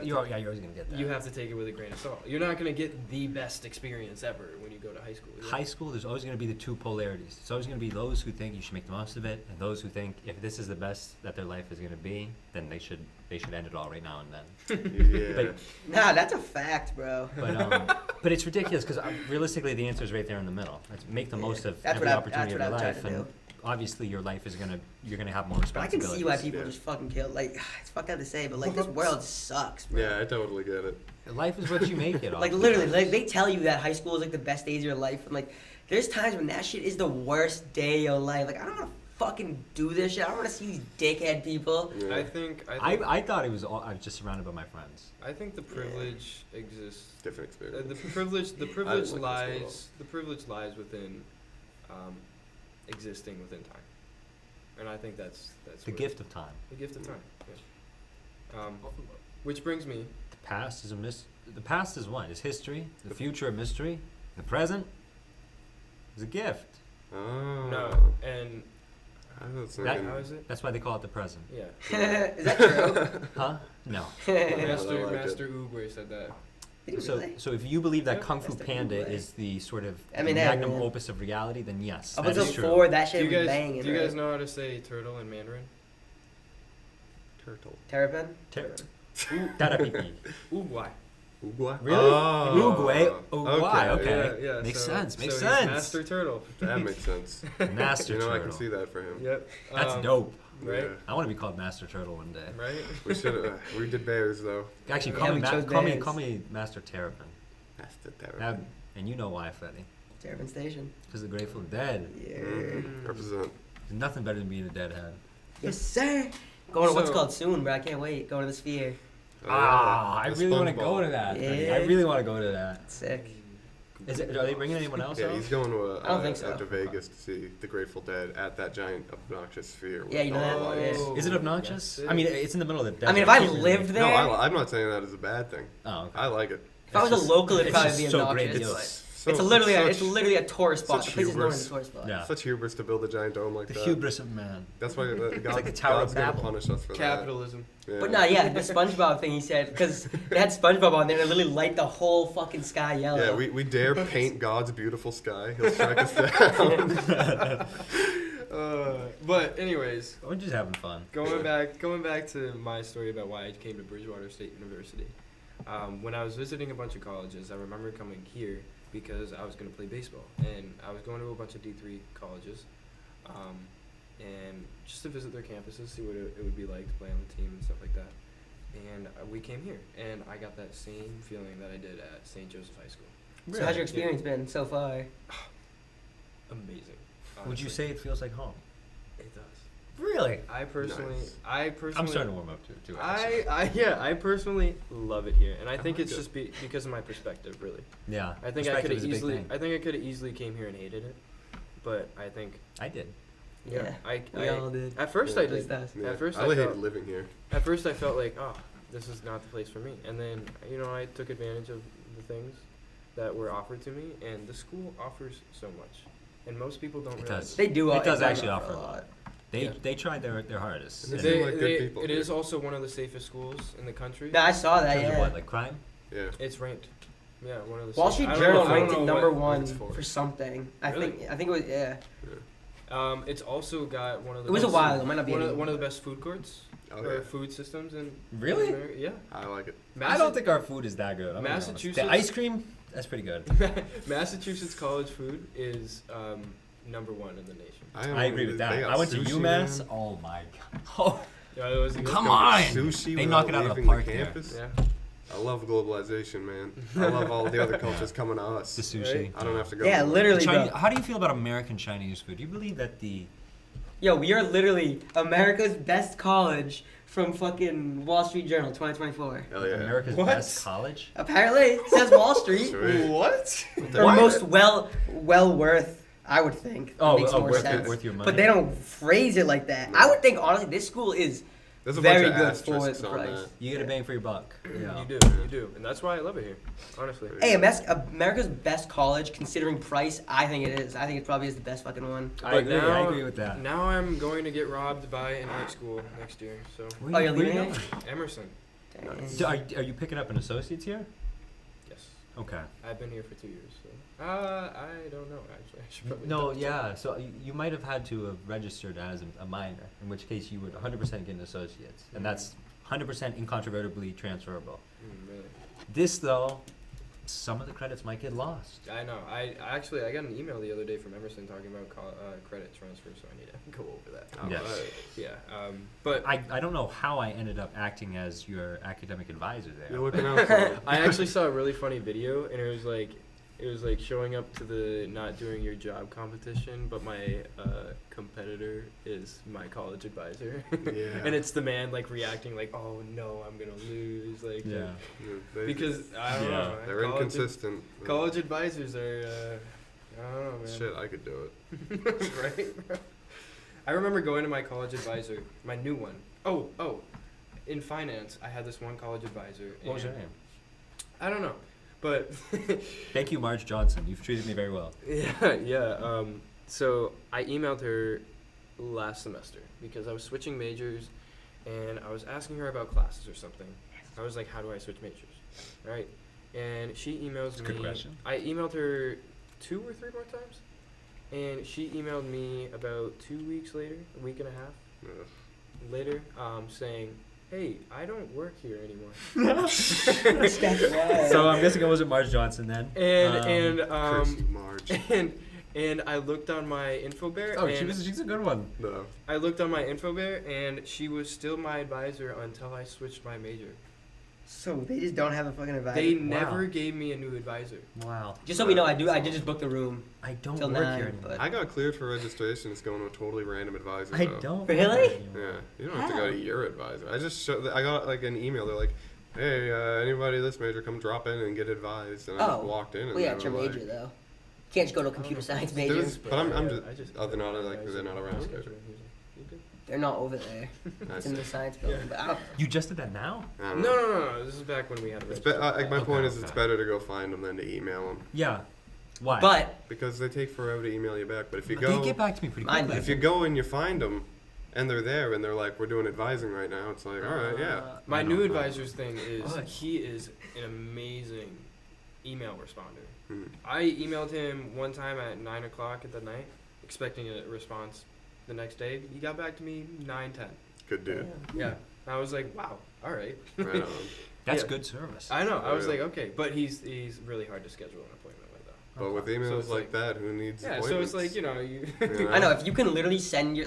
You're always gonna get that. you have to take it with a grain of salt. You're not gonna get the best experience ever when you go to high school. High school, there's always going to be the two polarities. It's always going to be those who think you should make the most of it, and those who think if this is the best that their life is going to be, then they should end it all right now and then. Yeah. But Nah, that's a fact, bro. but it's ridiculous because realistically, the answer is right there in the middle. Let's make the most of That's every what opportunity of I'm your trying life, to and do. obviously, your life is you're gonna have more But I can responsibilities. see why people Yeah. just fucking kill. Like, it's fucked up to say, but like, this world sucks, bro. Yeah, I totally get it. Life is what you make it. Like, literally, like, they tell you that high school is like the best days of your life, and like, there's times when that shit is the worst day of your life. Like, I don't want to fucking do this shit. I don't want to see these dickhead people. Yeah. I think I thought it was all. I was just surrounded by my friends. I think the privilege exists. Different experience. The privilege like this the privilege lies within existing within time, and I think that's The where- gift of time. The gift of time. Yeah. Which brings me. The past is The past is what? Is history. The future a mystery. The present is a gift. Oh. No, and I was That- thinking, how is it? That's why they call it the present. Yeah. Is that true? Huh? No. Master I like it. Master Oogway said that. Did you So, really? so if you believe that Yep. Kung Fu That's the Panda cool way. is the sort of I mean, the hey, magnum man. opus of reality, then yes, Up that until is true. 4, that Do shit you was guys banging. do you guys right? know how to say turtle in Mandarin? turtle. Terrapin? Tarapipi. Oogway. Uguay? Really? Oh. Uguay? Uguay, okay. Yeah, Makes so- sense, makes so he's sense. Master Turtle. That makes sense. Master You know, Turtle. I can see that for him. Yep. That's dope. Right. Yeah. I want to be called Master Turtle one day. Right. We should. We did bears though. Actually, Yeah, call, we me, chose call me bears. call me Master Terrapin. That's the terror. That, and you know why, Freddie? Terrapin Station. Because the Grateful Dead. Yeah. Represent. There's nothing better than being a deadhead. Yes, sir. Going to what's So- called soon, bro. I can't wait. Going to the Sphere. I The really want to SpongeBob. go to that. Yeah. I really want to go to that. Sick. Is it? Are they bringing anyone else? Yeah, out? he's going to I don't think so. to Vegas to see the Grateful Dead at that giant obnoxious sphere. with Yeah, you know that? all the Yeah. lights. Is it obnoxious? Yes, I mean, it's in the middle of the desert. I mean, if I Can't really- lived there, No, I'm not saying that is a bad thing. Oh, okay. I like it. if I was It's a local, it'd it's probably just be so obnoxious. grandiose. It's literally such a tourist spot. such The place is known as a hubris. tourist spot. Yeah. Such hubris to build a giant dome like The that. hubris of man. That's why God, like the Tower of God's gonna Babel. punish us for Capitalism. that. Yeah. But no, yeah, the SpongeBob thing he said, because they had SpongeBob on there and it literally light the whole fucking sky yellow. Yeah, we dare paint God's beautiful sky. He'll strike us down. But anyways, We're just having fun. going back to my story about why I came to Bridgewater State University. When I was visiting a bunch of colleges, I remember coming here because I was going to play baseball, and I was going to a bunch of D3 colleges, and just to visit their campuses, see what it would be like to play on the team and stuff like that. And we came here, and I got that same feeling that I did at St. Joseph High School. So how's your experience been so far? Amazing. Would you honestly. say it feels like home? It does? Really? I personally, Nice. I'm starting to warm up to it too. Actually. I personally love it here, and I think like it's it. just because of my perspective, really. Yeah. I think I could Perspective have is a big easily, thing. I think I could have easily came here and hated it, but I think, I did. Yeah, I we all did. at first Yeah, I At least did. us. Yeah. At first I I hated felt, living here. at first I felt like, oh, this is not the place for me, and then I took advantage of the things that were offered to me, and the school offers so much, and most people don't It realize. does. They do. It does they actually offer offer a lot. They Yeah. they tried their hardest. And And they seem like good people It here. is also one of the safest schools in the country. No, I saw in that. terms of Yeah. what, like crime? Yeah. It's ranked. Yeah, one of the. Wall safe- Street I don't Journal know- I don't ranked it know number what one it's for something. I Really? think it was yeah. It's also got one of the. It was a best- while ago. It might not be one of, anymore. one of the best food courts Oh, or yeah. food systems in Really? in America. Yeah. I like it. I don't think our food is that good. I'm gonna be honest. Massachusetts- The ice cream, that's pretty good. Massachusetts college food is number one in the nation. I agree with They that. got I went to sushi, UMass. man. Oh my god. Oh, Yeah, it was Come Go on! get Sushi They without knock it out of the leaving park there. campus. Yeah. I love globalization, man. I love all the other cultures coming to the us. sushi. Right. I don't have to go. Yeah, anywhere. literally. Chinese, Bro. how do you feel about American Chinese food? Do you believe that the Yo, we are literally America's best college from fucking Wall Street Journal 2024. Hell yeah. America's What? best college? Apparently, it says Wall Street. Sweet. What? Or What? most well worth, I would think. Oh, makes more worth, sense. worth your money. But they don't phrase it like that. No. I would think honestly, this school is There's a very bunch of good for asterisks the on price. that. You get a bang for your buck. Yeah. You do, and that's why I love it here. Honestly. Hey, America's best college, considering price, I think it is. I think it probably is the best fucking one. I agree. I agree with that. Now I'm going to get robbed by an art school next year. So Where you're where leaving going? it? Emerson. Dang. Are you picking up an associate's here? Yes. Okay. I've been here for 2 years. So I don't know actually. I should probably No, double check. yeah. So you might have had to have registered as a minor, in which case you would 100% get an associate's, and that's 100% incontrovertibly transferable. Really. This though, some of the credits might get lost. I know. I got an email the other day from Emerson talking about credit transfer, so I need to go over that. Oh, Yes. right. Yeah. But I don't know how I ended up acting as your academic advisor there. You're looking out for it. I actually saw a really funny video, and it was like showing up to the not doing your job competition, but my competitor is my college advisor. Yeah. And it's the man like reacting like, oh no, I'm gonna lose, like Yeah. because I don't Yeah. know. They're inconsistent. College advisors are I don't know, man. Shit, I could do it. Right? I remember going to my college advisor, my new one. Oh, in finance, I had this one college advisor. What was your and name? I don't know, but Thank you, Marge Johnson. You've treated me very well. yeah. So I emailed her last semester because I was switching majors, and I was asking her about classes or something. I was like, "How do I switch majors?" Right? And she emails That's a me. good question. I emailed her 2 or 3 more times, and she emailed me about 2 weeks later, a week and a half Ugh. later, saying, "Hey, I don't work here anymore." So I'm guessing it wasn't Marge Johnson then. Curse you, Marge. And I looked on my info bear. Oh, and she's a good one. No. I looked on my info bear, and she was still my advisor until I switched my major. So they just don't have a fucking advisor. They Wow. never gave me a new advisor. Wow. Just so we know, I did just book the room. I don't Till work 9, here anymore. but- I got cleared for registration. It's going to a totally random advisor. I though. don't. Really? work here anymore. Yeah, you don't have to go to your advisor. I got like an email. They're like, hey, anybody this major, come drop in and get advised. And I just walked in. And Well, yeah, they it's your were major, though. You can't just go to a computer science major. But I'm just, they're not around here. They're not over there. It's in the science building. But I don't, You just did that now? I don't know. No. This is back when we had a register. My point is, Okay. it's better to go find them than to email them. Yeah. Why? but Because they take forever to email you back. But if you they go, get back to me pretty Mine quickly. if you go and you find them, and they're there, and they're like, we're doing advising right now, it's like, all right, yeah. My I new don't- advisor's thing is Oh. he is an amazing email responder. Mhm. I emailed him one time at 9 o'clock at the night, expecting a response the next day. He got back to me 9:10. Good dude. Yeah, I was like, wow, all right. Right on. That's Yeah. good service. I know. I was Yeah. like, okay, but he's really hard to schedule an appointment like that. But with Okay. emails So it's like that, who needs Yeah, appointments? so it's like you know you. I know if you can literally send your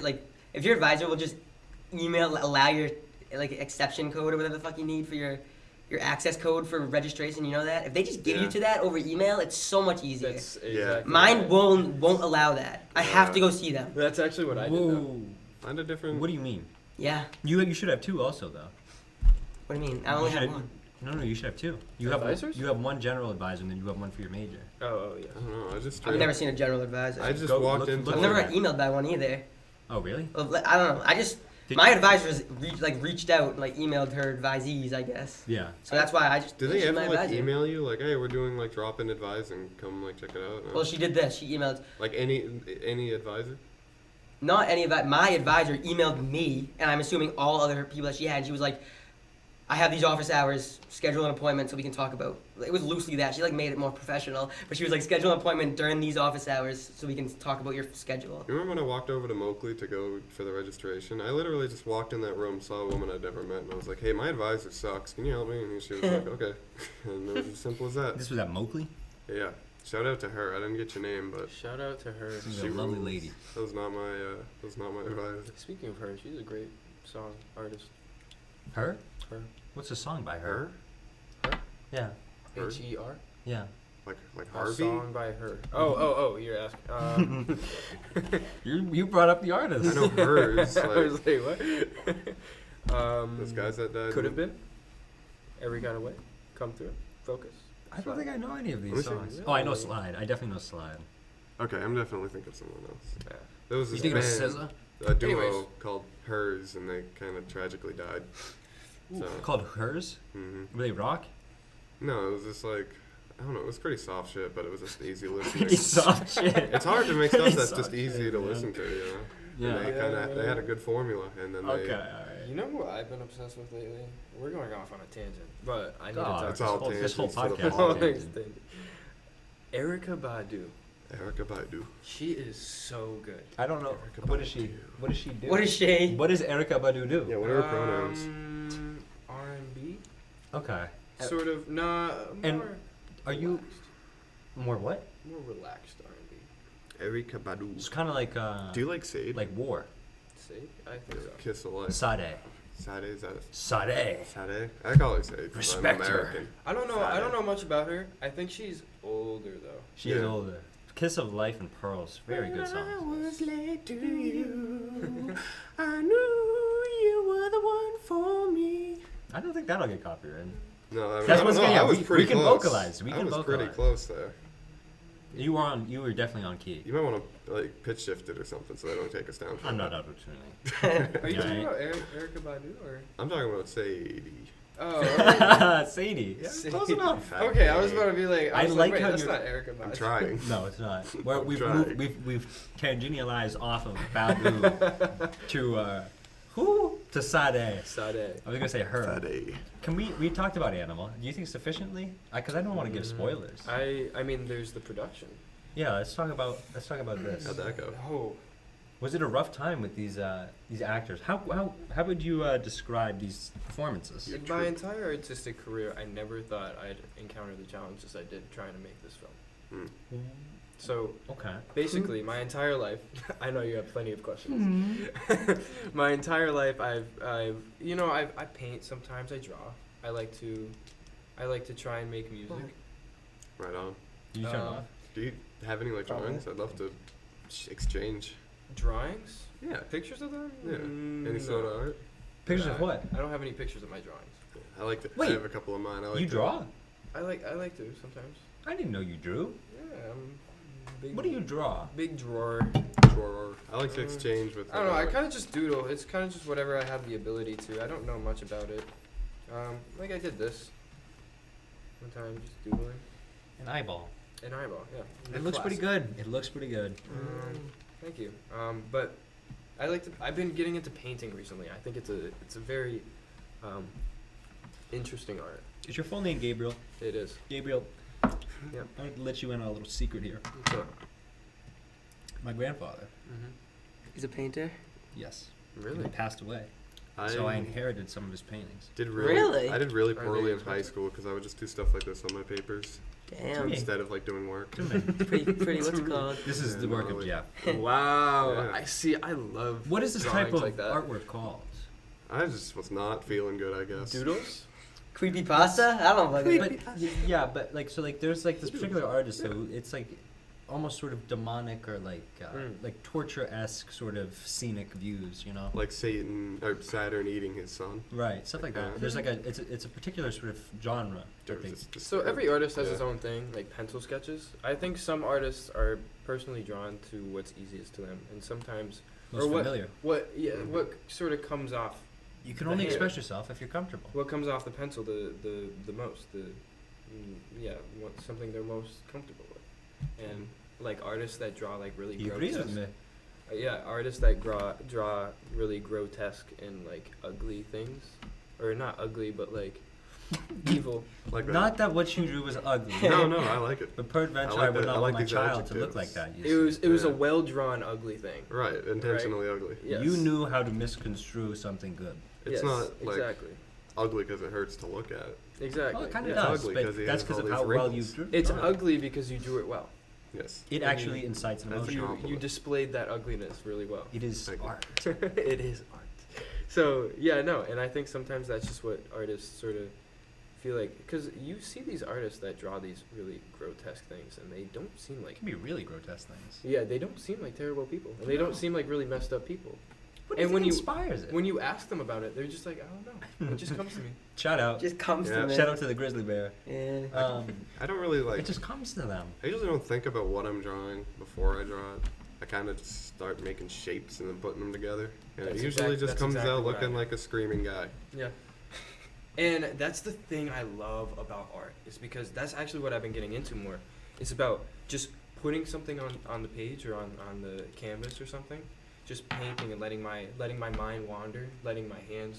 if your advisor will just allow your exception code or whatever the fuck you need for your access code for registration, you know that if they just give you Yeah. to that over email, it's so much easier. That's Yeah. exactly Mine right. won't allow that. I have to go see them. That's actually what I did. Though. Whoa. Find a different. What do you mean? Yeah. You should have two also though. What do you mean? I only You have should- one. No, you should have two. Advisors? You have one general advisor and then you have one for your major. Oh yes. I don't know. I just. I've never seen a general advisor. I just Go walked look- into. look I've for never that. got emailed by one either. Oh really? Well, I don't know. I just Did my you- advisors reached out and emailed her advisees, I guess. Yeah. So that's why I just. Did they she's ever my like advisor. email you like, hey, we're doing like drop-in advising, come like check it out? No? Well, she did this. She emailed Like any advisor? not any of that. My advisor emailed me, and I'm assuming all other people that she had. She was like, "I have these office hours. Schedule an appointment so we can talk about." It was loosely that she made it more professional, but she was like, "Schedule an appointment during these office hours so we can talk about your schedule." You remember when I walked over to Moakley to go for the registration? I literally just walked in that room, saw a woman I'd never met, and I was like, hey, my advisor sucks. Can you help me? And she was like, okay. And it was as simple as that. This was at Moakley? Yeah. Shout out to her. I didn't get your name, but Shout out to her. She's She a lovely rules. lady. that was not my advisor. Speaking of her, she's a great song artist. Her? Her. What's the song by her? Her? Yeah. Her? H-E-R. Yeah. Like A Harvey? song by her. Oh, you're asking. You brought up the artist. I know hers. I was Like, like, what? those guys that died. Could have been. Every Got Away. Come Through. Focus. I don't think I know any of Let me these see. songs. Oh, I know Slide. I definitely know Slide. Okay, I'm definitely thinking of someone else. Yeah. There was You this thinking of band, SZA? a duo Anyways. called Hers, and they kind of tragically died. So, Called Hers? mhm. Were they rock? No, it was just like, I don't know, it was pretty soft shit, but it was just easy listening. Pretty soft shit. It's hard to make stuff Pretty that's just soft easy shit, to man. listen to, you know? Yeah. And they had a good formula, and then Okay, they. alright. You know what I've been obsessed with lately? We're going off on a tangent, but I need Oh, to talk it's all about this whole tangents to the podcast. all podcast. things tangent. Erica Badu. Erica Badu. She is so good. I don't know. Erica What does she? Badu. What does she do? What is she? What does Erica Badu do? Yeah, what are her pronouns? R&B, Okay. sort of. Nah. And More Are you relaxed. more what? More relaxed R&B? Erica Badu. It's kind of like Do you like Sade? like war. See, I think so. Kiss of Life. Sade. Sade, is that a Sade. Sade? I call her Sade. 'cause Respect I'm her. American. I don't know. Sade. I don't know much about her. I think she's older though. She's Yeah. older. Kiss of Life and Pearls. Very good I songs. was late to you. I knew you were the one for me. I don't think that'll get copyrighted. No, I mean, That's I what's don't know. good. Yeah, I was we pretty can close. vocalize. We I can was vocalize. pretty close there. You were definitely on key. You might want to like pitch shift it or something so they don't take us down. for I'm that. not opportunity. Are you Yeah, talking right. about Erica Badu or? I'm talking about Sadie. Oh. Sadie. Yeah, Sadie. close enough. Okay, I was about to be like. I was like wait, how that's you're- not Erica Badu. I'm trying. No, it's not. Well, we've trying. moved, we've tangentialized off of Badu to who? To Sade. Sade. I was gonna say her. Sadie. Can we talked about Animal? Do you think sufficiently? Because I don't want to give spoilers. I mean, there's the production. Yeah, let's talk about this. How'd that go? Oh, Was it a rough time with these actors? How would you describe these performances? Your in my true- entire artistic career, I never thought I'd encounter the challenges I did trying to make this film. Hmm. So Okay. basically, my entire life, I know you have plenty of questions. My entire life, I paint sometimes. I draw. I like to try and make music. Right on. Did you turn Uh, off? Do you have any like drawings? I'd love to exchange. Drawings, Yeah. pictures of them. Yeah. Any No. sort of art? Pictures of what? I don't have any pictures of my drawings. I like to. Wait, I have a couple of mine. I like You to- draw? I like to sometimes. I didn't know you drew. Yeah, I'm big. What do you draw? Big drawer. Drawer. I like to exchange with. I don't know. I kind of just doodle. It's kind of just whatever I have the ability to. I don't know much about it. Like I did this one time, just doodling. An eyeball. An eyeball, yeah. It looks pretty good. It looks pretty good. Thank you. But I like to. I've been getting into painting recently. I think it's a very interesting art. Is your full name Gabriel? It is. Gabriel. Yep. I'm going to let you in on a little secret here. So, My grandfather, He's a painter. yes, really? he passed away. So I inherited some of his paintings. did Really? I did really Are poorly they in high expensive? school because I would just do stuff like this on my papers Damn. me. instead of like doing work. Pretty. What's it called? This is Yeah, the work of gnarly. Jeff. Wow. Yeah. I see. I love. What is this type drawings of like that. artwork called? I just was not feeling good. I guess. Doodles? Creepy pasta? I don't know. But yeah, but like so like there's like this particular artist who it's like almost sort of demonic or like torture-esque sort of scenic views, you know? Like Satan or Saturn eating his son. Right, stuff like that. Yeah. There's like it's a particular sort of genre. that they- So every artist has his Yeah. own thing, like pencil sketches. I think some artists are personally drawn to what's easiest to them, and sometimes most or what familiar. what sort of comes off You can the only hand. express yourself if you're comfortable. what comes off the pencil the most what something they're most comfortable with, and like artists that draw like really He agrees grotesque. with me. Yeah, artists that draw really grotesque and like ugly things, or not ugly, but like evil. Like that. Not that what you drew was ugly. No, I like it. But peradventure, I like I would that- I not like want my these child to look adjectives. like that. You It was a Yeah. well drawn ugly thing. Right, intentionally ugly. Yes. You knew how to misconstrue something good. It's Yes, not like exactly. ugly because it hurts to look at. Exactly. Well, it kind of Yeah. does, It's ugly but 'cause he that's has because all of these how well you wrinkles. drew. It's drawn it. ugly because you drew it well. Yes. It actually incites That's emotion. a You compliment. displayed that ugliness really well. It is Thank you. art. It is art. So yeah, no, and I think sometimes that's just what artists sort of feel like, because you see these artists that draw these really grotesque things, and they don't seem It like can be really grotesque things. yeah, they don't seem like terrible people, and they No. don't seem like really messed up people. What do you And when think you- inspires it? When you ask them about it, they're just like, I don't know, it just comes to me. Shout out. Just comes Yeah. to me. Shout out to the Grizzly Bear. Yeah. I don't really like. It just comes to them. I usually don't think about what I'm drawing before I draw it. I kind of just start making shapes and then putting them together, and That's it usually just that's comes exactly out what I looking do. like a screaming guy. Yeah. And that's the thing I love about art, is because that's actually what I've been getting into more. It's about just putting something on the page or on the canvas or something, just painting and letting my mind wander, letting my hands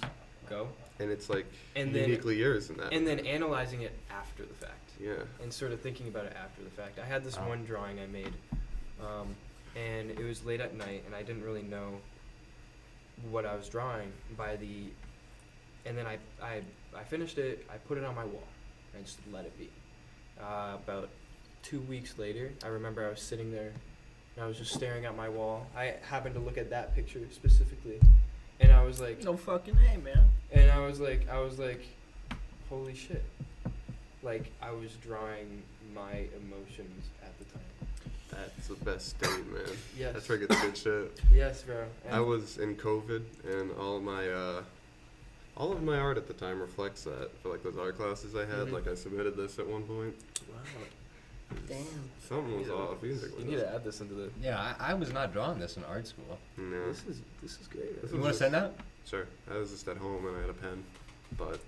go, And it's like And then- uniquely yours in that. and then analyzing it after the fact. Yeah. And sort of thinking about it after the fact. I had this Wow. one drawing I made, and it was late at night, and I didn't really know what I was drawing and then I finished it, I put it on my wall, and I just let it be. About 2 weeks later, I remember I was sitting there, and I was just staring at my wall. I happened to look at that picture specifically, and I was like, No fucking A, man. and I was like, holy shit. Like, I was drawing my emotions at the time. That's the best state, man. Yes. That's where it gets good shit. Yes, bro. And I was in COVID, and all of my art at the time reflects that. For like those art classes I had, Mhm. like I submitted this at one point. Wow. Damn. Something was off. You need to add this into the. Yeah, I was not drawing this in art school. No. This is great. This You was want to send that? Sure. I was just at home and I had a pen, but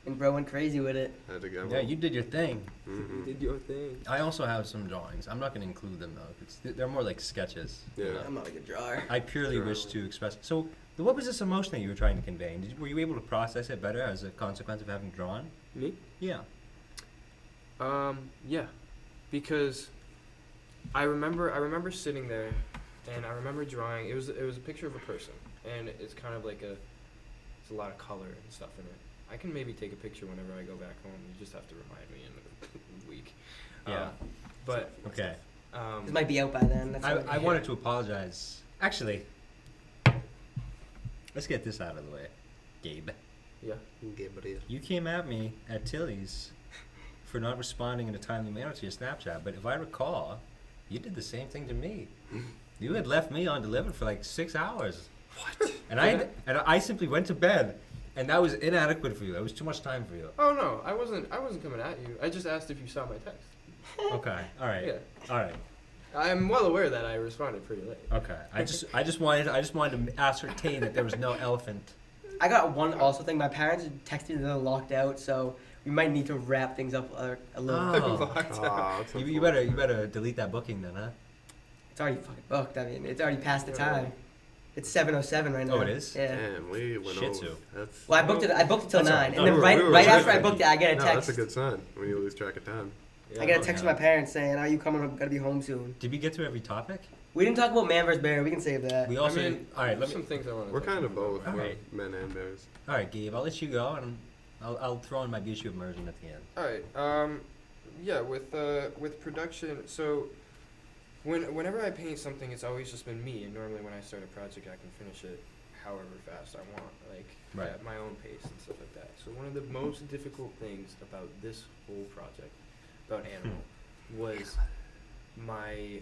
And bro went crazy with it. I had to go. Yeah, you did your thing. Mm-hmm. You did your thing. I also have some drawings. I'm not going to include them though. They're more like sketches. you Yeah. know? I'm not a good drawer. I purely Sure. wish to express. So, what was this emotion that you were trying to convey? And were you able to process it better as a consequence of having drawn? Me? Yeah. Yeah, because I remember sitting there, and I remember drawing. It was a picture of a person, and it's kind of like it's a lot of color and stuff in it. I can maybe take a picture whenever I go back home. You just have to remind me in a week. Yeah. But Okay. This might be out by then. That's what- I wanted to apologize. Actually, let's get this out of the way. Gabe, yeah. you came at me at Tilly's for not responding in a timely manner to your Snapchat, but if I recall, you did the same thing to me. You had left me undelivered for like 6 hours. What? And I simply went to bed And that was inadequate for you. That was too much time for you. Oh no, I wasn't coming at you. I just asked if you saw my text. Okay. All right. Yeah. All right. I'm well aware that I responded pretty late. Okay. I just wanted to ascertain that there was no elephant. I got one also thing. My parents texted me they're locked out, so we might need to wrap things up a little. Oh. That's You better delete that booking then, huh? It's already fucking booked. I mean, it's already past the time. It's 7:07 right now. Oh, it is? Yeah. Damn, we went Shih over. Tzu. That's, Well, I booked it till That's all 9, right. and then No, right we were after I ready. booked it, I get a no, text. that's a good sign when you lose track of time. Yeah. I get a text Yeah. from my parents saying, "Are you coming? I'm gonna be home soon." Did we get through every topic? We didn't talk about Man vs. Bear. We can save that. We also. I mean, all right. Let there's me. some things I want to. We're kind of both. All We're right. men and bears. All right, Gabe. I'll let you go, and I'll throw in my Bishu immersion at the end. All right. Yeah. With production, so whenever I paint something, it's always just been me. And normally, when I start a project, I can finish it however fast I want, like Right. at my own pace and stuff like that. So one of the most difficult things about this whole project, about Animal, was my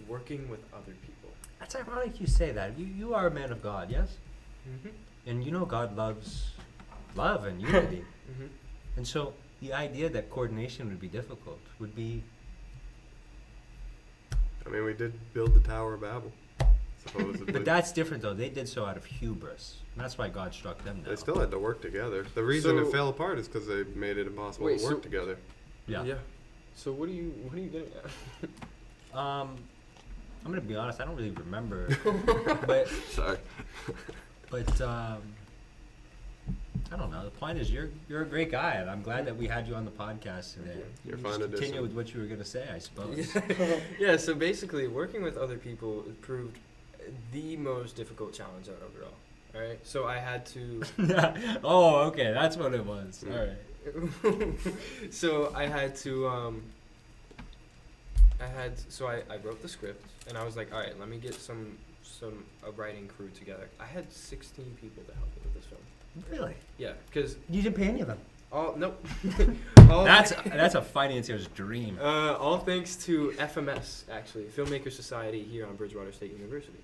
working with other people. That's ironic you say that. You are a man of God, yes? Mm-hmm. And you know God loves love and unity. Mm-hmm. And so the idea that coordination would be difficult would be. I mean, we did build the Tower of Babel, supposedly. But that's different, though. They did so out of hubris. And that's why God struck them down. They still had to work together. The reason it So- fell apart is because they made it impossible Wait, to work so- together. Yeah. Yeah. So what are you getting at? I'm gonna be honest. I don't really remember, but Sorry. I don't know. The point is, you're a great guy, and I'm glad that we had you on the podcast today. You're You fine just to continue listen. with what you were gonna say, I suppose. Yeah, so basically, working with other people proved the most difficult challenge out of it all. All right, so I had to. Oh, okay, that's what it was. Mm. All right. So I had to. I wrote the script, and I was like, all right, let me get a writing crew together. I had 16 people to help me with this film. Really? Yeah, because You didn't pay any of them. nope. That's a financier's dream. All thanks to FMS, actually, Filmmaker Society here on Bridgewater State University.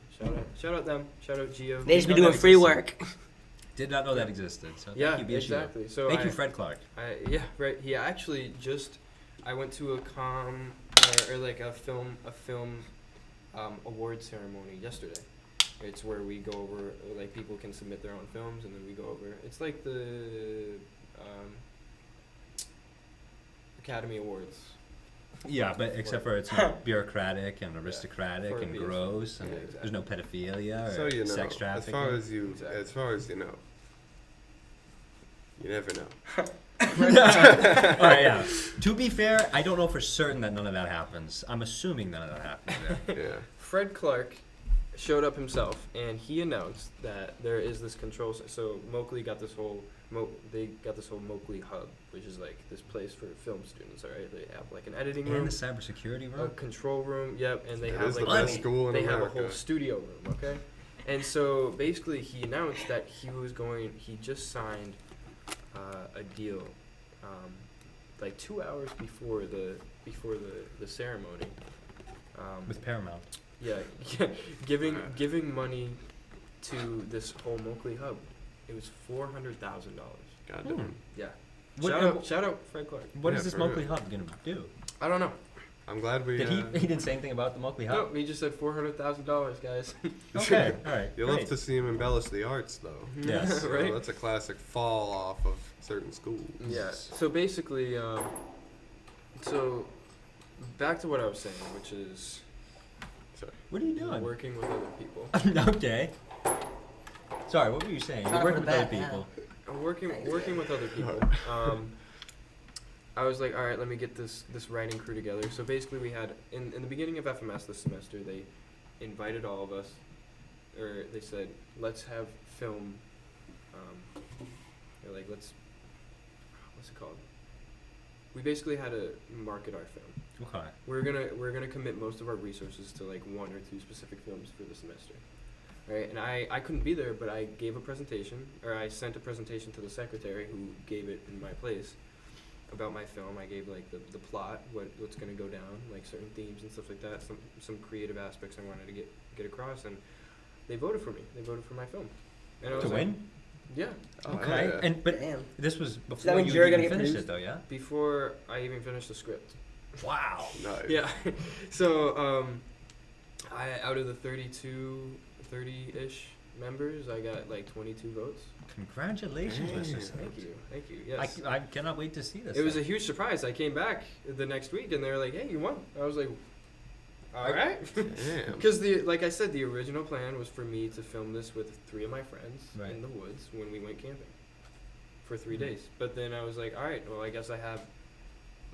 Shout out them. Shout out Geo. They just be Didn't know doing that free existed. work. Did not know that existed. So Yeah, thank you, Bishu. exactly. So Thank you, Fred Clark. Yeah, right. He actually I went to a or like a film award ceremony yesterday. It's where we go over, like, people can submit their own films, and then we go over. It's like the Academy Awards. Yeah, but except for it's not bureaucratic and aristocratic For and abuse. gross, and Yeah, there's no pedophilia or So you know, sex as trafficking. far as you know, you never know. All right, yeah. To be fair, I don't know for certain that none of that happens. I'm assuming none of that happens there. Yeah. Fred Clark showed up himself, and he announced that there is this control. So Moakley got this whole Moakley Hub, which is like this place for film students. All right, they have like an editing room, And the cybersecurity a room. control room. Yep, and they It have is like the best school in they have a America. whole studio room. Okay, and so basically he announced that he just signed a deal, like 2 hours before the ceremony. With Paramount. Yeah, giving money to this whole Moakley Hub. It was $400,000. God damn. Yeah. What- Shout out Fred Clark. What Yeah, is this for Moakley real. Hub going to do? I don't know. I'm glad we. Did he didn't say anything about the Moakley Hub? No, he just said $400,000, guys. Okay, all right. You'll great. have to see him embellish the arts, though. Yes. So Right? that's a classic fall off of certain schools. Yeah. So basically, so back to what I was saying, which is Sorry. What are you doing? working with other people. Okay. Sorry, what were you saying? You're Trying to working put with it other back, people. Working with other people. I was like, all right, let me get this writing crew together. So basically, we had in the beginning of FMS this semester, they invited all of us, or they said, let's have film. Or like what's it called? We basically had to market our film. Okay. We're gonna commit most of our resources to like 1 or 2 specific films for the semester. Right, and I couldn't be there, but I gave a presentation, or I sent a presentation to the secretary who gave it in my place about my film. I gave like the plot, what's going to go down, like certain themes and stuff like that, some creative aspects I wanted to get across, and they voted for me. They voted for my film. And I was To like, win? Yeah. Oh, Okay. yeah. And but Damn. this was that before means you you're even gonna get finished produced? it, though, yeah. Before I even finished the script. Wow. Nice. Yeah. So I out of the 30-ish members, I got like 22 votes. Congratulations, Mr. Damn. Sims. Thank you. Yes. I cannot wait to see this. It was a thing. huge surprise. I came back the next week and they were like, "Hey, you won." I was like, "All right." Damn. Because like I said, the original plan was for me to film this with 3 of my friends Right. in the woods when we went camping for 3 Mhm. days. But then I was like, "All right, well, I guess I have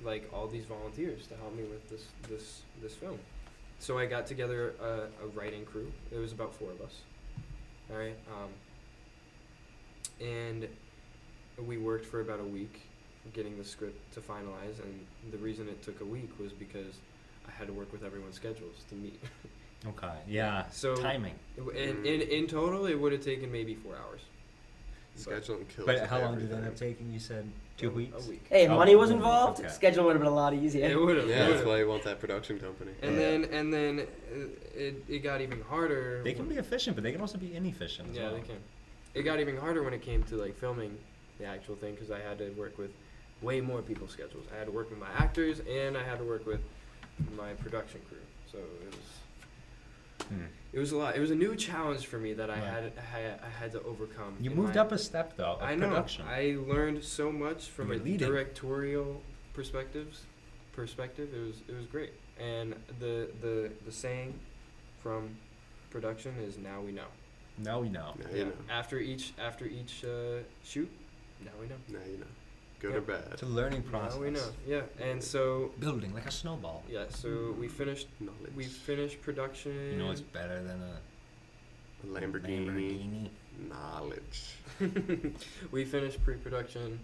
like all these volunteers to help me with this film." So I got together a writing crew. It was about 4 of us. All right. And we worked for about a week getting the script to finalize, and the reason it took a week was because I had to work with everyone's schedules to meet. Okay. Yeah. So Timing. in total, it would have taken maybe 4 hours. Scheduling kills. But how long did it everything. end up taking? You said 2 weeks. A week. Hey, if Oh, money was involved, okay. schedule would have been a lot easier. It would have. Yeah, that's why you want that production company. And Yeah. then it got even harder. They can be efficient, but they can also be inefficient as Yeah, well. they can. It got even harder when it came to like filming the actual thing because I had to work with way more people's schedules. I had to work with my actors and I had to work with my production crew. So it was a lot. It was a new challenge for me that I Right. had to overcome. You in moved my- up a step though. Of I know. Production. I learned so much from You a were leading. directorial perspective. It was great. And the saying from production is now we know. Now we know. Now you know. After each shoot, now we know. Now you know. Good Yeah. or bad. It's a learning process. Now we know. Yeah. And so Building like a snowball. yeah, so we finished Knowledge. production. You know what's better than a Lamborghini. Lamborghini? Knowledge. We finished pre-production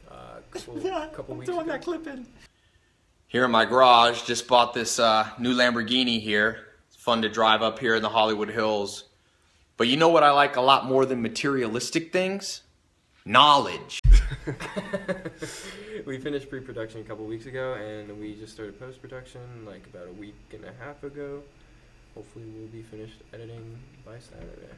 couple weeks throwing ago. that clip in. Here in my garage, just bought this new Lamborghini here. It's fun to drive up here in the Hollywood Hills. But you know what I like a lot more than materialistic things? Knowledge. We finished pre-production a couple weeks ago, and we just started post-production like about a week and a half ago. Hopefully, we'll be finished editing by Saturday.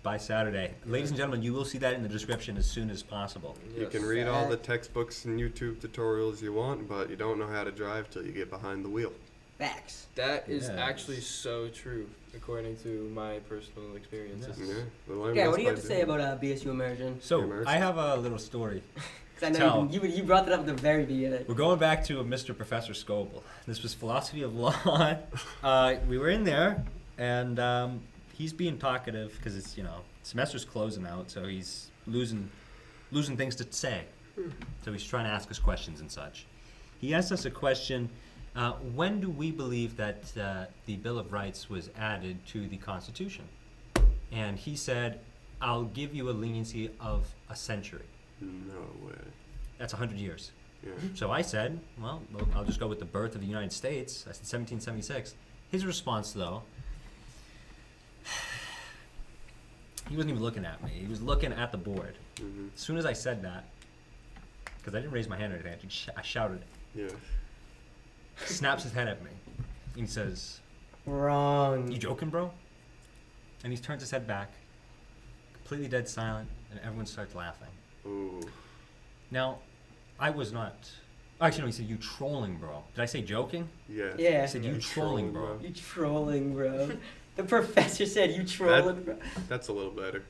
By Saturday. Ladies and gentlemen, you will see that in the description as soon as possible. You Yes. can read all the textbooks and YouTube tutorials you want, but you don't know how to drive till you get behind the wheel. Facts. That is Yes. actually so true, according to my personal experiences. Yes. Yeah. the learn Yeah, best what do you by have to say doing. about BSU immersion? So, Immersed. I have a little story. 'Cause I know Tell. you brought that up at the very beginning. We're going back to Mr. Professor Scoble. This was philosophy of law. We were in there, and he's being talkative because it's, semester's closing out, so he's losing things to say. So he's trying to ask us questions and such. He asked us a question, when do we believe that the Bill of Rights was added to the Constitution? And he said, I'll give you a leniency of a century. No way. That's 100 years. Yeah. So I said, well, I'll just go with the birth of the United States. I said 1776. His response, though, he wasn't even looking at me. He was looking at the board. Mm-hmm. As soon as I said that, because I didn't raise my hand or anything, I shouted it. Yeah. Snaps his head at me. And he says, Wrong. you joking, bro? And he turns his head back, completely dead silent, and everyone starts laughing. Ooh. Now, I was not... Actually, no, he said, you trolling, bro. Did I say joking? Yeah. Yeah. I said, you Yeah, trolling, bro. You trolling, bro. The professor said you trolling, bro. That's a little better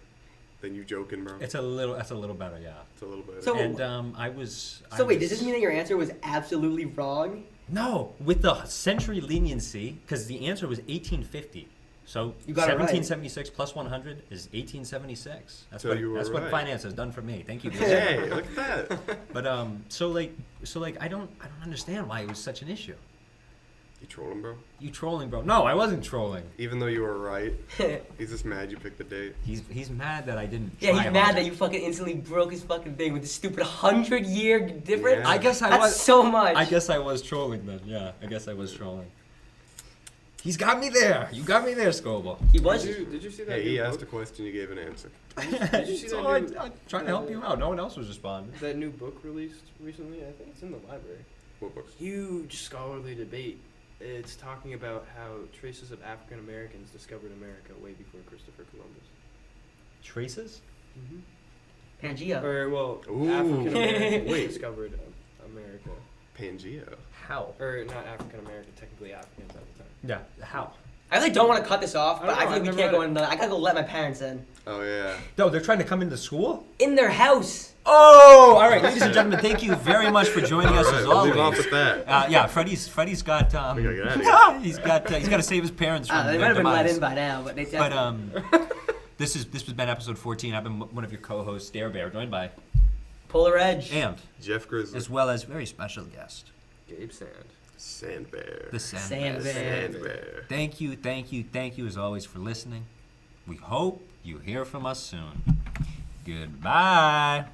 than you joking, bro. That's a little better, yeah. It's a little better. So- And I was... So wait, does this mean that your answer was absolutely wrong? No, with the century leniency, because the answer was 1850. So You got it right. 1776 plus 100 is 1876. That's So you were what right. finance has done for me. Thank you. Hey, look at that. But so I don't understand why it was such an issue. You trolling, bro? You trolling, bro? No, I wasn't trolling. Even though you were right, he's just mad you picked the date. He's mad that I didn't. Yeah, try he's mad harder. that you fucking instantly broke his fucking thing with the stupid 100-year difference. Yeah. I guess I That's was. so much. I guess I was trolling then. Yeah, I guess I was trolling. He's got me there. You got me there, Scoble. He was. Did you see that? Hey, new he asked a book? question, you gave an answer. Did you see So that new, I'm trying to help you out. No one else was responding. that new book released recently? I think it's in the library. What book? Huge scholarly debate It's talking about how traces of African Americans discovered America way before Christopher Columbus. Traces? Pangea. Or well, Ooh. African Americans Wait. discovered America. Pangea. How? Or not African American, technically Africans at the time. Yeah. How? I really don't want to cut this off, I but don't I know, feel like I've we can't never go in. I gotta go let my parents in. Oh yeah. No, they're trying to come into school? In their house. Oh, all right, ladies and gentlemen, thank you very much for joining us as we'll always. leave off with that. Yeah, Freddie's got We gotta get out of he's got to save his parents from They their might have been let demise. in by now, but they But definitely. this has been episode 14. I've been one of your co-hosts, Dare Bear, joined by Polar Edge. and Jeff Grizzly. as well as very special guest, Gabe Sand. SandBar. the SandBar. SandBar. Thank you as always for listening. We hope you hear from us soon. Goodbye.